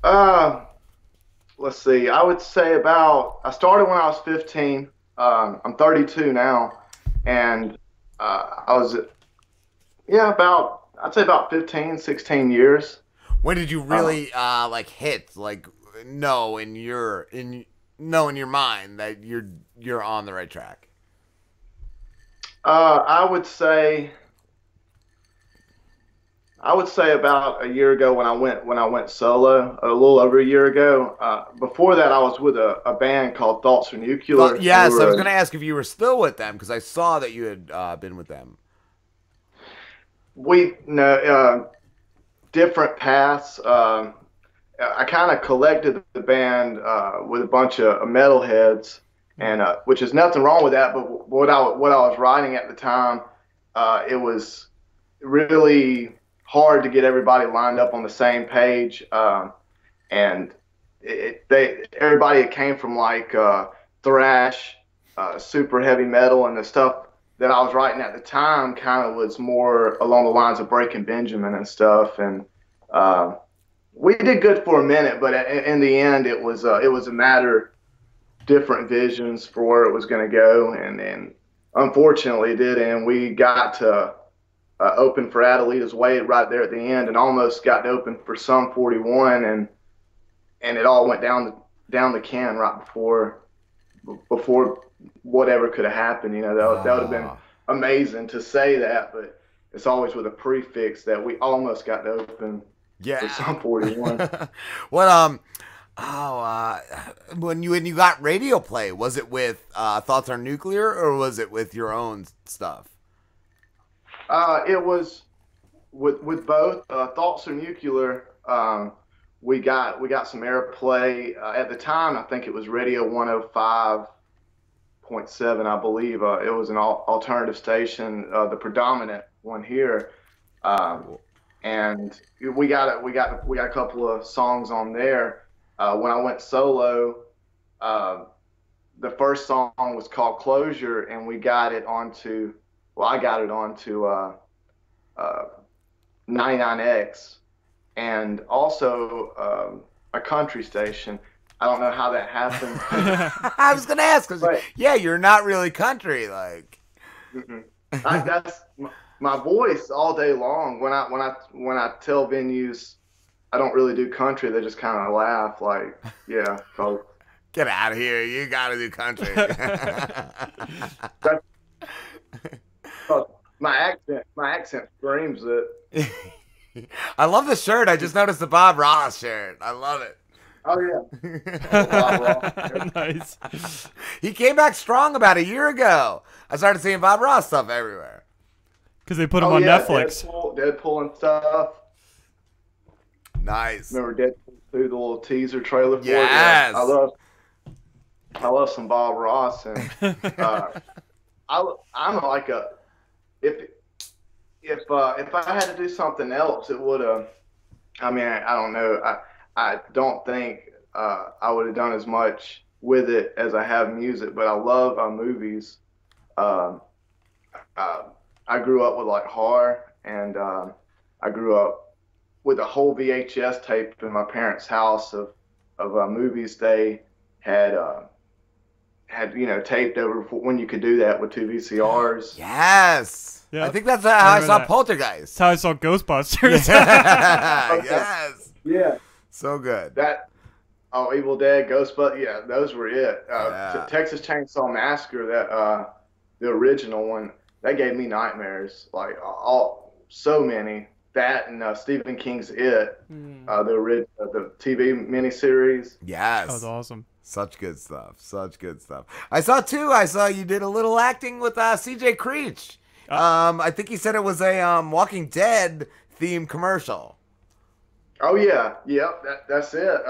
Let's see. I would say I started when I was 15. I'm 32 now, and I was, I'd say about 15, 16 years. When did you really hit know in your mind that you're on the right track? I would say about a year ago when I went solo, a little over a year ago. Before that, I was with a band called Thoughts Are Nuclear. Yes, I was going to ask if you were still with them because I saw that you had been with them. Different paths. I kind of collected the band with a bunch of metalheads, and which is nothing wrong with that. But what I was writing at the time, it was really hard to get everybody lined up on the same page, and everybody that came from thrash, super heavy metal, and the stuff that I was writing at the time kind of was more along the lines of Breaking Benjamin and stuff, and we did good for a minute, but in the end, it was a matter of different visions for where it was going to go, and unfortunately, it did, and we got to open for Adelita's Way right there at the end, and almost got to open for Sum 41, and it all went down the can right before whatever could have happened. That would have been amazing to say that, but it's always with a prefix that we almost got to open for Sum 41. What when you got radio play, was it with Thoughts Are Nuclear or was it with your own stuff? It was with both. Thoughts Are Nuclear. We got some airplay at the time. I think it was Radio 105.7, I believe. It was an alternative station, the predominant one here, and we got a couple of songs on there. When I went solo, the first song was called Closure, and I got it onto 99X, and also a country station. I don't know how that happened. I was gonna ask, you're not really country, like. That's my voice all day long. When I tell venues I don't really do country, they just kind of laugh, like, yeah. So. Get out of here! You gotta do country. My accent screams it. I love the shirt. I just noticed the Bob Ross shirt. I love it. Oh yeah. Nice. He came back strong about a year ago. I started seeing Bob Ross stuff everywhere. Because they put him on Netflix. Deadpool and stuff. Nice. Remember Deadpool 2, the little teaser trailer for Yes. it? I love some Bob Ross, and I'm like if I had to do something else, it would have. I mean, I don't know. I don't think I would have done as much with it as I have music, but I love movies. I grew up with like horror, and I grew up with a whole VHS tape in my parents' house of movies they had taped over when you could do that with 2 VCRs. Yes. Yeah. I think that's how I saw Poltergeist. That's how I saw Ghostbusters. Yes. Yeah. So good. Evil Dead, Ghostbusters, yeah, those were it. Texas Chainsaw Massacre, the original one, that gave me nightmares. Like so many. That and Stephen King's It, the TV miniseries. Yes. That was awesome. Such good stuff. Such good stuff. I saw you did a little acting with CJ Creech. I think he said it was a Walking Dead themed commercial. Oh yeah, that's it.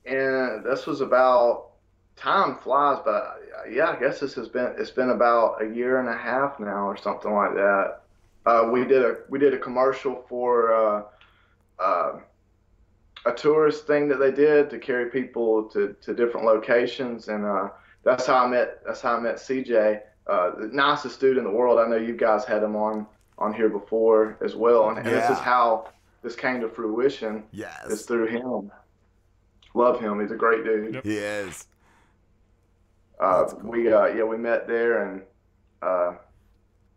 And this was about, time flies, but yeah, I guess it's been about a year and a half now or something like that. We did a commercial for a tourist thing that they did to carry people to different locations, and that's how I met CJ, the nicest dude in the world. I know you guys had him on here before as well, and this is how this came to fruition. Yes, it's through him. Love him. He's a great dude. He is. Cool. We met there and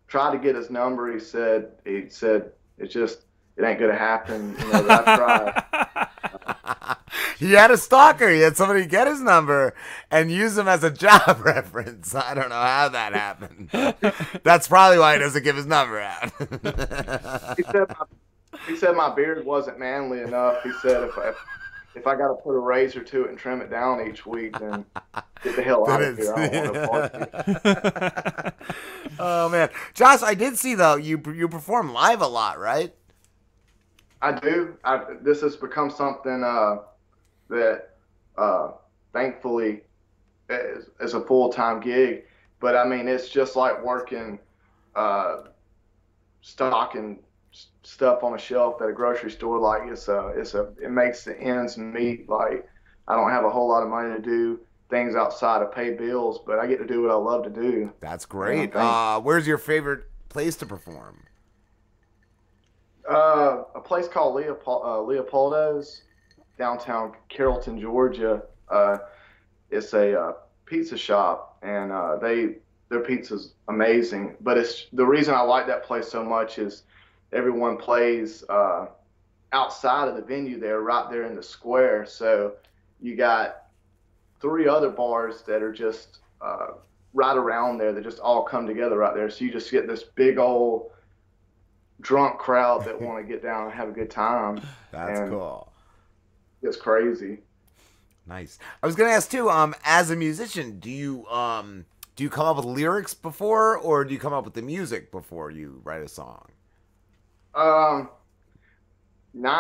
tried to get his number. He said it ain't gonna happen. I tried. He had a stalker. He had somebody get his number and use him as a job reference. I don't know how that happened. That's probably why he doesn't give his number out. He said my beard wasn't manly enough. He said if I got to put a razor to it and trim it down each week, then get the hell out of here. I don't want to party. Oh man, Josh, I did see though you perform live a lot, right? I do. This has become something that thankfully is a full-time gig. But I mean, it's just like working, stocking stuff on a shelf at a grocery store. Like it makes the ends meet. Like I don't have a whole lot of money to do things outside of pay bills, but I get to do what I love to do. That's great. Where's your favorite place to perform? A place called Leopoldo's, downtown Carrollton, Georgia. It's a pizza shop, and their pizza's amazing. But it's the reason I like that place so much is everyone plays outside of the venue there, right there in the square. So you got 3 other bars that are just right around there that just all come together right there. So you just get this big old drunk crowd that want to get down and have a good time. That's cool. It's crazy. Nice. I was gonna ask too. As a musician, do you come up with lyrics before, or do you come up with the music before you write a song? 9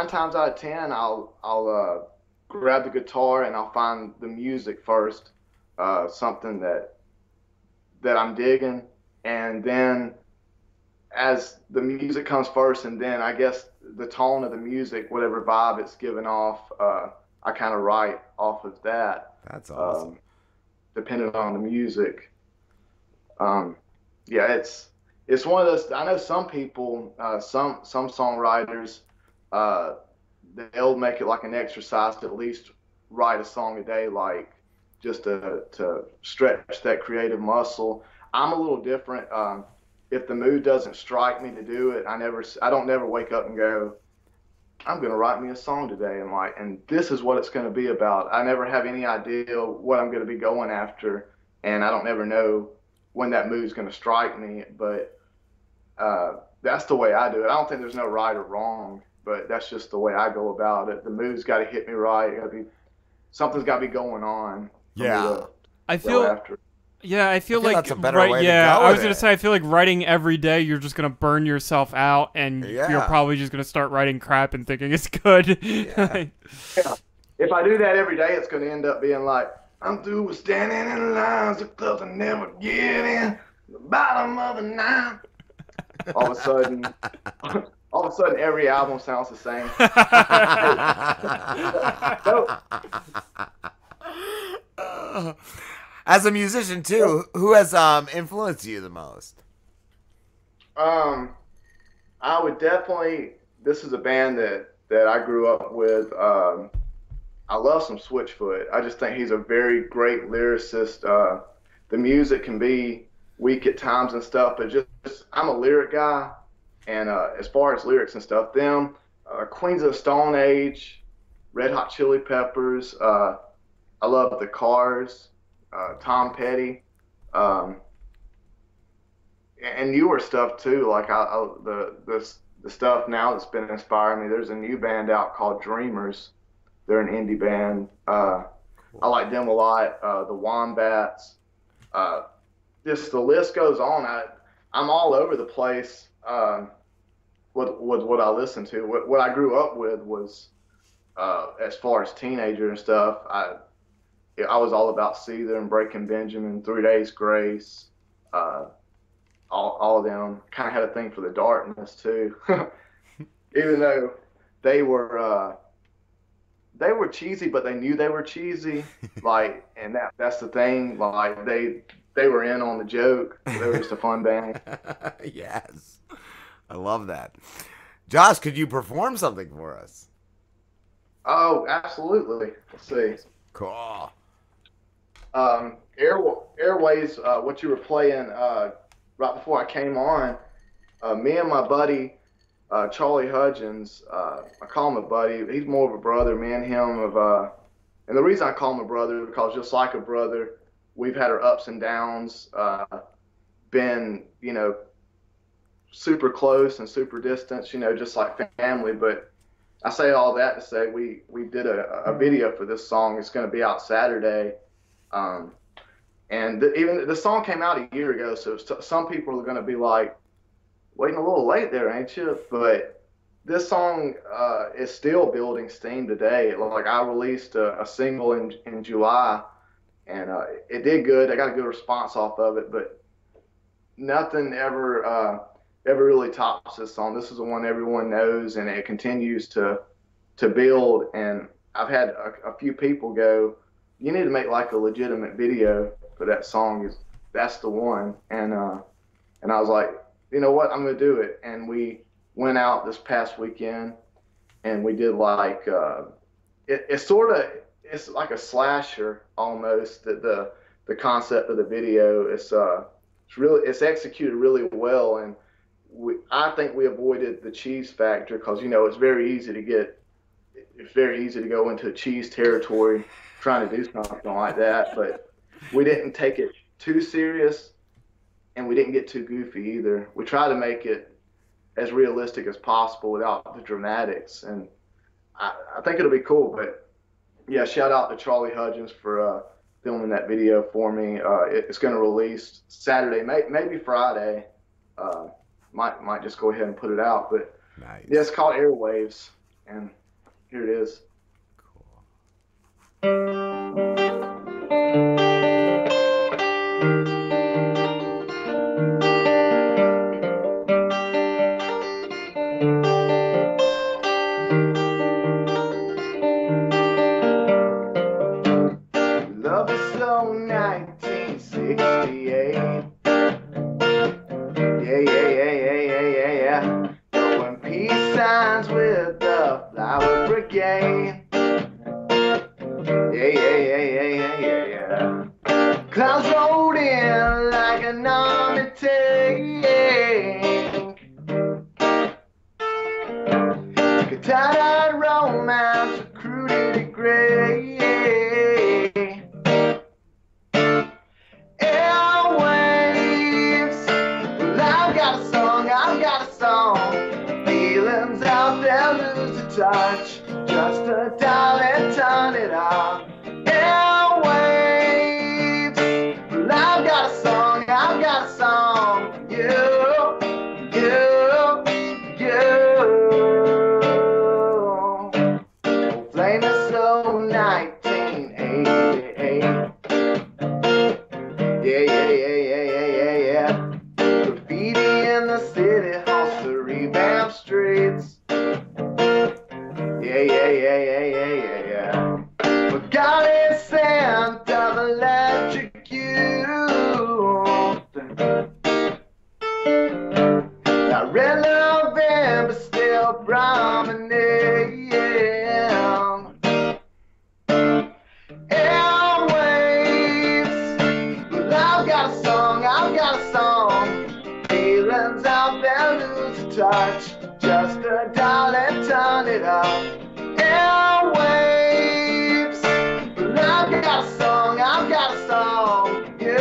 times out of 10, I'll grab the guitar and I'll find the music first, something that I'm digging, and then as the music comes first, and then I guess the tone of the music, whatever vibe it's giving off, I kind of write off of that. That's awesome. Depending on the music. Yeah, it's one of those. I know some people, some songwriters, they'll make it like an exercise to at least write a song a day, like just to stretch that creative muscle. I'm a little different. If the mood doesn't strike me to do it, I don't never wake up and go, I'm gonna write me a song today, and this is what it's gonna be about. I never have any idea what I'm gonna be going after, and I don't ever know when that mood's going to strike me. But that's the way I do it. I don't think there's no right or wrong, but that's just the way I go about it. The mood's got to hit me right. Something's got to be going on. I feel after. Yeah, I feel like that's a better way to go I was with gonna it. say I feel like writing every day you're just gonna burn yourself out, and you're probably just gonna start writing crap and thinking it's good. Yeah. If I do that every day, it's gonna end up being like, I'm through with standing in lines of clubs I never get in, the bottom of the nine. All of a sudden, every album sounds the same. As a musician too, who has influenced you the most? I would definitely. This is a band that I grew up with. I love some Switchfoot. I just think he's a very great lyricist. The music can be weak at times and stuff, but just I'm a lyric guy, and as far as lyrics and stuff, Queens of the Stone Age, Red Hot Chili Peppers. I love the Cars. Tom Petty, and newer stuff too. Like the stuff now that's been inspiring me. There's a new band out called Dreamers. They're an indie band. I like them a lot. The Wombats. Just the list goes on. I'm all over the place with what I listen to. What I grew up with was, as far as teenager and stuff, I was all about Seether and Breaking Benjamin, 3 Days Grace, all of them. Kind of had a thing for the Darkness too, even though they were cheesy, but they knew they were cheesy. Like, and that's the thing. Like they were in on the joke. They were just a fun band. Yes, I love that. Josh, could you perform something for us? Oh, absolutely. Let's see. Cool. Airways, what you were playing right before I came on, me and my buddy Charlie Hudgens, I call him a buddy. He's more of a brother. Me and him and the reason I call him a brother is because just like a brother, we've had our ups and downs, been super close and super distant, just like family. But I say all that to say we did a video for this song. It's going to be out Saturday. And even the song came out a year ago, so some people are going to be like, waiting a little late there, ain't you? But this song is still building steam today. Like, I released a single in July, and it did good. I got a good response off of it, but nothing ever really tops this song. This is the one everyone knows, and it continues to build. And I've had a few people go, you need to make like a legitimate video for that song. That's the one. And I was like, you know what, I'm gonna do it. And we went out this past weekend and we did like it's like a slasher almost. The concept of the video it's executed really well, and I think we avoided the cheese factor because it's very easy to go into cheese territory trying to do something like that, but we didn't take it too serious and we didn't get too goofy either. We tried to make it as realistic as possible without the dramatics, and I think it'll be cool. But yeah, shout out to Charlie Hudgens for filming that video for me. It's going to release Saturday, maybe Friday. Might just go ahead and put it out, but nice. Yeah, it's called Airwaves, and here it is. Love is so 1968. Yeah. Throwing peace signs with the Flower Brigade. Yeah. Clouds rolled in like an army tank. Tired romance of crudity gray. Airways. the revamped streets. Yeah. But God is sent of electric youth. That red November still promenade. Airwaves. Well, I've got a song. Feelings out there lose touch. Just a dial and turn it up. Airwaves. Well, I've got a song. You.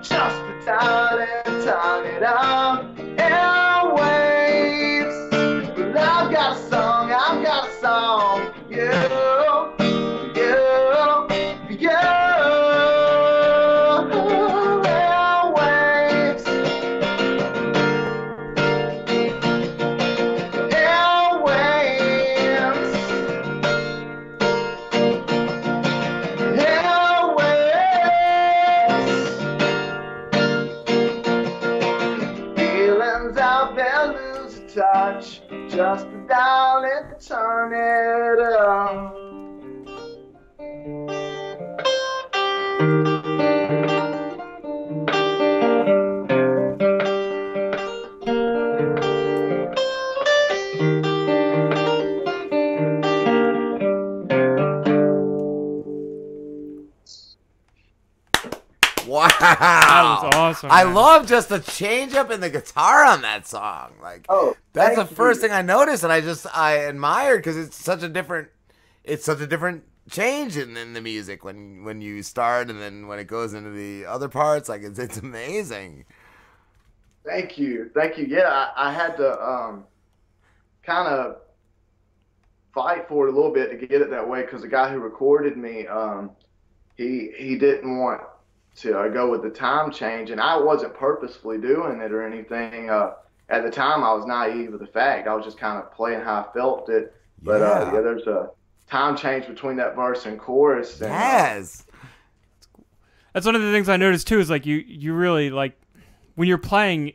Just the time and turn it up. Airwaves. Well, I've got a song. You. Airwaves. Touch, just a dial and turn it up. Wow, That was awesome. I man. love just the change up in the guitar on that song. Like, that's the first thing I noticed, and I admired because it's such a different change in the music when you start and then when it goes into the other parts. Like, it's amazing. Thank you. Yeah, I had to kind of fight for it a little bit to get it that way because the guy who recorded me, he didn't want to go with the time change, and I wasn't purposefully doing it or anything. At the time, I was naive of the fact. I was just kind of playing how I felt it. But yeah, there's a time change between that verse and chorus. And, yes. That's one of the things I noticed too. Is like you really like when you're playing.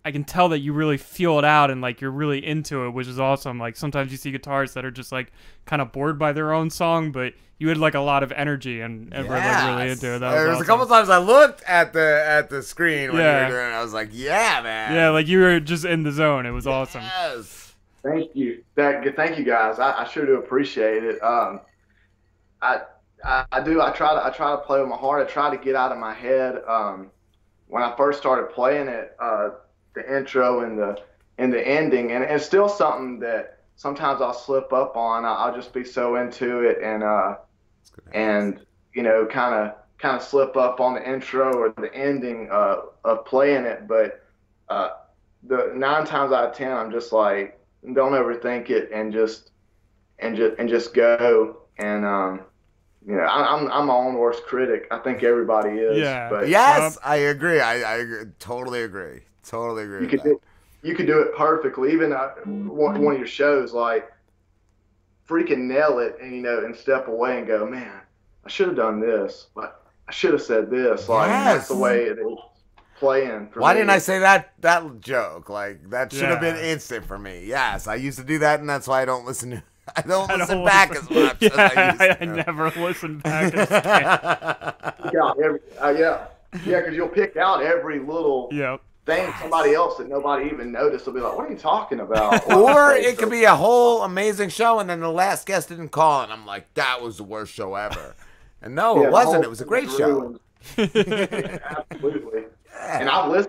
I can tell that you really feel it out and like you're really into it, which is awesome. Like sometimes you see guitarists that are just like kind of bored by their own song, but you had like a lot of energy and were like really into it. That There was awesome. a couple times I looked at the screen when you Yeah. were doing it. I was like, yeah, man. Yeah, like you were just in the zone. It was awesome. Yes. Thank you. Thank you guys. I sure do appreciate it. I do. I try to play with my heart. I try to get out of my head. When I first started playing it, the intro and the ending, and it's still something that sometimes I'll slip up on. I'll just be so into it and you know, kind of slip up on the intro or the ending of playing it. But the 9 times out of 10, I'm just like, don't overthink it and just go. And you know, I'm my own worst critic. I think everybody is. Yeah. But Yes, I agree. I agree. Totally agree. Totally agree. You could do it perfectly. Even one of your shows, like freaking nail it, and you know, and step away and go, man, I should have done this, but I should have said this. Like that's the way it is playing. For Why me. didn't I say that joke? Like that should have been instant for me. Yes, I used to do that, and that's why I don't listen to. I don't listen back as much as I used to. I never listen back. Yeah, because you'll pick out every little thing somebody else that nobody even noticed will be like, what are you talking about? Or it could be a whole amazing show, and then the last guest didn't call, and I'm like, that was the worst show ever. And no, Yeah, it the wasn't. whole It was a great thing show. Absolutely. And I was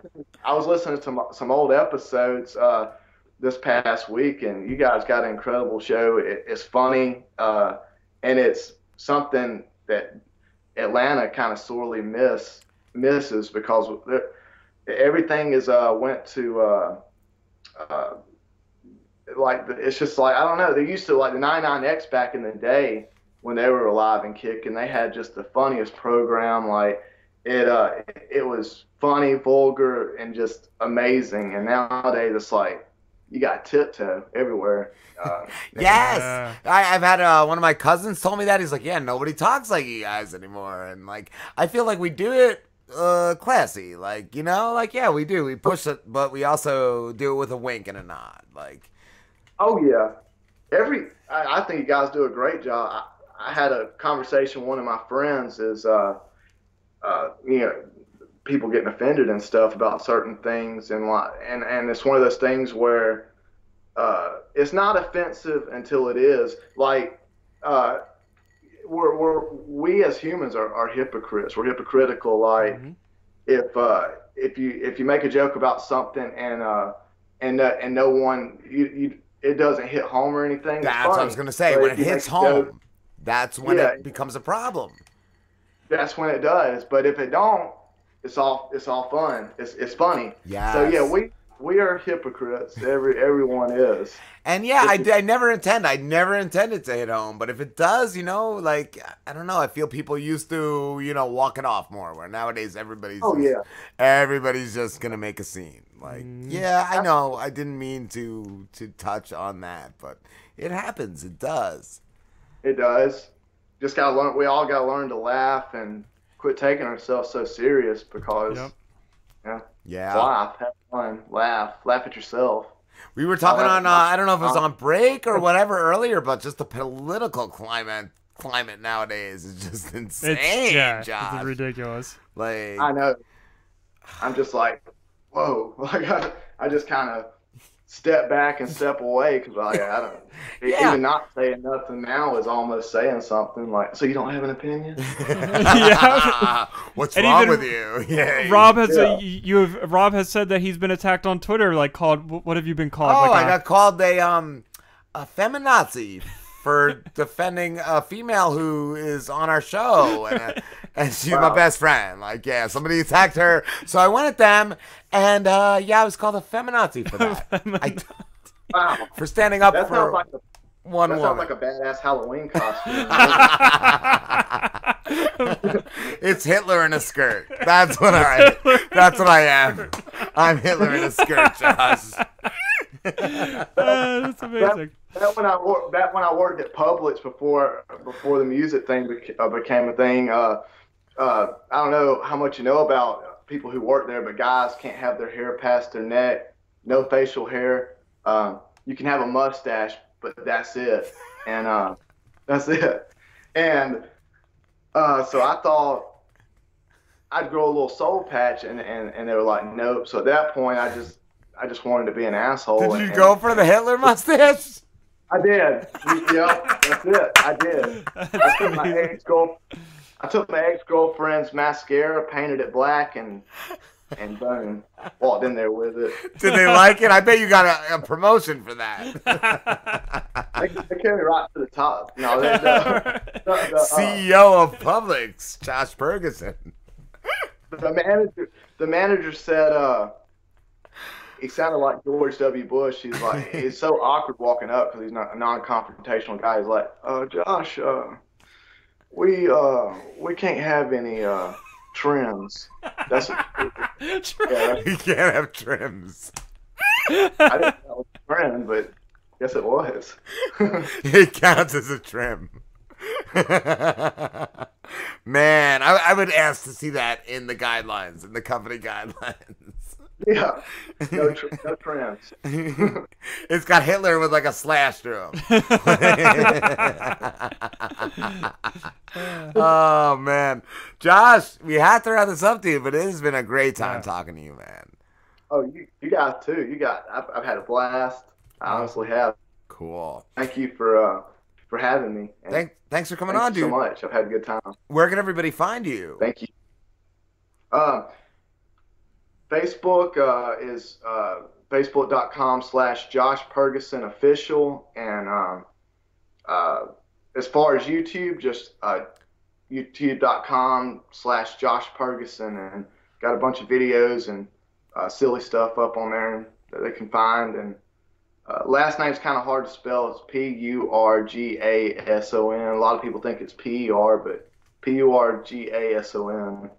listening to some old episodes this past week, and you guys got an incredible show. It's funny, and it's something that Atlanta kind of sorely misses because everything is went to it's just like, I don't know. They used to, like the 99X back in the day when they were alive and kicking, they had just the funniest program. Like it was funny, vulgar, and just amazing. And nowadays it's like you got Tiptoe everywhere. Yes, I've had one of my cousins told me that. He's like, yeah, nobody talks like you guys anymore, and like I feel like we do it classy, like, you know, like, yeah, we do, we push it, but we also do it with a wink and a nod, like. Oh yeah, I think you guys do a great job. I had a conversation with one of my friends is you know, people getting offended and stuff about certain things, and it's one of those things where it's not offensive until it is. Like we as humans are hypocrites. We're hypocritical. Like if you make a joke about something and no one it doesn't hit home or anything. That's what I was gonna say. But when it hits home, that's when it becomes a problem. That's when it does. But if it don't, it's all fun. It's funny. Yeah. So yeah, we are hypocrites. Everyone is. And yeah, I never intended to hit home. But if it does, you know, like, I don't know, I feel people used to, you know, walk it off more. Where nowadays everybody's just gonna make a scene. Like, yeah, I know, I didn't mean to touch on that, but it happens. It does. It does. Just gotta learn. We all gotta learn to laugh and quit taking ourselves so serious, because laugh, have fun, laugh at yourself. We were talking on I don't know if it was on break or whatever earlier, but just the political climate nowadays is just insane. It's ridiculous. Like, I know. I'm just like, whoa. Like I just kind of step back and step away, because like, I don't. Even not saying nothing now is almost saying something. Like, so you don't have an opinion? What's wrong with you? Yeah. Rob has said that he's been attacked on Twitter. Like, called, what have you been called? Oh, like I got called a feminazi for defending a female who is on our show, and she's my best friend. Like, yeah, somebody attacked her, so I went at them, and I was called a feminazi for that. Wow. For standing up that for one woman. That sounds like a badass Halloween costume. It's Hitler in a skirt. That's what I am. I'm Hitler in a skirt, Josh. That's amazing. That when I worked at Publix before the music thing became a thing. I don't know how much you know about people who work there, but guys can't have their hair past their neck, no facial hair. You can have a mustache, but that's it. And that's it. And so I thought I'd grow a little soul patch, and they were like, nope. So at that point, I just wanted to be an asshole. Did you go for the Hitler mustache? I did. Yep, that's it. I did. I took my ex-girlfriend's mascara, painted it black, and boom, walked in there with it. Did they like it? I bet you got a promotion for that. They carried me right to the top. No, CEO of Publix, Josh Ferguson. The manager said he sounded like George W. Bush. He's like, he's so awkward walking up because he's not a non-confrontational guy. He's like, Josh, we can't have any trims. That's you can't have trims. I didn't know it was a trim, but yes, it was. It counts as a trim. Man, I would ask to see that in the guidelines, in the company guidelines. Yeah, no trims. It's got Hitler with like a slash through him. Oh man, Josh, we have to wrap this up to you, but it has been a great time talking to you, man. Oh, you guys too. I've had a blast. I honestly have. Cool. Thank you for having me. Thanks for coming on, dude. Thank you so much. I've had a good time. Where can everybody find you? Thank you. Facebook is facebook.com/Josh Ferguson official, and as far as YouTube, just youtube.com/Josh Ferguson, and got a bunch of videos and silly stuff up on there that they can find, and Last name's kind of hard to spell. It's Purgason. A lot of people think it's P-E-R, but Purgason.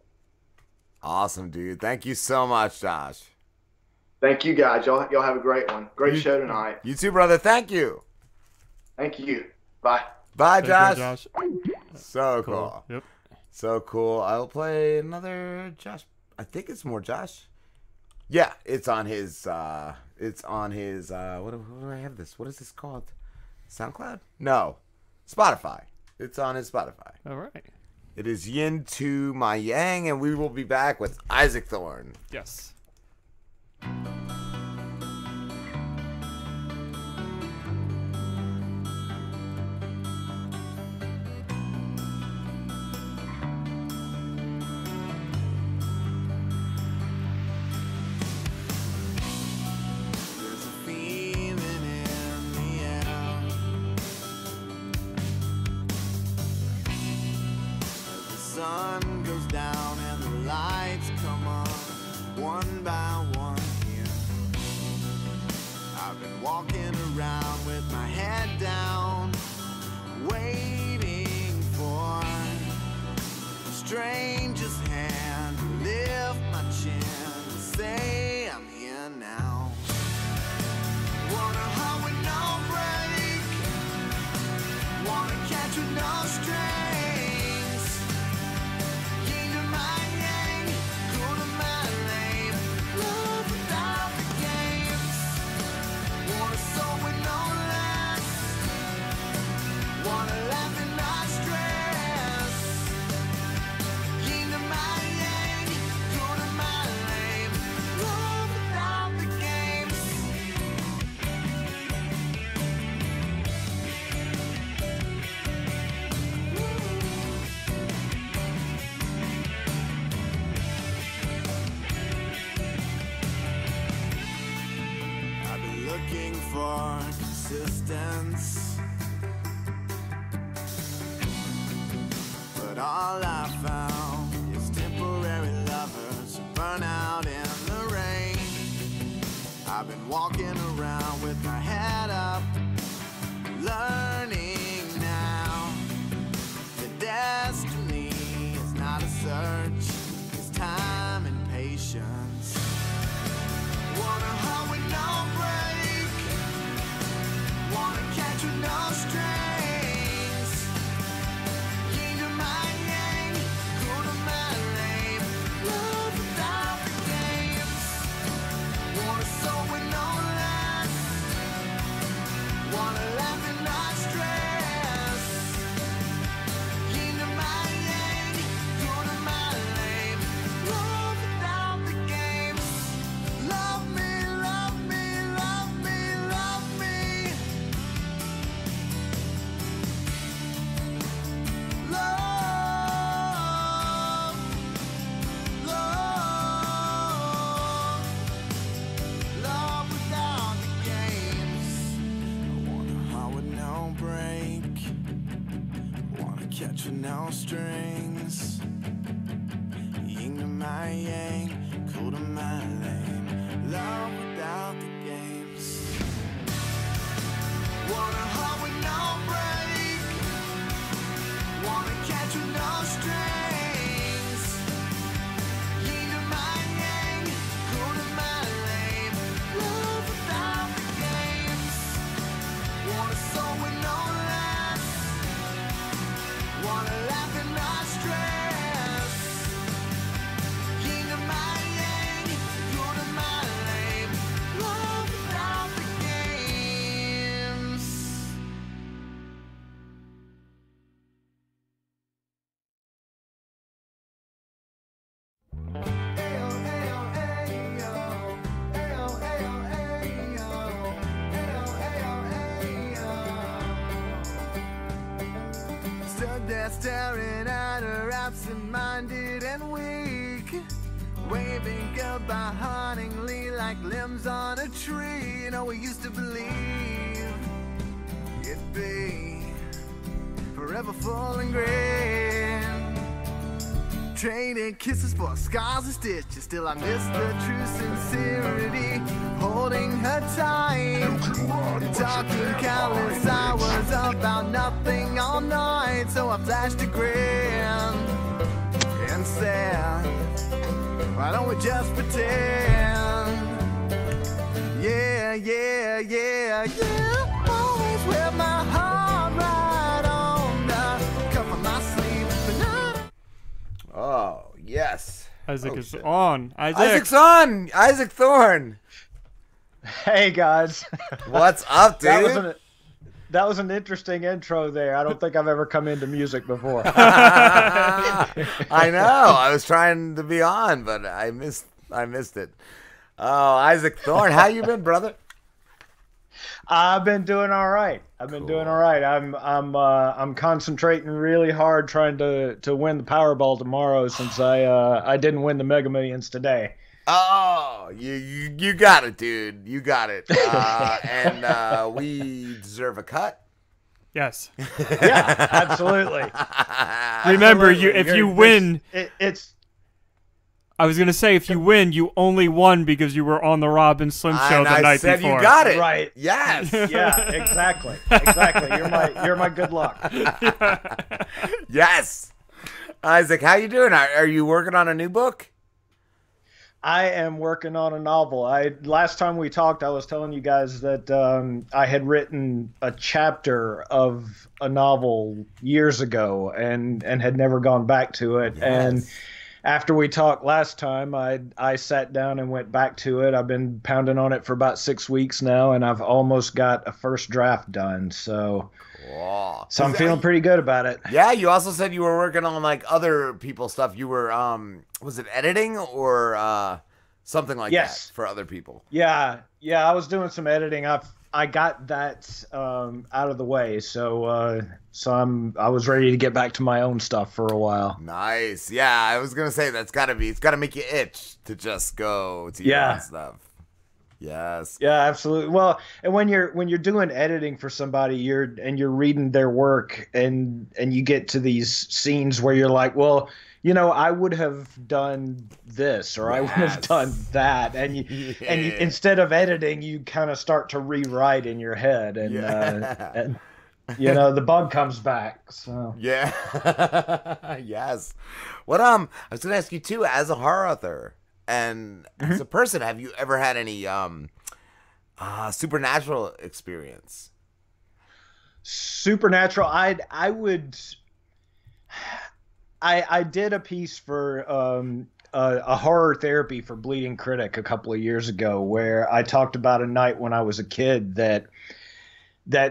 Awesome, dude. Thank you so much, Josh. Thank you, guys. Y'all have a great one. Great show tonight. You too, brother. Thank you. Thank you. Bye. Bye, Thank Josh. you, Josh. So cool. Yep. So cool. I'll play another Josh. I think it's more Josh. Yeah, it's on his what do I have this? What is this called? SoundCloud? No. Spotify. It's on his Spotify. All right. It is Yin to My Yang, and we will be back with Isaac Thorne. Yes. Sun goes down and the lights come on one by one here. I've been walking around with my head down, waiting for a stranger's hand to lift my chin and say I'm here now. Wanna hug with no break, wanna catch with no strings. Looking for consistence, but all I found is temporary lovers who burn out in the rain. I've been walking around with my head up, learning now that destiny is not a search, it's time and patience. Wanna hug with no break, wanna catch with no strings. Yin to my yang, cool to my lame. Love without the games. Wanna soul with no lust, wanna laugh and not stress. Yin to my yang, cool to my lame. Love without the games. Love me, love me, love me, love me. Love, love, love without the games. I wanna hug with no break, wanna catch with no strings. Yin to my yang, cool to my lame. Love without the games. Wanna hug with no break, wanna catch with no strings. Yin to my yang, cool to my lame. Love without the games. Wanna soul with no lust, wanna laugh and not stress. Yin to my yang, cool to my lame. Love without the games. Stood there staring at her, absent-minded and weak, waving goodbye hauntingly like limbs on a tree. You know, we used to believe it'd be forever full and green. Trading kisses for scars and stitches. Still I miss the true sincerity. Holding her tight. Talking countless hours about nothing all night. So I flashed a grin and said, why don't we just pretend? Yeah, yeah, yeah, yeah. Always wear my heart right on the cuff of my sleeve. But not Oh, yes. Isaac Oh, is shit. on. Isaac's on. Isaac Thorne. Hey guys. What's up, dude? That was an interesting intro there. I don't think I've ever come into music before. I know. I was trying to be on, but I missed it. Oh, Isaac Thorne, how you been, brother? I've been doing all right. I'm concentrating really hard trying to win the Powerball tomorrow since I didn't win the Mega Millions today. Oh, you got it, dude. You got it. And we deserve a cut. Yes. Yeah, absolutely. Remember, Absolutely. if you win, it's. I was gonna say if you win, you only won because you were on the Rob and Slim show And the I night said before. you got it. Right. Yes. Yeah, exactly. Exactly. You're my good luck. Yes. Isaac, how you doing? Are you working on a new book? I am working on a novel. Last time we talked, I was telling you guys that I had written a chapter of a novel years ago and had never gone back to it. Yes. And after we talked last time, I sat down and went back to it. I've been pounding on it for about 6 weeks now, and I've almost got a first draft done. So, Cool. so I'm feeling pretty good about it. Yeah, you also said you were working on like other people's stuff. You were was it editing or something like that for other people? Yeah, I was doing some editing. I got that out of the way, so I was ready to get back to my own stuff for a while. Nice. Yeah, I was gonna say it's gotta make you itch to just go to your own stuff. Yes. Yeah, absolutely. Well, and when you're doing editing for somebody, you're reading their work, and you get to these scenes where you're like, well, you know, I would have done this, or I would have done that, and you instead of editing, you kind of start to rewrite in your head, and you know, the bug comes back. So yeah, yes. What I was gonna ask you too, as a horror author and as a person, have you ever had any supernatural experience? Supernatural, I did a piece for a horror therapy for Bleeding Critic a couple of years ago, where I talked about a night when I was a kid that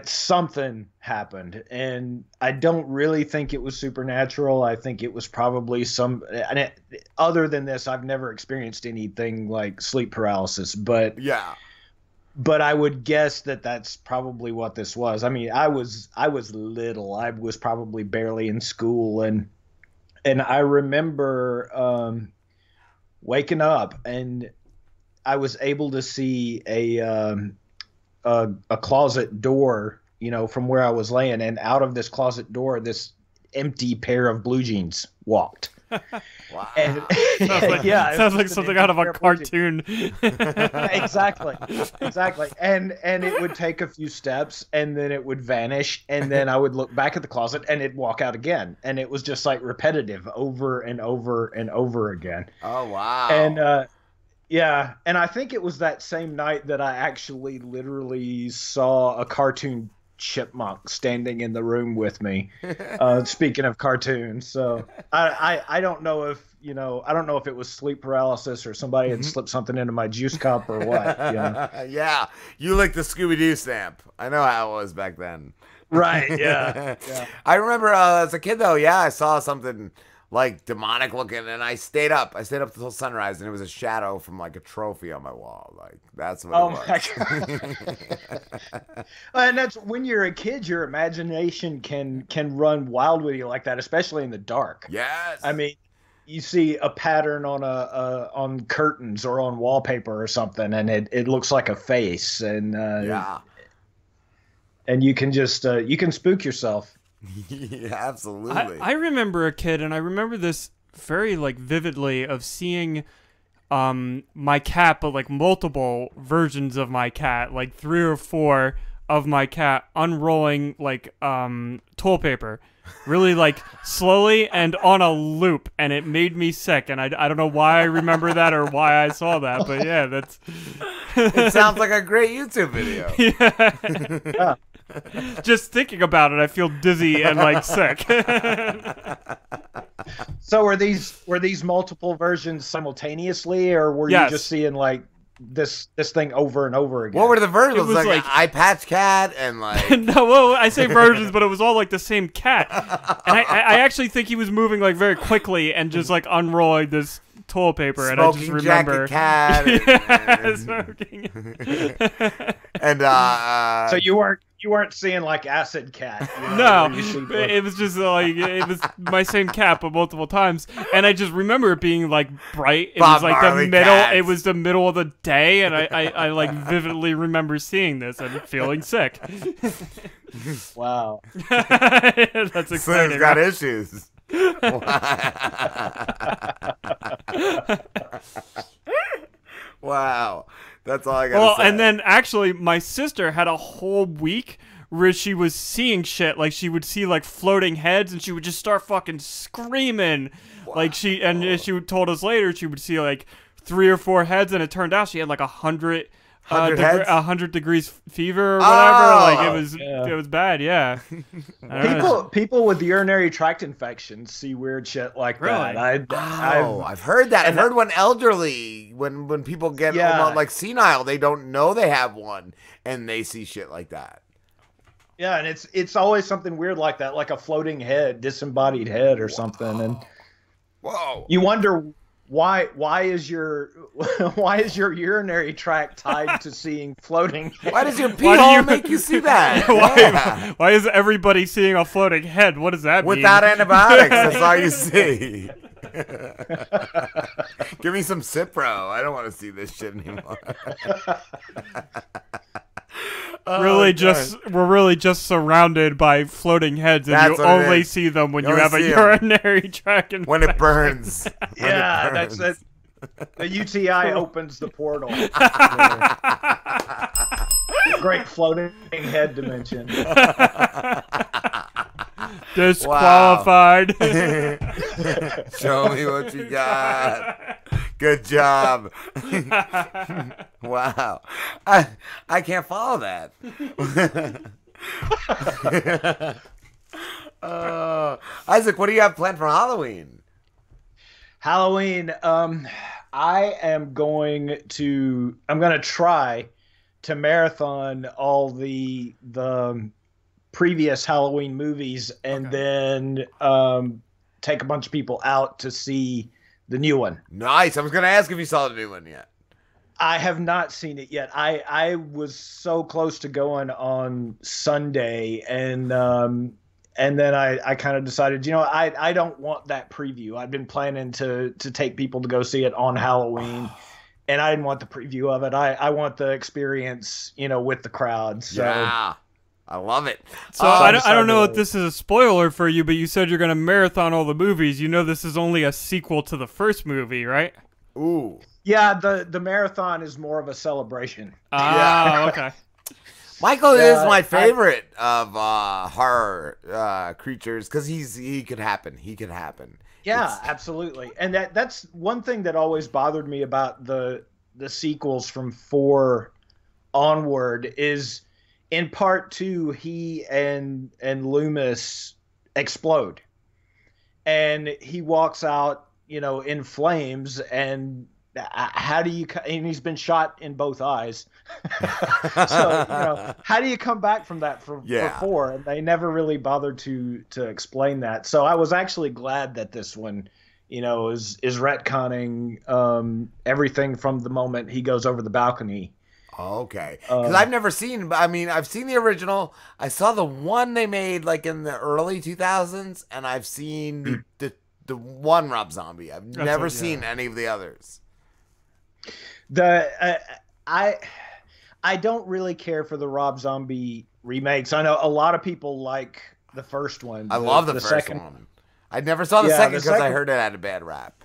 something happened, and I don't really think it was supernatural. I think it was probably other than this, I've never experienced anything like sleep paralysis, but I would guess that that's probably what this was. I mean, I was little. I was probably barely in school, and I remember waking up, and I was able to see a closet door, you know, from where I was laying, and out of this closet door, this empty pair of blue jeans walked. Wow. And, sounds like something out of a cartoon. Exactly. And it would take a few steps, and then it would vanish, and then I would look back at the closet, and it'd walk out again, and it was just like repetitive over and over and over again. Oh wow. And yeah, and I think it was that same night that I actually literally saw a cartoon chipmunk standing in the room with me. Speaking of cartoons, so I don't know if it was sleep paralysis or somebody had slipped something into my juice cup or what. You know? Yeah, you like the Scooby-Doo stamp. I know how it was back then. Right. Yeah. I remember as a kid though. Yeah, I saw something like demonic looking, and I stayed up until sunrise, and it was a shadow from like a trophy on my wall. Like that's what it was. My God. And that's when you're a kid, your imagination can run wild with you like that, especially in the dark. Yes. I mean, you see a pattern on curtains or on wallpaper or something, and it looks like a face, and and you can just you can spook yourself. Yeah, absolutely. I remember a kid, and I remember this very like vividly of seeing my cat, but like multiple versions of my cat, like 3 or 4 of my cat unrolling like toilet paper really like slowly and on a loop, and it made me sick, and I don't know why I remember that or why I saw that, but yeah, that's It sounds like a great YouTube video. Yeah. Just thinking about it, I feel dizzy and like sick. So were these multiple versions simultaneously, or were you just seeing like this thing over and over again? What were the versions? It was Like, like- an eye patch cat and like No, well, I say versions, but it was all like the same cat, and I actually think he was moving like very quickly and just like unrolling this toilet paper, and I just Smoking remember jacket cat Yeah, smoking. and so you weren't seeing like Acid Cat. You know, No, where you see, like- it was just like it was my same cat, but multiple times, and I just remember it being like bright. It Bob was like Marley the middle. cats. It was the middle of the day, and I like vividly remember seeing this and feeling sick. Wow, that's exciting. Slim's got right? issues. Wow, that's all I got. Well, say. and then actually, my sister had a whole week where she was seeing shit. Like she would see like floating heads, and she would just start fucking screaming. Like she told us later she would see like 3 or 4 heads, and it turned out she had like 100. 100 degrees fever or whatever. Like it was bad. Yeah. I don't know. People with urinary tract infections see weird shit like Really? that. I've heard that. I've heard when elderly, when people get almost like senile, they don't know they have one, and they see shit like that. Yeah, and it's always something weird like that, like a floating head, disembodied head or something, and you wonder why is your urinary tract tied to seeing floating? Why does your pee hole make you see that? Why is everybody seeing a floating head? What does that mean? Without antibiotics, that's all you see. Give me some Cipro. I don't want to see this shit anymore. We're really just surrounded by floating heads, and That's you what it only is. see them when you only have a see 'em urinary tract infection. when it burns. Yeah, that's it. The UTI opens the portal. Great floating head dimension. Disqualified. Show me what you got. Good job. Wow. I can't follow that. Isaac, what do you have planned for Halloween? Halloween, I am going to try to marathon all the previous Halloween movies and then take a bunch of people out to see the new one. Nice. I was going to ask if you saw the new one yet. I have not seen it yet. I was so close to going on Sunday, and then I kind of decided, I don't want that preview. I've been planning to take people to go see it on Halloween, and I didn't want the preview of it. I want the experience, with the crowd. So. Yeah. I love it. So I don't know if this is a spoiler for you, but you said you're going to marathon all the movies. You know this is only a sequel to the first movie, right? Ooh. Yeah, the marathon is more of a celebration. Ah, okay. Michael is my favorite of horror creatures because he could happen. He could happen. Yeah, absolutely. And that's one thing that always bothered me about the sequels from 4 onward is in part 2 he and Loomis explode. And he walks out, in flames, and how do you and he's been shot in both eyes. So, how do you come back from that for 4? And they never really bothered to explain that. So I was actually glad that this one, is retconning everything from the moment he goes over the balcony. Okay. Because I've never seen, I've seen the original. I saw the one they made like in the early 2000s, and I've seen the one Rob Zombie. I've never seen any of the others. I don't really care for the Rob Zombie remakes. I know a lot of people like the first one. I love the first one. I never saw the Yeah, second the because I second- heard it had a bad rap.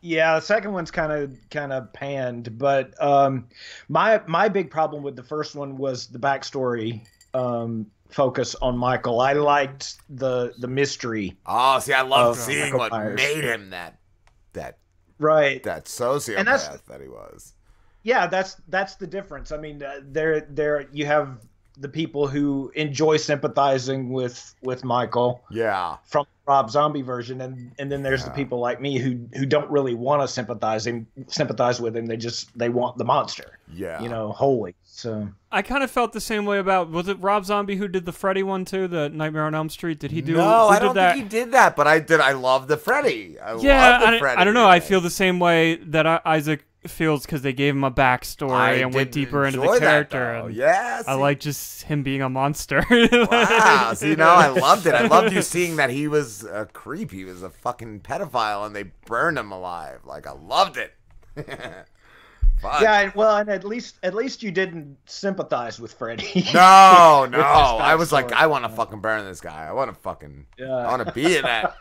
Yeah, the second one's kind of panned, but my big problem with the first one was the backstory focus on Michael. I liked the mystery. Oh, see, I love of seeing Michael what Myers. made him that That sociopath that he was. Yeah, that's the difference. I mean, there you have the people who enjoy sympathizing with Michael. Yeah. From Rob Zombie version, and then there's the people like me who don't really want to sympathize with him. They want the monster. Yeah. You know, wholly. So I kind of felt the same way about, was it Rob Zombie who did the Freddy one too, the Nightmare on Elm Street? Did he do? No, who I did don't that? think he did that, but I did. I love the Freddy. I love the Freddy I don't know. I remake. feel the same way that Isaac feels because they gave him a backstory I and went didn't deeper into the enjoy that, character. though. and Yeah, I see- like just him being a monster. Wow. See, no, I loved it. I loved you seeing that he was a creep. He was a fucking pedophile, and they burned him alive. Like, I loved it. Fuck. yeah, well, and at least you didn't sympathize with Freddy. No, With no. his I was like, backstory. I want to fucking burn this guy. I want to fucking, I want to be in that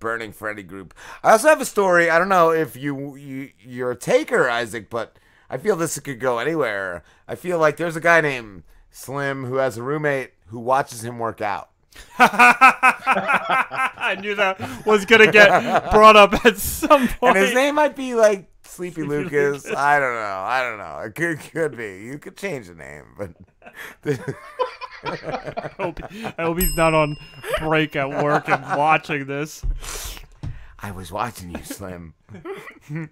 burning Freddy group. I also have a story. I don't know if you're a taker, Isaac, but I feel this could go anywhere. I feel like there's a guy named Slim who has a roommate who watches him work out. I knew that was gonna get brought up at some point. And his name might be like Sleepy Lucas. I don't know. It could be. You could change the name, but I hope he's not on break at work and watching this. I was watching you, Slim. You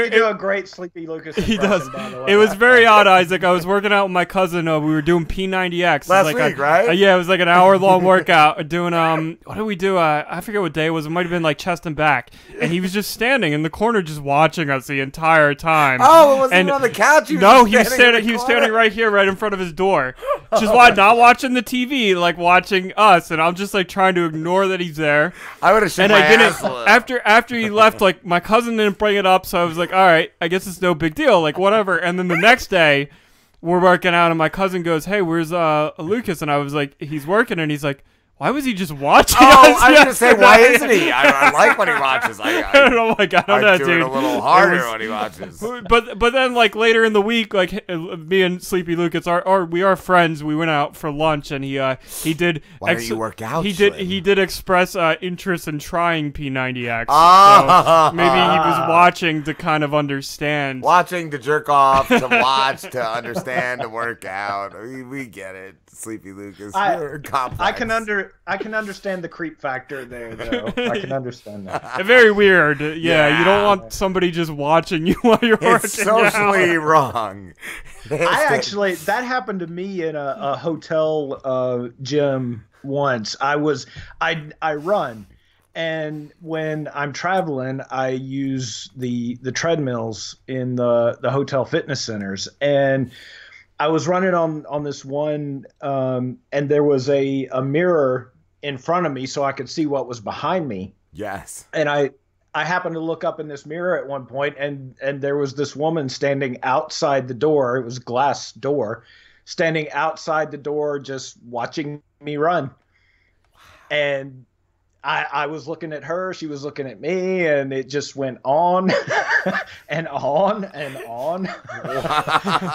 do a great Sleepy Lucas. He does. impression, by the way. It was very odd, Isaac. I was working out with my cousin. We were doing P90X. Last like week, right? Yeah, it was like an hour-long workout. Doing what did we do? I forget what day it was. It might have been like chest and back. And he was just standing in the corner, just watching us the entire time. Oh, it wasn't even on the couch. He was no, just he was standing in standing. the He was corner? standing right here, right in front of his door, just not watching the TV, like watching us. And I'm just like trying to ignore that he's there. I would have shit And my I didn't. ass a little. After he left, like my cousin didn't bring it up, so I was like, all right, I guess it's no big deal, like whatever. And then the next day, we're working out, and my cousin goes, "Hey, where's Lucas?" And I was like, "He's working," and he's like, "Why was he just watching Oh, us?" I was gonna say, why yesterday?" isn't he? I like when he watches. Oh my god, I no, do dude. it a little harder It was- when he watches. But then like later in the week, like me and Sleepy Lucas we are friends. We went out for lunch, and he did. Why don't you work out, He did express interest in trying P90X. Ah. So maybe he was watching to kind of understand. Watching to jerk off, to watch, to understand, to work out. We get it, Sleepy Lucas. You're complex. I can understand the creep factor there, though. I can understand that. Very weird. Yeah, you don't Yeah. want somebody just watching you while you're working It's socially out. wrong. That happened to me in a hotel gym once. I run, and when I'm traveling, I use the treadmills in the hotel fitness centers, and I was running on this one, and there was a mirror in front of me so I could see what was behind me. Yes. And I happened to look up in this mirror at one point, and there was this woman standing outside the door. It was a glass door, standing outside the door, just watching me run. And I was looking at her, she was looking at me, and it just went on and on and on.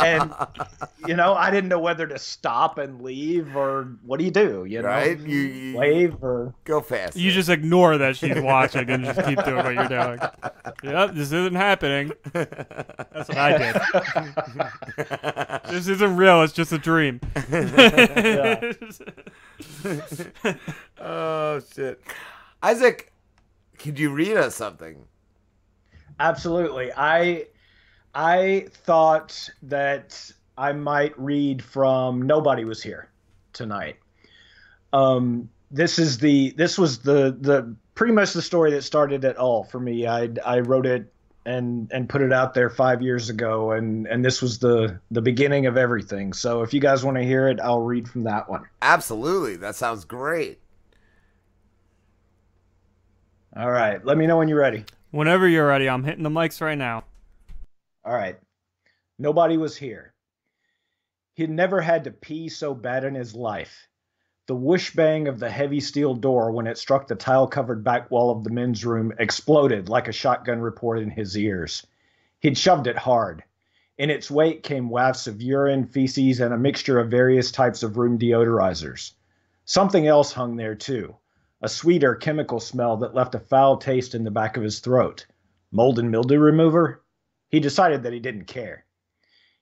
And, I didn't know whether to stop and leave or what do you do? Right? You wave or go fast. You just ignore that she's watching and just keep doing what you're doing. Yep, this isn't happening. That's what I did. This isn't real. It's just a dream. Oh shit, Isaac, could you read us something? Absolutely. I thought that I might read from Nobody Was Here tonight. This was the pretty much the story that started it all for me. I wrote it and put it out there 5 years ago, and this was the beginning of everything. So if you guys want to hear it, I'll read from that one. Absolutely, that sounds great. All right, let me know when you're ready. Whenever you're ready, I'm hitting the mics right now. All right. Nobody was here. He'd never had to pee so bad in his life. The whoosh bang of the heavy steel door when it struck the tile-covered back wall of the men's room exploded like a shotgun report in his ears. He'd shoved it hard. In its wake came wafts of urine, feces, and a mixture of various types of room deodorizers. Something else hung there, too. A sweeter chemical smell that left a foul taste in the back of his throat. Mold and mildew remover? He decided that he didn't care.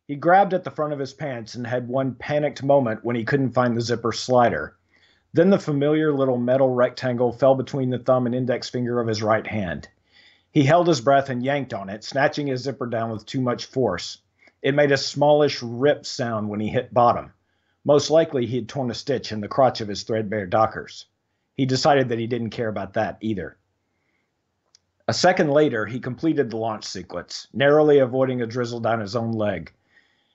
He grabbed at the front of his pants and had one panicked moment when he couldn't find the zipper slider. Then the familiar little metal rectangle fell between the thumb and index finger of his right hand. He held his breath and yanked on it, snatching his zipper down with too much force. It made a smallish rip sound when he hit bottom. Most likely he had torn a stitch in the crotch of his threadbare Dockers. He decided that he didn't care about that either. A second later, he completed the launch sequence, narrowly avoiding a drizzle down his own leg.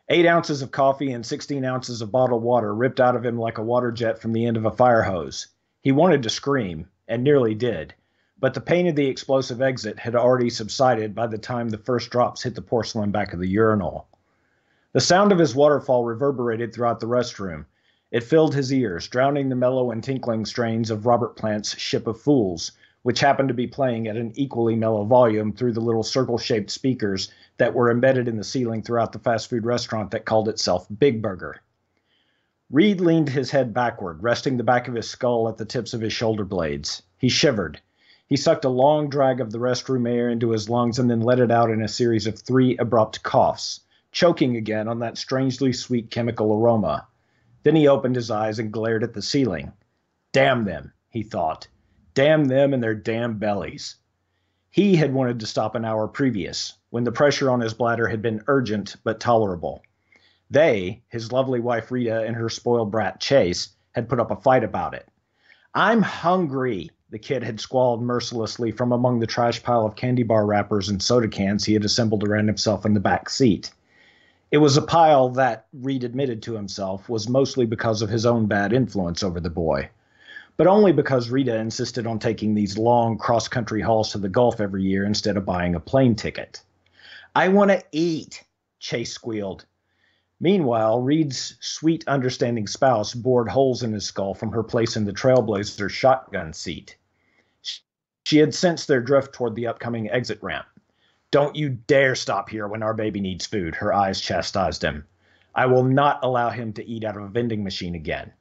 8 ounces of coffee and 16 ounces of bottled water ripped out of him like a water jet from the end of a fire hose. He wanted to scream, and nearly did, but the pain of the explosive exit had already subsided by the time the first drops hit the porcelain back of the urinal. The sound of his waterfall reverberated throughout the restroom. It filled his ears, drowning the mellow and tinkling strains of Robert Plant's Ship of Fools, which happened to be playing at an equally mellow volume through the little circle-shaped speakers that were embedded in the ceiling throughout the fast food restaurant that called itself Big Burger. Reed leaned his head backward, resting the back of his skull at the tips of his shoulder blades. He shivered. He sucked a long drag of the restroom air into his lungs and then let it out in a series of 3 abrupt coughs, choking again on that strangely sweet chemical aroma. Then he opened his eyes and glared at the ceiling. Damn them, he thought. Damn them and their damn bellies. He had wanted to stop an hour previous, when the pressure on his bladder had been urgent but tolerable. They, his lovely wife Rita and her spoiled brat Chase, had put up a fight about it. I'm hungry, the kid had squalled mercilessly from among the trash pile of candy bar wrappers and soda cans he had assembled around himself in the back seat. It was a pile that, Reed admitted to himself, was mostly because of his own bad influence over the boy. But only because Rita insisted on taking these long cross-country hauls to the Gulf every year instead of buying a plane ticket. I want to eat, Chase squealed. Meanwhile, Reed's sweet, understanding spouse bored holes in his skull from her place in the Trailblazer shotgun seat. She had sensed their drift toward the upcoming exit ramp. Don't you dare stop here when our baby needs food, her eyes chastised him. I will not allow him to eat out of a vending machine again.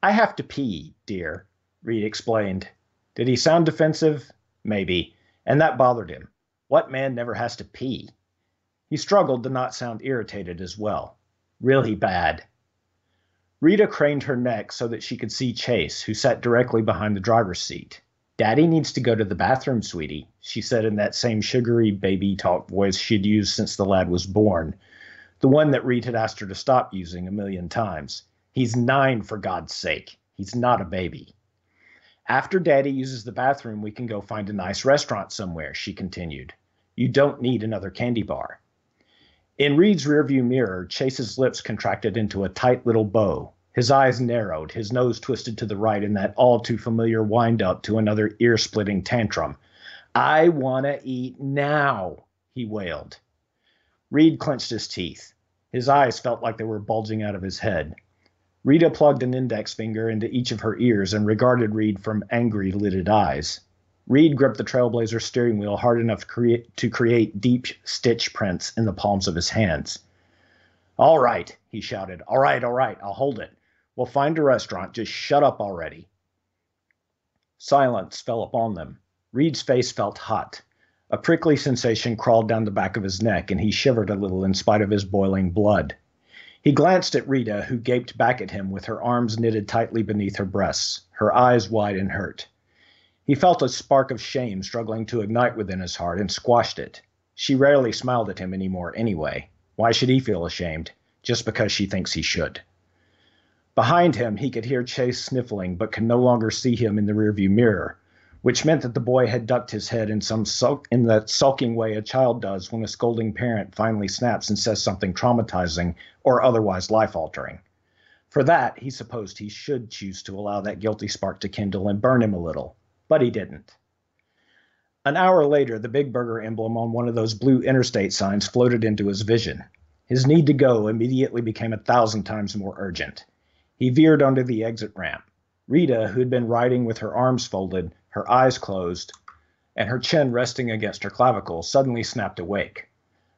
I have to pee, dear, Reed explained. Did he sound defensive? Maybe, and that bothered him. What man never has to pee? He struggled to not sound irritated as well. Really bad. Rita craned her neck so that she could see Chase, who sat directly behind the driver's seat. Daddy needs to go to the bathroom, sweetie, she said in that same sugary baby talk voice she'd used since the lad was born, the one that Reed had asked her to stop using 1,000,000 times. He's 9, for God's sake. He's not a baby. After Daddy uses the bathroom, we can go find a nice restaurant somewhere, she continued. You don't need another candy bar. In Reed's rearview mirror, Chase's lips contracted into a tight little bow. His eyes narrowed, his nose twisted to the right in that all-too-familiar wind-up to another ear-splitting tantrum. I want to eat now, he wailed. Reed clenched his teeth. His eyes felt like they were bulging out of his head. Rita plugged an index finger into each of her ears and regarded Reed from angry, lidded eyes. Reed gripped the Trailblazer steering wheel hard enough to create deep stitch prints in the palms of his hands. All right, he shouted. All right, I'll hold it. We'll find a restaurant. Just shut up already. Silence fell upon them. Reed's face felt hot. A prickly sensation crawled down the back of his neck, and he shivered a little in spite of his boiling blood. He glanced at Rita, who gaped back at him with her arms knitted tightly beneath her breasts, her eyes wide and hurt. He felt a spark of shame struggling to ignite within his heart and squashed it. She rarely smiled at him anymore anyway. Why should he feel ashamed? Just because she thinks he should. Behind him, he could hear Chase sniffling, but could no longer see him in the rearview mirror, which meant that the boy had ducked his head in that sulking way a child does when a scolding parent finally snaps and says something traumatizing or otherwise life-altering. For that, he supposed he should choose to allow that guilty spark to kindle and burn him a little, but he didn't. An hour later, the Big Burger emblem on one of those blue interstate signs floated into his vision. His need to go immediately became 1,000 times more urgent. He veered onto the exit ramp. Rita, who'd been riding with her arms folded, her eyes closed, and her chin resting against her clavicle, suddenly snapped awake.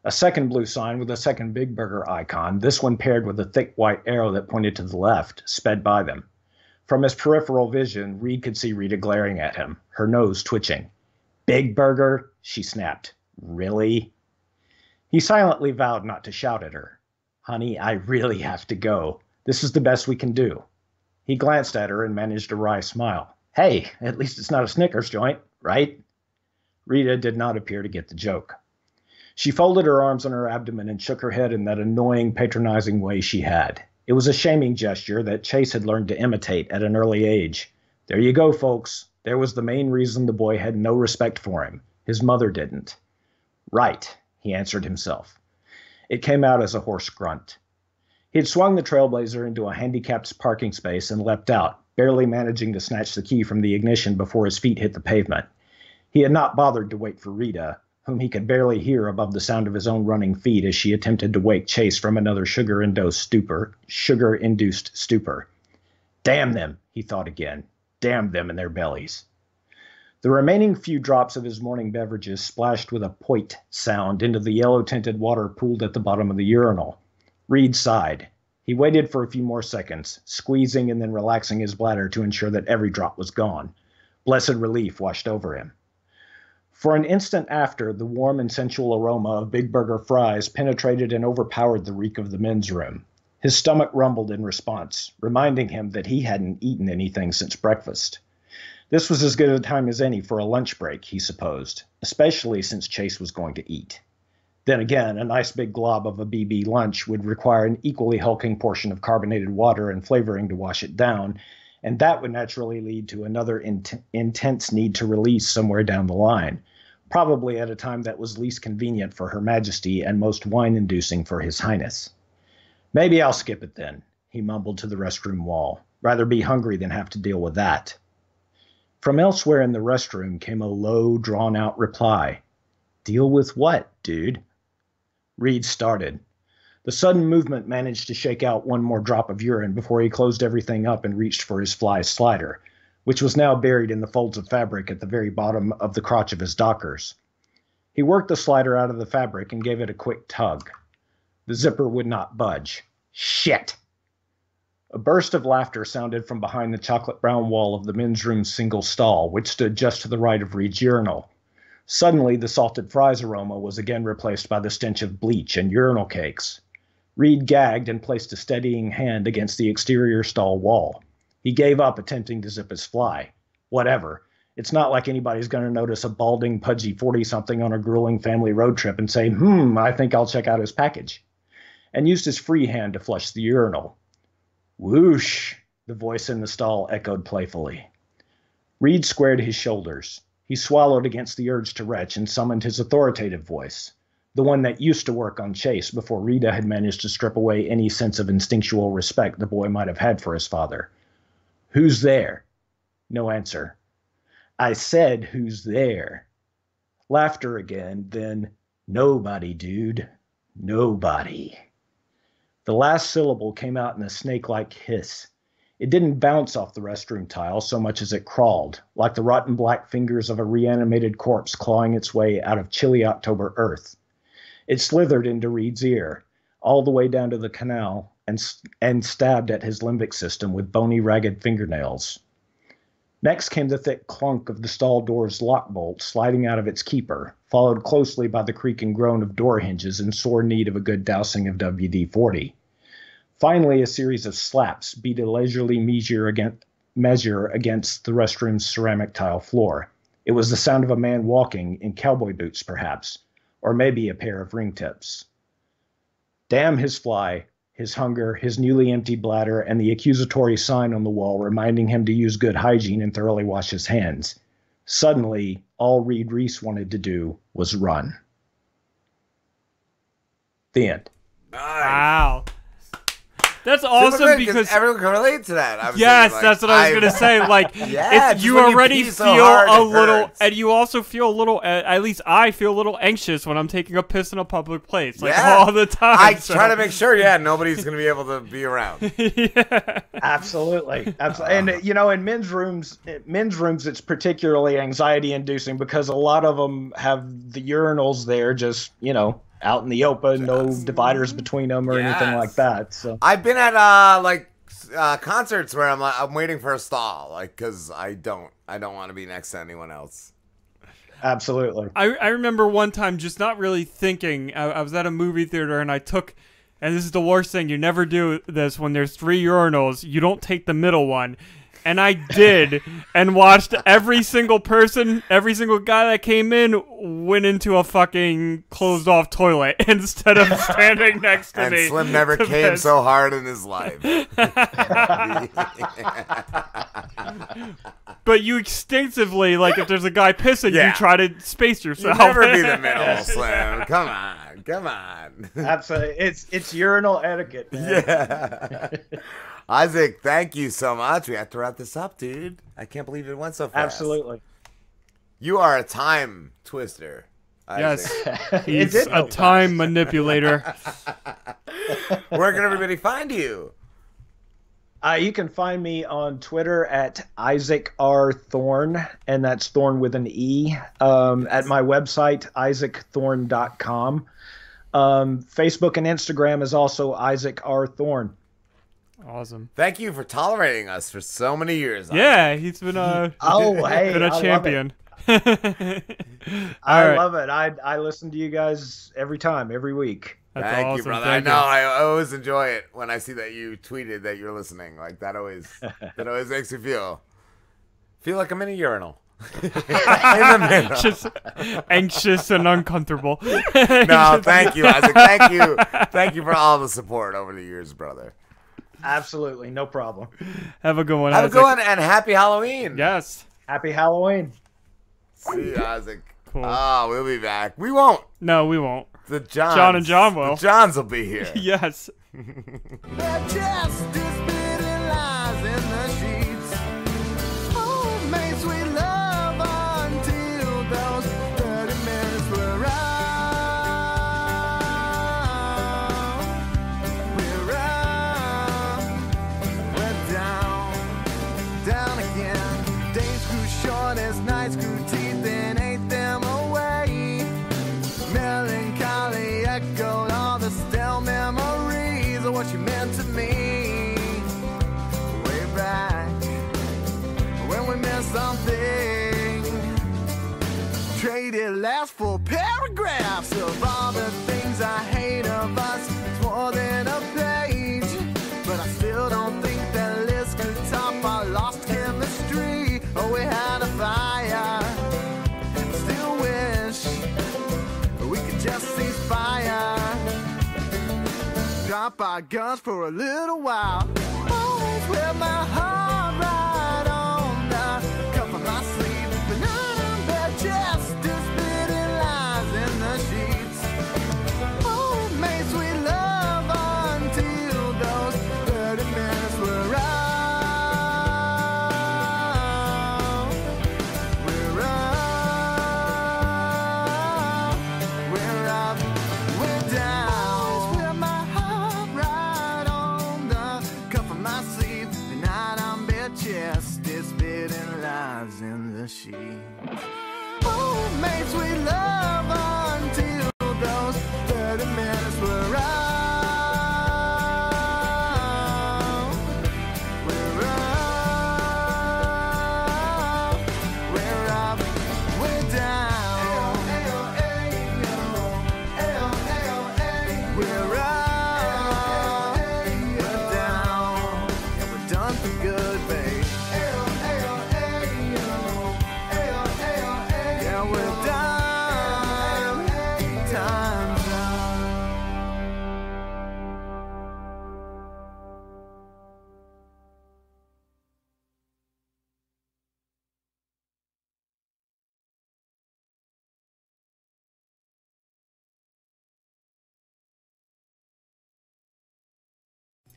A second blue sign with a second Big Burger icon, this one paired with a thick white arrow that pointed to the left, sped by them. From his peripheral vision, Reed could see Rita glaring at him, her nose twitching. "Big Burger?" she snapped. "Really?" He silently vowed not to shout at her. "Honey, I really have to go. This is the best we can do." He glanced at her and managed a wry smile. "Hey, at least it's not a Snickers joint, right?" Rita did not appear to get the joke. She folded her arms on her abdomen and shook her head in that annoying, patronizing way she had. It was a shaming gesture that Chase had learned to imitate at an early age. There you go, folks. There was the main reason the boy had no respect for him. His mother didn't. "Right," he answered himself. It came out as a hoarse grunt. He had swung the Trailblazer into a handicapped parking space and leapt out, barely managing to snatch the key from the ignition before his feet hit the pavement. He had not bothered to wait for Rita, whom he could barely hear above the sound of his own running feet as she attempted to wake Chase from another sugar-induced stupor. Damn them, he thought again. Damn them and their bellies. The remaining few drops of his morning beverages splashed with a poit sound into the yellow-tinted water pooled at the bottom of the urinal. Reed sighed. He waited for a few more seconds, squeezing and then relaxing his bladder to ensure that every drop was gone. Blessed relief washed over him. For an instant after, the warm and sensual aroma of Big Burger fries penetrated and overpowered the reek of the men's room. His stomach rumbled in response, reminding him that he hadn't eaten anything since breakfast. This was as good a time as any for a lunch break, he supposed, especially since Chase was going to eat. Then again, a nice big glob of a BB lunch would require an equally hulking portion of carbonated water and flavoring to wash it down, and that would naturally lead to another intense need to release somewhere down the line, probably at a time that was least convenient for Her Majesty and most wine-inducing for His Highness. "Maybe I'll skip it then," he mumbled to the restroom wall. "Rather be hungry than have to deal with that." From elsewhere in the restroom came a low, drawn-out reply. "Deal with what, dude?" Reed started. The sudden movement managed to shake out one more drop of urine before he closed everything up and reached for his fly slider, which was now buried in the folds of fabric at the very bottom of the crotch of his Dockers. He worked the slider out of the fabric and gave it a quick tug. The zipper would not budge. Shit! A burst of laughter sounded from behind the chocolate-brown wall of the men's room's single stall, which stood just to the right of Reed's urinal. Suddenly, the salted fries aroma was again replaced by the stench of bleach and urinal cakes. Reed gagged and placed a steadying hand against the exterior stall wall. He gave up attempting to zip his fly. Whatever. It's not like anybody's going to notice a balding, pudgy 40-something on a grueling family road trip and say, I think I'll check out his package. And used his free hand to flush the urinal. Whoosh! The voice in the stall echoed playfully. Reed squared his shoulders. He swallowed against the urge to retch and summoned his authoritative voice, the one that used to work on Chase before Rita had managed to strip away any sense of instinctual respect the boy might have had for his father. "Who's there?" No answer. "I said, who's there?" Laughter again, then, "Nobody, dude. Nobody." The last syllable came out in a snake-like hiss. It didn't bounce off the restroom tile so much as it crawled, like the rotten black fingers of a reanimated corpse clawing its way out of chilly October earth. It slithered into Reed's ear, all the way down to the canal, and stabbed at his limbic system with bony, ragged fingernails. Next came the thick clunk of the stall door's lock bolt sliding out of its keeper, followed closely by the creak and groan of door hinges in sore need of a good dousing of WD-40. Finally, a series of slaps beat a leisurely measure against the restroom's ceramic tile floor. It was the sound of a man walking, in cowboy boots perhaps, or maybe a pair of ringtips. Damn his fly, his hunger, his newly emptied bladder, and the accusatory sign on the wall reminding him to use good hygiene and thoroughly wash his hands. Suddenly, all Reed Reese wanted to do was run. The end. Wow. That's Super awesome good, because everyone can relate to that. I was yes, thinking, like, that's what I was gonna say. Like, yeah, it's, just you when already pee so feel hard, a it little, hurts. and you also feel a little. At least I feel a little anxious when I'm taking a piss in a public place, like Yeah. all the time. I so. try to make sure, nobody's gonna be able to be around. Absolutely. And in men's rooms, it's particularly anxiety inducing because a lot of them have the urinals there, just out in the open, no dividers between them or anything like that. So I've been at concerts where I'm waiting for a stall, like, because I don't want to be next to anyone else. Absolutely. I remember one time just not really thinking. I was at a movie theater and I took, and this is the worst thing, you never do this when there's 3 urinals, you don't take the middle one. And I did, and watched every single guy that came in went into a fucking closed off toilet instead of standing next to me. And Slim never to came piss. so hard in his life. But you instinctively, like, if there's a guy pissing, Yeah. you try to space yourself. You never be the middle, Slim. Come on. Absolutely. It's urinal etiquette, man. Yeah. Isaac, thank you so much. We have to wrap this up, dude. I can't believe it went so fast. Absolutely. You are a time twister, Yes, Isaac. he's a time manipulator. Where can everybody find you? You can find me on Twitter at Isaac R. Thorne, and that's Thorne with an E. At my website, isaacthorne.com. Facebook and Instagram is also Isaac R. Thorne. Awesome. Thank you for tolerating us for so many years. Yeah, he's been hey, been a I champion. I love it. I listen to you guys every week. That's Thank awesome. you, brother. Thank I know. you. I always enjoy it when I see that you tweeted that you're listening. Like that always makes me feel like I'm in a urinal. In the middle. Just anxious and uncomfortable. No, thank you, Isaac. Thank you for all the support over the years, brother. Absolutely, no problem. Have a good one. Have Isaac. a good one and happy Halloween. Yes. Happy Halloween. See you, Isaac. Cool. Oh, we'll be back. We won't. No, we won't. The Johns. John and John will. The Johns will be here. Yes. Nights grew teeth and ate them away. Melancholy echoed all the stale memories of what you meant to me. Way back when we missed something. Traded last full paragraphs of all the things I hate of us. It's more than a page, but I still don't think that list could top our lost chemistry. Oh, we had a fire. Still wish we could just cease fire. Drop our guns for a little while. Always with my heart right on the cuff of my sleeve. But not on the chest, just spitting lies in the sheets. Oh, it made sweet love until those 30 minutes were out. In the sheets. Oh, made sweet love until those 30 minutes were out. We're up, we're down. We're up, we're down. And we're done for good, babe.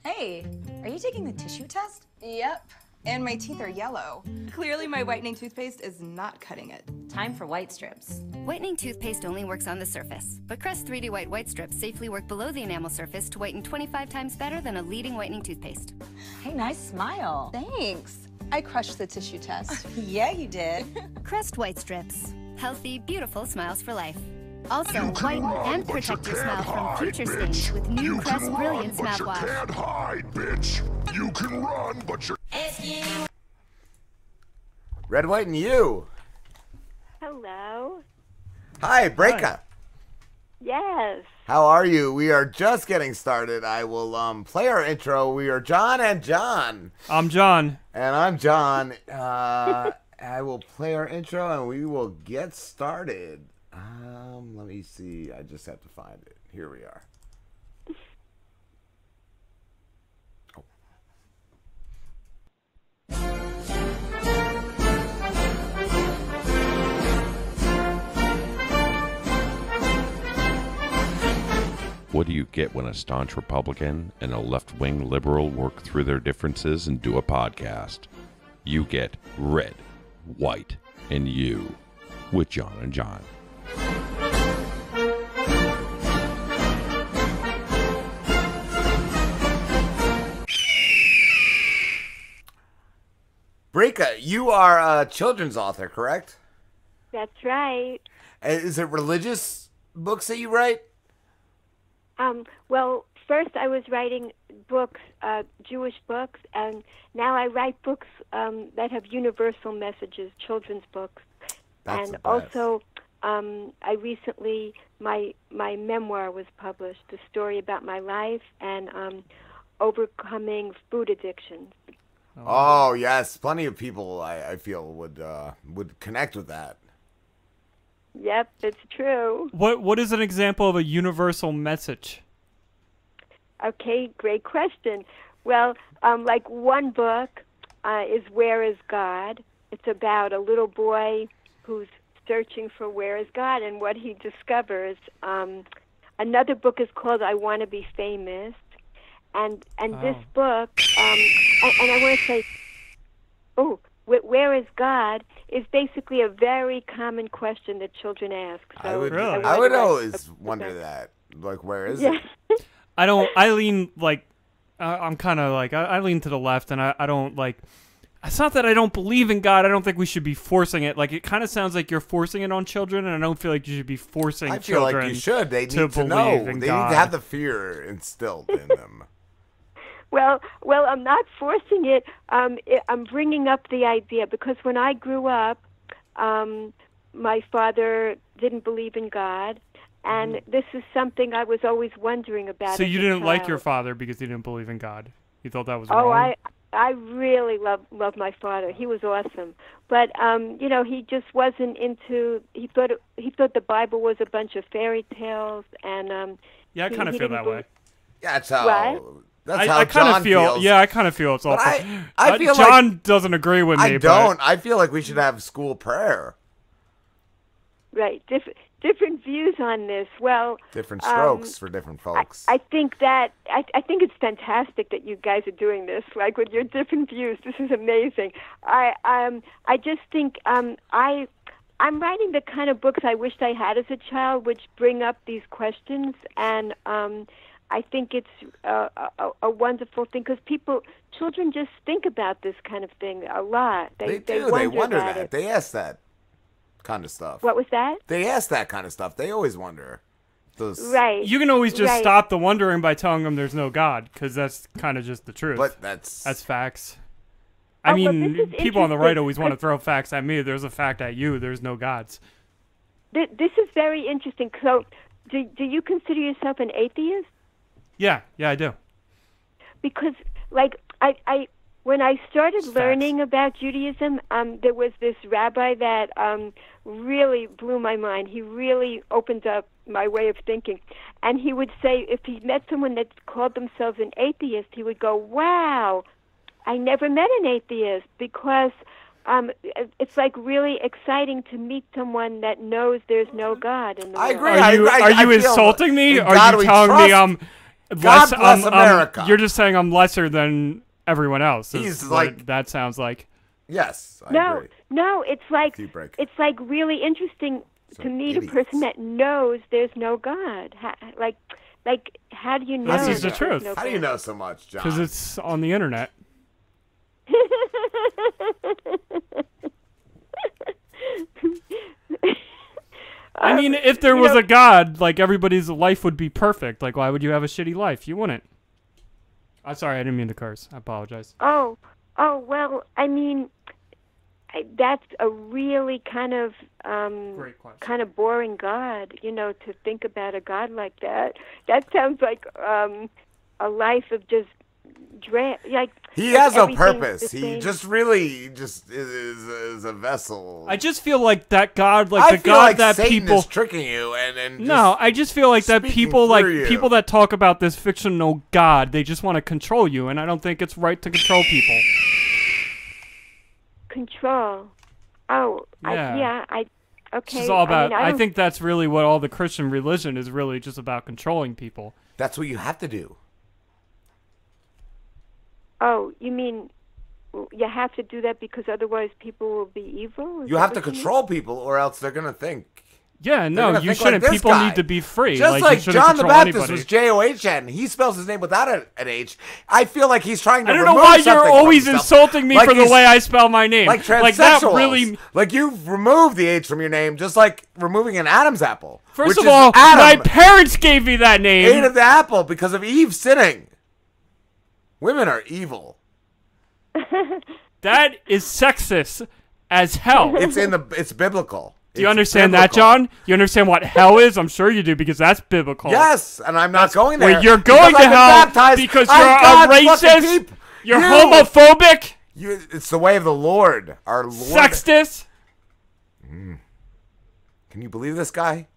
Hey, are you taking the tissue test? Yep. And my teeth are yellow. Clearly my whitening toothpaste is not cutting it. Time for white strips. Whitening toothpaste only works on the surface, but Crest 3D White Strips safely work below the enamel surface to whiten 25 times better than a leading whitening toothpaste. Hey, nice smile. Thanks. I crushed the tissue test. Yeah, you did. Crest White Strips. Healthy, beautiful smiles for life. Also, whiten and protect your smile from future stains with new Crest Brilliance mouthwash. Can't hide, bitch. You can run, but you're... Red, White, and you. Hello. Hi, Breaka. Yes. How are you? We are just getting started. I will play our intro. We are John and John. I'm John. And I'm John. I will play our intro and we will get started. Let me see. I just have to find it. Here we are. What do you get when a staunch Republican and a left-wing liberal work through their differences and do a podcast? You get Red, White, and You with John and John. Breaka, you are a children's author, correct? That's right. Is it religious books that you write? Well, first I was writing books, Jewish books, and now I write books that have universal messages, children's books. That's and the best. also, I recently, my memoir was published, the story about my life and overcoming food addiction. Oh, yes. Plenty of people, I feel, would connect with that. Yep, it's true. What is an example of a universal message? Okay, great question. Well, like one book is Where is God? It's about a little boy who's searching for where is God and what he discovers. Another book is called I Want to Be Famous. And this book, and I want to say, where is God is basically a very common question that children ask. So I would always wonder that. Like, where is it? I lean like, I'm kind of like, I lean to the left, and I don't like, it's not that I don't believe in God. I don't think we should be forcing it. Like, it kind of sounds like you're forcing it on children, and I don't feel like you should be forcing I feel children like you should. They need to believe know. in They God. need to have the fear instilled in them. Well, I'm not forcing it. I'm bringing up the idea because when I grew up, my father didn't believe in God, and this is something I was always wondering about. So as you a didn't like child. your father because he didn't believe in God? You thought that was Oh, wrong? I really love my father. He was awesome, but he just wasn't into. He thought the Bible was a bunch of fairy tales, and Yeah, I kind of feel that way. Yeah, that's how. What? That's how I kind John of feel. feels. Yeah, I kind of feel it's But awful. I feel John like, doesn't agree with me. I don't. I feel like we should have school prayer. right, different views on this. Well, Different strokes for different folks. I think that I think it's fantastic that you guys are doing this. Like with your different views, this is amazing. I just think I'm writing the kind of books I wished I had as a child, which bring up these questions, and I think it's a wonderful thing because children just think about this kind of thing a lot. They do. They wonder about that. it. They ask that kind of stuff. What was that? They ask that kind of stuff. They always wonder. Those... Right. You can always just right. stop the wondering by telling them there's no God, because that's kind of just the truth. But that's facts. Oh, I but mean, this is people on the right interesting, always want to 'cause- throw facts at me. There's a fact at you. There's no gods. This is very interesting. So, do you consider yourself an atheist? Yeah, I do. Because, like, I when I started learning about Judaism, there was this rabbi that really blew my mind. He really opened up my way of thinking. And he would say, if he met someone that called themselves an atheist, he would go, wow, I never met an atheist, because it's like really exciting to meet someone that knows there's no God in the world. I agree. Are you I feel insulting me? in Are God you we telling me trust. God bless America. You're just saying I'm lesser than everyone else. He's is like- what that sounds like. Yes, I No, agree. no, it's like Tea break. it's like really interesting to meet a person that knows there's no God. Like, how do you know? That's just the that there's truth. no How do you God? know so much, John? Because it's on the internet. I mean, if there was a God, like everybody's life would be perfect. Like, why would you have a shitty life? You wouldn't. I'm sorry, I didn't mean to curse. I apologize. Oh, well, I mean, that's a really kind of boring God, to think about a God like that. That sounds like a life of just like He has no everything's purpose. the He same. just really just is a vessel. I just feel like that God, like I the feel God like that Satan people is tricking you, and No, I just feel like that speaking people, like through you. people that talk about this fictional God, they just want to control you, and I don't think it's right to control people. Control. Oh, Yeah. Okay. It's all about. I I don't- think that's really what all the Christian religion is really just about, controlling people. That's what you have to do. Oh, you mean you have to do that because otherwise people will be evil? Is You that have to what you mean? control people, or else they're gonna think. Yeah, They're no, gonna you think like shouldn't. this People guy. need to be free. Just you like shouldn't John the control Baptist anybody. was John. He spells his name without an H. I feel like he's trying to. I don't know remove why you're something from always himself. insulting me Like for the he's- way I spell my name. Like Like that transsexuals. really. Like you've removed the H from your name, just like removing an Adam's apple. First which of is all, Adam my parents gave me that name. ate of the apple because of Eve sinning. Women are evil. That is sexist as hell. It's biblical. Do you understand that, John? You understand what hell is? I'm sure you do, because that's biblical. Yes, and I'm not going there. Wait, you're going because to I've been hell baptized because on you're a God's fucking racist? peep. You're You- homophobic? It's the way of the Lord. Our Lord. Sexist? Can you believe this guy?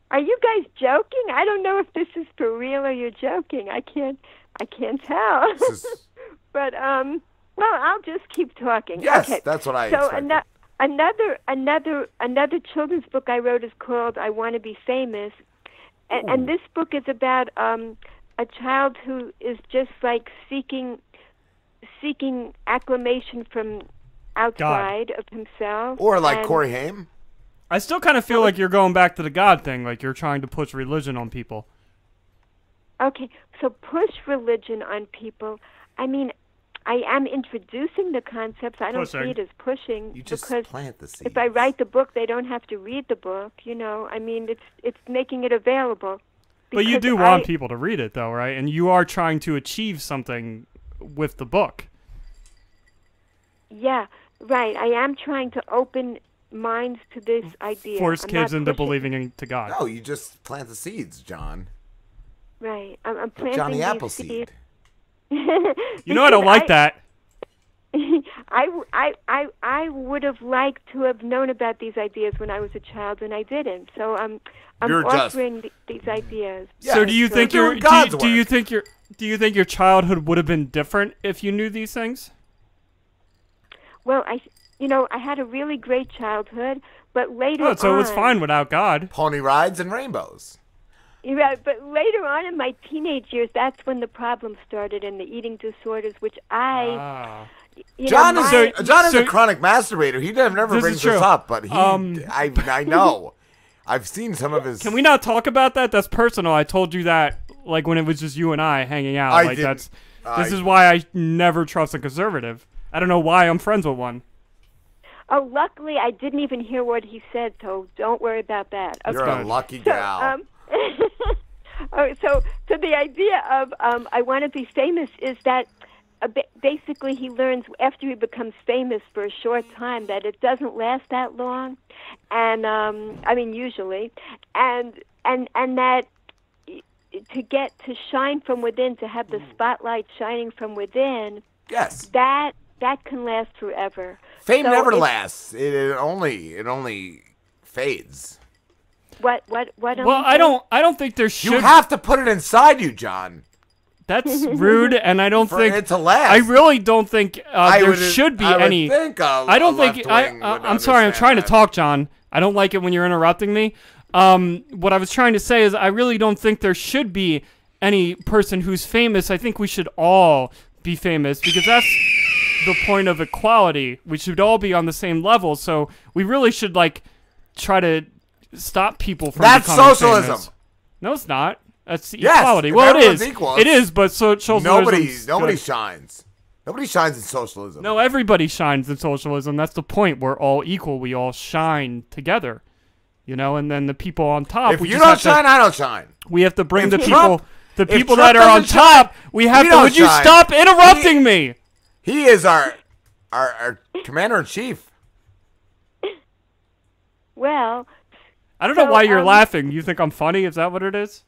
Are you guys joking? I don't know if this is for real or you're joking. I can't tell. But well, I'll just keep talking. Yes, okay. that's what I So expected. another children's book I wrote is called "I Want to Be Famous," and this book is about a child who is just like seeking acclamation from outside of himself, Or like and- Corey Haim. I still kind of feel like you're going back to the God thing, like you're trying to push religion on people. Okay, so push religion on people. I mean, I am introducing the concepts. I don't Pushing. see it as pushing You just because plant the seeds. if I write the book, they don't have to read the book. I mean, it's making it available. But you Because do want people to read it, though, right? And you are trying to achieve something with the book. Yeah, right. I am trying to open minds to this idea. Force I'm kids not into pushing- believing into God. No, you just plant the seeds, John. Right. I'm planting Johnny these Appleseed. seeds. You know I don't like that. I would have liked to have known about these ideas when I was a child, and I didn't. So I'm You're just- offering these ideas. So do you think you're your doing God's do you think your childhood would have been different if you knew these things? Well, I had a really great childhood, but later Oh, so on, it was fine without God. Pony rides and rainbows. Yeah, but later on in my teenage years, that's when the problem started and the eating disorders, which I. John is my- a chronic masturbator. He never This brings is true. this up, but he Um, I know. I've seen some of his. Can we not talk about that? That's personal. I told you that like when it was just you and I hanging out. I like didn't. this is why I never trust a conservative. I don't know why I'm friends with one. Oh, luckily I didn't even hear what he said, so don't worry about that. You're Okay. a lucky So, gal. so the idea of I want to be famous is that basically he learns after he becomes famous for a short time that it doesn't last that long, and I mean usually, and that to shine from within, to have the spotlight shining from within. Yes. That can last forever. Fame So never it's- lasts. It only fades. What? Well, I don't think there should. You have to put it inside you, John. That's rude, and I don't For think it to last. I really don't think there would- should be I would any. think I don't think. left-wing would I'm sorry. I'm understand trying to that. talk, John. I don't like it when you're interrupting me. What I was trying to say is I really don't think there should be any person who's famous. I think we should all be famous because that's the point of equality. We should all be on the same level. So we really should like try to stop people from That's becoming socialism. famous. No, it's not. That's Yes, equality. if Well, it everyone's is. equal, It is, but socialism. Nobody shines. Nobody shines in socialism. No, everybody shines in socialism. That's the point. We're all equal. We all shine together. You know, and then the people on top. If we you just don't have to- shine, I don't shine. We have to bring If the Trump- people. The if people Trump that are on doesn't shine, top. We have we to. don't Would you shine. stop interrupting me? He is our commander in chief. Well, I don't know So, why you're laughing. You think I'm funny? Is that what it is?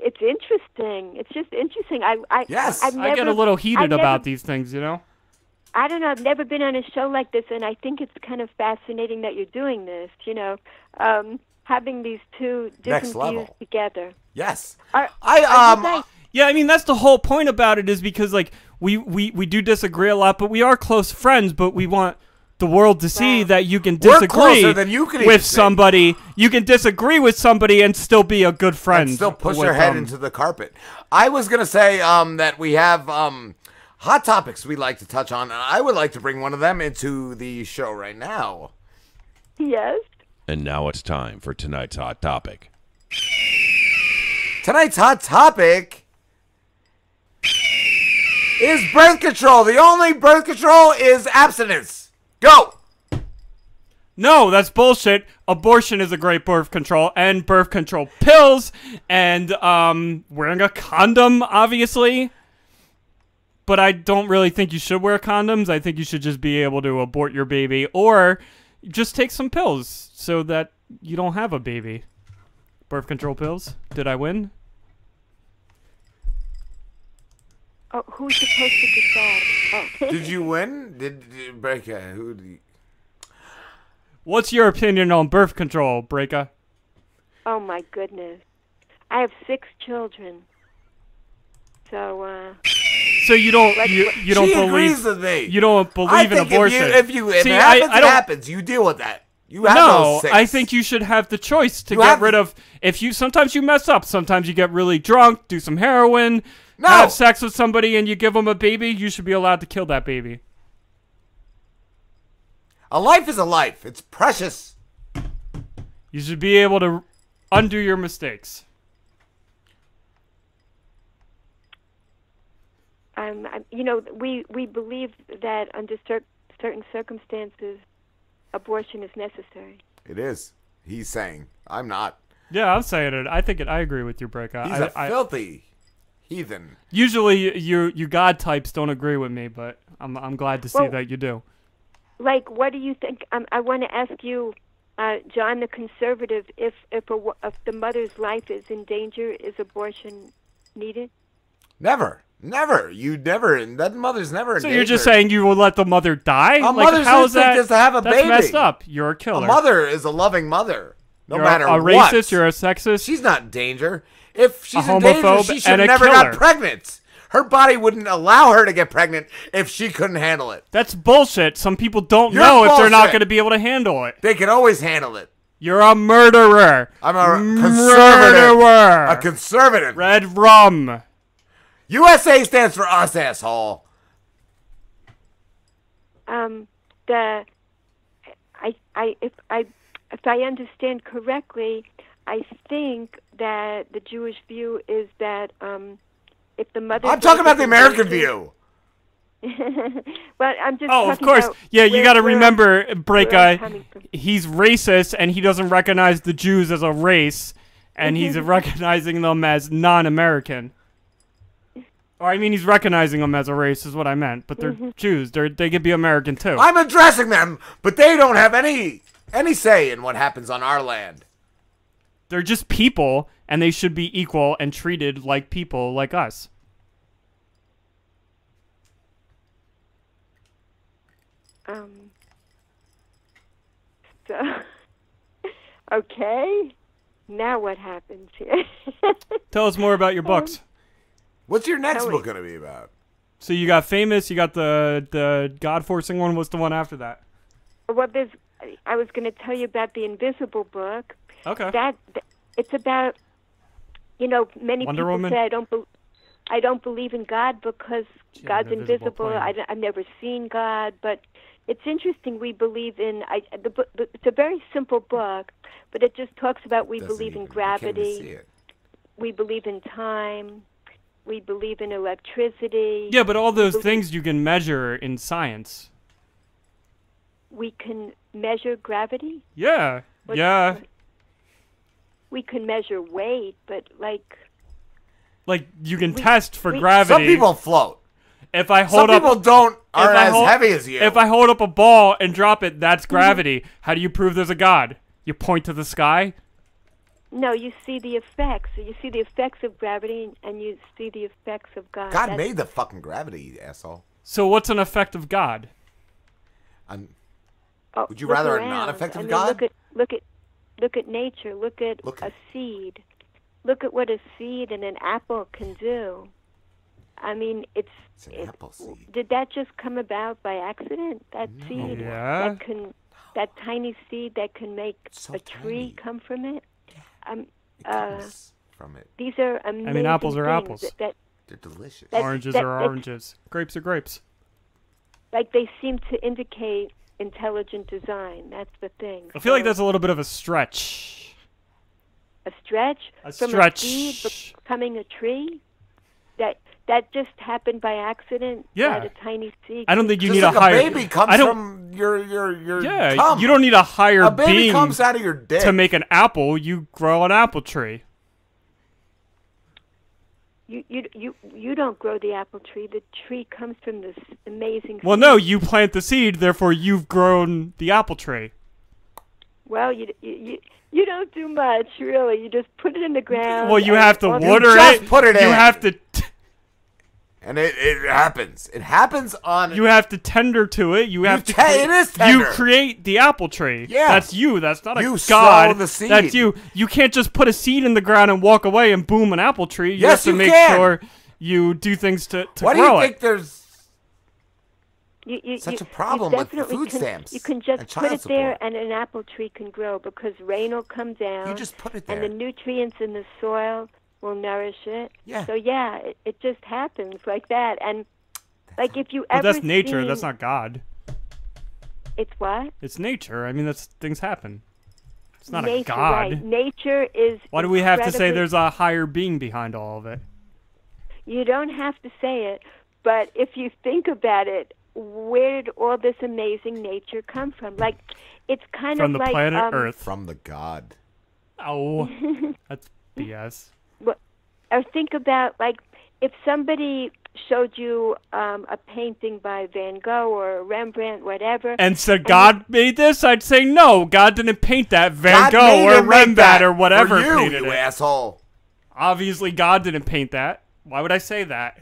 it's interesting. It's just interesting. I've never, I get a little heated I've never- about these things, you know? I don't know. I've never been on a show like this, and I think it's kind of fascinating that you're doing this. You know, having these two Next different level. views together. Yes. Are you guys- Yeah, I mean, that's the whole point about it is because, like, we do disagree a lot, but we are close friends, but we want the world to see that you can We're disagree closer than you can even with see. somebody. You can disagree with somebody and still be a good friend. And still push with your head them. into the carpet. I was going to say that we have hot topics we'd like to touch on, and I would like to bring one of them into the show right now. Yes. And now it's time for tonight's hot topic. Tonight's hot topic is birth control. The only birth control is abstinence. Go! No, that's bullshit. Abortion is a great birth control, and birth control pills, and wearing a condom, obviously. But I don't really think you should wear condoms. I think you should just be able to abort your baby, or just take some pills so that you don't have a baby. Birth control pills. Did I win? Oh, who's supposed to decide? Oh. Did you win? Did Breaka? Who? What's your opinion on birth control, Breaka? Oh my goodness, I have 6 children. So. So you don't Let's- you don't She believe agrees with me. You don't believe I in think abortion. If it See, happens, I it don't, happens. You deal with that. You have no, those 6. I think you should have the choice to You get have- rid of. If you sometimes you mess up, sometimes you get really drunk, do some heroin, No. have sex with somebody, and you give them a baby. You should be allowed to kill that baby. A life is a life. It's precious. You should be able to undo your mistakes. You know, we believe that under certain circumstances, abortion is necessary. It is. He's saying. I'm not. Yeah, I'm saying it. I think it. I agree with you, Breaka. He's a filthy heathen. Usually, you God types don't agree with me, but I'm glad to see Well- that you do. Like, what do you think? I want to ask you, John, the conservative, if the mother's life is in danger, is abortion needed? Never. Never. You never. That mother's never in So danger. you're just saying you will let the mother die? A Like, mother's how is instinct that? is to have a That's baby. messed up. You're a killer. A mother is a loving mother. No You're matter a what. racist. You're a sexist. She's not in danger. If she's A in danger, homophobe she should and have a never killer. got pregnant. Her body wouldn't allow her to get pregnant if she couldn't handle it. That's bullshit. Some people don't You're know if they're not bullshit. going to be able to handle it. They can always handle it. You're a murderer. I'm a conservative. Murderer. A conservative. Red rum. USA stands for us, asshole. If I understand correctly, I think that the Jewish view is that if the mother. I'm talking about the American view. Well, I'm just. Oh, of talking course. about Yeah, you where- got to where- remember, where I'm Breaka, coming from. he's racist and he doesn't recognize the Jews as a race, and he's recognizing them as non-American. Or I mean, he's recognizing them as a race is what I meant, but they're Jews. They could be American too. I'm addressing them, but they don't have any say in what happens on our land. They're just people, and they should be equal and treated like people like us. So, okay. Now what happens here? Tell us more about your books. What's your next book going to be about? So you got Famous, you got the God-forcing one. What's the one after that? Well, I was going to tell you about the Invisible book. Okay. It's about you know, many Wonder people Woman? say I don't believe in God because God's an invisible invisible. plane. I've never seen God, but it's interesting. We believe in it's a very simple book, but it just talks about we believe in gravity. We believe in time. We believe in electricity. Yeah, but all those things you can measure in science. We can measure gravity. Yeah. Yeah. We can measure weight, but like you can test for gravity. Some people float. If I hold Some up, people aren't as heavy as you. If I hold up a ball and drop it, that's gravity. How do you prove there's a God? You point to the sky? No, you see the effects. You see the effects of gravity, and you see the effects of God. God made the fucking gravity, you asshole. So what's an effect of God? Would you Look rather a around. non-effective I mean, God? Look at nature. Look at a seed. Look at what a seed and an apple can do. I mean, it's an apple seed. Did that just come about by accident? That seed, Yeah. that tiny seed that can make a tree come from it. From it. These are amazing. I mean, apples are things apples. They're delicious. Oranges are oranges. Grapes are grapes. Like they seem to indicate intelligent design. That's the thing. I feel like that's a little bit of a stretch. A stretch A from stretch. a seed becoming a tree. That just happened by accident. Yeah. That a tiny seed. I don't think you Just need like a higher. baby comes I don't. from your Yeah, cum. you don't need a higher A baby being comes out of your dick. to make an apple. You grow an apple tree. You don't grow the apple tree. The tree comes from this amazing. Well, seed. no, you plant the seed, therefore you've grown the apple tree. Well, you don't do much really. You just put it in the ground. Well, you and have to all the- water just it. put it You in. have to. And it happens. It happens on. You have to tender to it. You have to. it is tender. You create the apple tree. Yeah. That's you. That's not a You god. sow the seed. That's you. You can't just put a seed in the ground and walk away and boom an apple tree. You Yes, have to you make can. sure you do things to Why do grow you it. think there's You, such a you problem with definitely food can, stamps You can and just child put it there, and an apple tree can grow because rain will come down. You just put it and there. the nutrients in the soil will nourish it. Yeah. So yeah, it just happens like that. And like if you But ever that's nature. seen- That's not God. It's what? It's nature. I mean, that's things happen. It's not nature, a god. Right. Nature is. Why do we have to say incredibly- there's a higher being behind all of it? You don't have to say it, but if you think about it, where did all this amazing nature come from? Like, it's kind From of the like planet Earth. From the god. Oh, that's BS. Or think about, like, if somebody showed you a painting by Van Gogh or Rembrandt, whatever, And said God made this, I'd say no. God didn't paint that. Van God Gogh made or him make Rembrandt that or whatever for you, painted you it. asshole. Obviously, God didn't paint that. Why would I say that?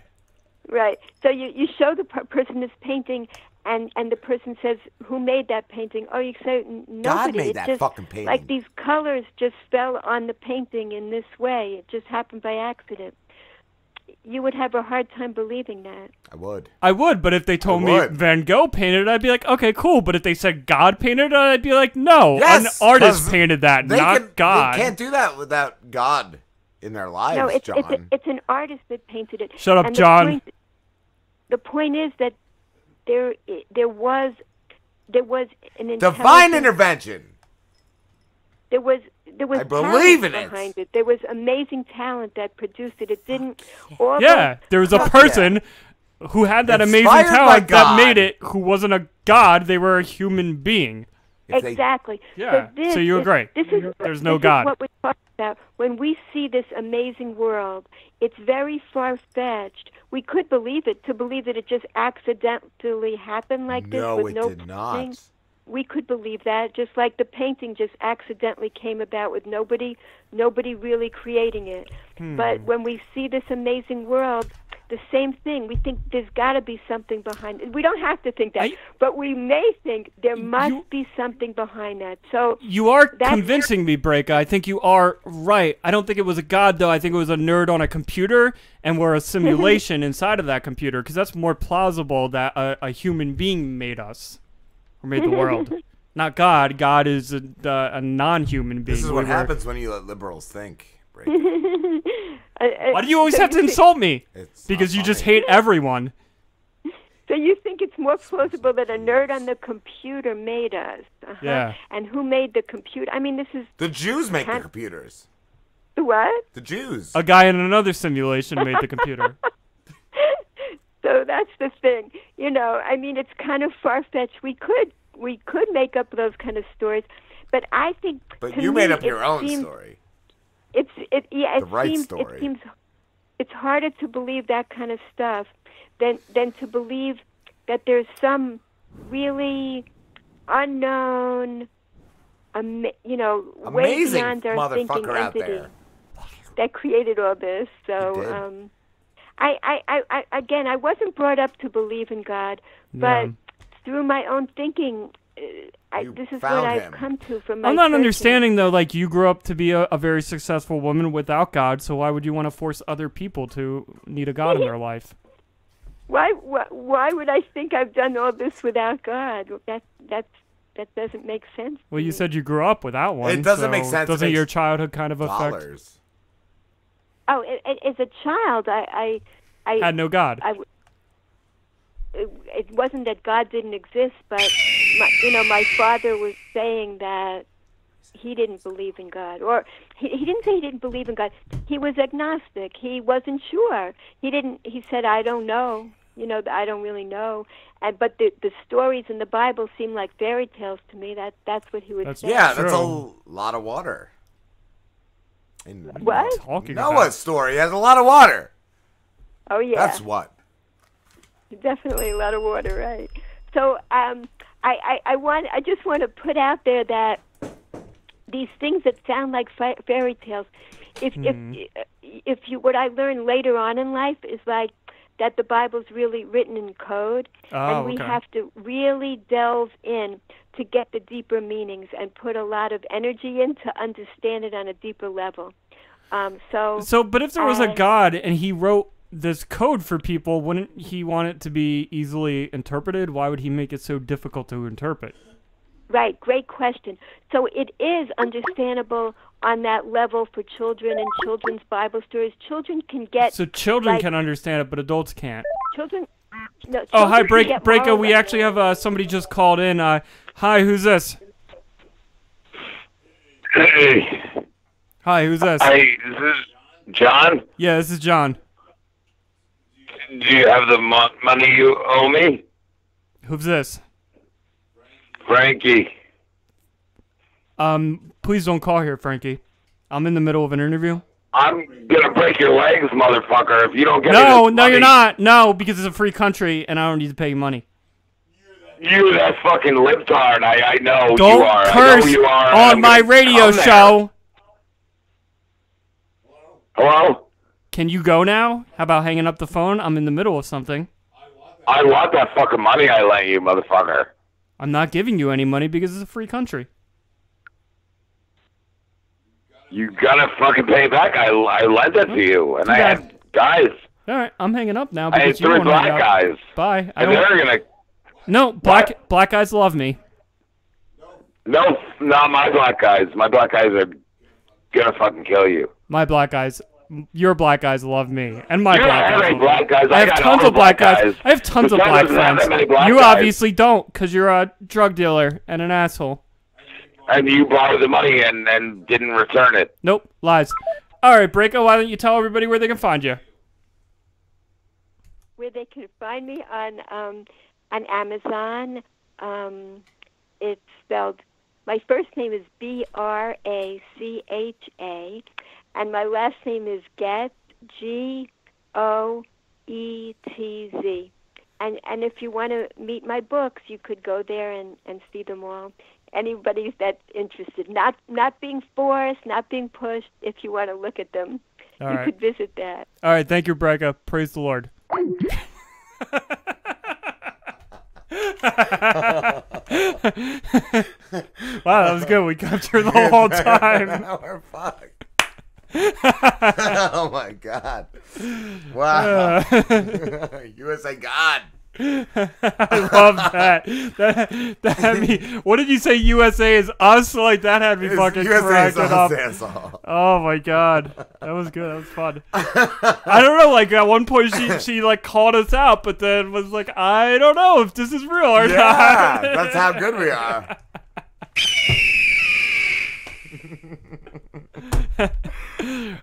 right? So you show the person this painting, and the person says, "Who made that painting?" Oh, you say, "Nobody." made It that just, fucking painting. Like these colors just fell on the painting in this way. It just happened by accident. You would have a hard time believing that. I would. But if they told me would. Van Gogh painted it, I'd be like, okay, cool. But if they said God painted it, I'd be like, no, Yes, an artist 'cause painted that, They not can, God. They can't do that without God in their lives, No, it's John. it's an artist that painted it. Shut up, And John. The point is that there was an Divine intelligence- intervention. There was I believe in talent it. behind it. There was amazing talent that produced it. It didn't. All Yeah, there was a Fuck person who had that amazing Inspired by talent that God. made it, who wasn't a God. They were a human being. Exactly. Yeah, this so you is- agree. This is There's no this God. Is what we're talking about. When we see this amazing world, it's very far-fetched. We could believe it, to believe that it just accidentally happened like this No, with it no did not. planning. We could believe that, just like the painting just accidentally came about with nobody really creating it. But when we see this amazing world, the same thing. We think there's got to be something behind it. We don't have to think that, but we may think there must be something behind that. So You are that's- convincing me, Breaka. I think you are right. I don't think it was a god, though. I think it was a nerd on a computer, and we're a simulation inside of that computer, because that's more plausible that a human being made us, or made the world. Not God. God is a non-human being. This is We what were- happens when you let liberals think. Why do you always have to insult me? Because you just hate everyone. So you think it's more plausible that a nerd on the computer made us? Yeah. And who made the computer? I mean, this is... The Jews make the computers. The what? The Jews. A guy in another simulation made the computer. So that's the thing. You know, I mean, it's kind of far-fetched. We could make up those kind of stories, but I think... But to you me, made up it your own seems- story. It The right seems story. it seems it's harder to believe that kind of stuff than to believe that there's some really unknown, way Amazing beyond our thinking motherfucker out entity there. that created all this. So, I wasn't brought up to believe in God, but through my own thinking. This is what I've come to from my I'm not searching. understanding though. Like you grew up to be a very successful woman without God, so why would you want to force other people to need a God in their life? Why would I think I've done all this without God? That doesn't make sense. Well, you said you grew up without one. It doesn't so make sense. It Doesn't makes your childhood kind of affect? dollars. Oh, as a child, I Had no God. It wasn't that God didn't exist, but my father was saying that he didn't believe in God, or he didn't say he didn't believe in God. He was agnostic. He wasn't sure. He said, I don't know. I don't really know. But the stories in the Bible seem like fairy tales to me. That's what he was saying. Yeah, that's a lot of water. What? Noah's story has a lot of water. Oh yeah. That's what. Definitely a lot of water, right? So I just want to put out there that these things that sound like fairy tales, if you what I learned later on in life is like that the Bible's really written in code, and we have to really delve in to get the deeper meanings and put a lot of energy in to understand it on a deeper level. But if there was a God and he wrote this code for people, wouldn't he want it to be easily interpreted? Why would he make it so difficult to interpret? Right, great question. So it is understandable on that level for children and children's Bible stories. Children can get... So children can understand it, but adults can't. Children... No, Oh, hi, children can get Breaka. moral We actually have somebody just called in. Hi, who's this? Hey. Hi, who's this? Hey, is this John? Yeah, this is John. Do you have the money you owe me? Who's this? Frankie. Please don't call here, Frankie. I'm in the middle of an interview. I'm gonna break your legs, motherfucker, if you don't get me No, this no, money. you're not. No, because it's a free country, and I don't need to pay you money. You, that fucking libtard. I know Don't you are. curse I know you are. on I'm my gonna radio come there. show. Hello? Can you go now? How about hanging up the phone? I'm in the middle of something. I want that fucking money I lent you, motherfucker. I'm not giving you any money because it's a free country. You gotta fucking pay back. I lent it to you, and I had guys. All right, I'm hanging up now I had because you 3 won't hang black up. guys. Bye. I And don't... they're gonna... No, black guys love me. No, not my black guys. My black guys are gonna fucking kill you. My black guys, your black guys love me, and my You don't black have guys. any love black me. guys. I I have got tons all of black the guys. black guys. I have tons of But black doesn't have friends. that many black You guys. obviously don't, because you're a drug dealer and an asshole. And you borrowed the money and didn't return it. Nope, lies. All right, Breaka, why don't you tell everybody where they can find you? Where they can find me on Amazon. It's spelled. My first name is Bracha, and my last name is Goetz, Goetz. And if you want to meet my books, you could go there and see them all. Anybody that's interested, not being forced, not being pushed. If you want to look at them, All you right. could visit that. All right, thank you, Breaka. Praise the Lord. Wow, that was good. We kept her the whole time. Now we're fucked. Oh my god. Wow. USA God. I love that. That had me. What did you say? USA is us? Like that had me fucking cracking up. Oh my god, that was good. That was fun. I don't know. Like at one point she like called us out, but then was like, I don't know if this is real or not. Yeah, that's how good we are.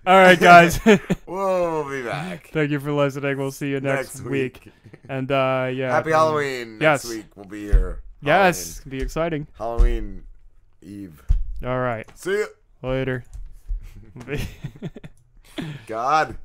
All right, guys. We'll be back. Thank you for listening. We'll see you next week. And yeah. Happy Halloween. Next week we'll be here. Yes, it'll be exciting. Halloween Eve. All right. See you later. God.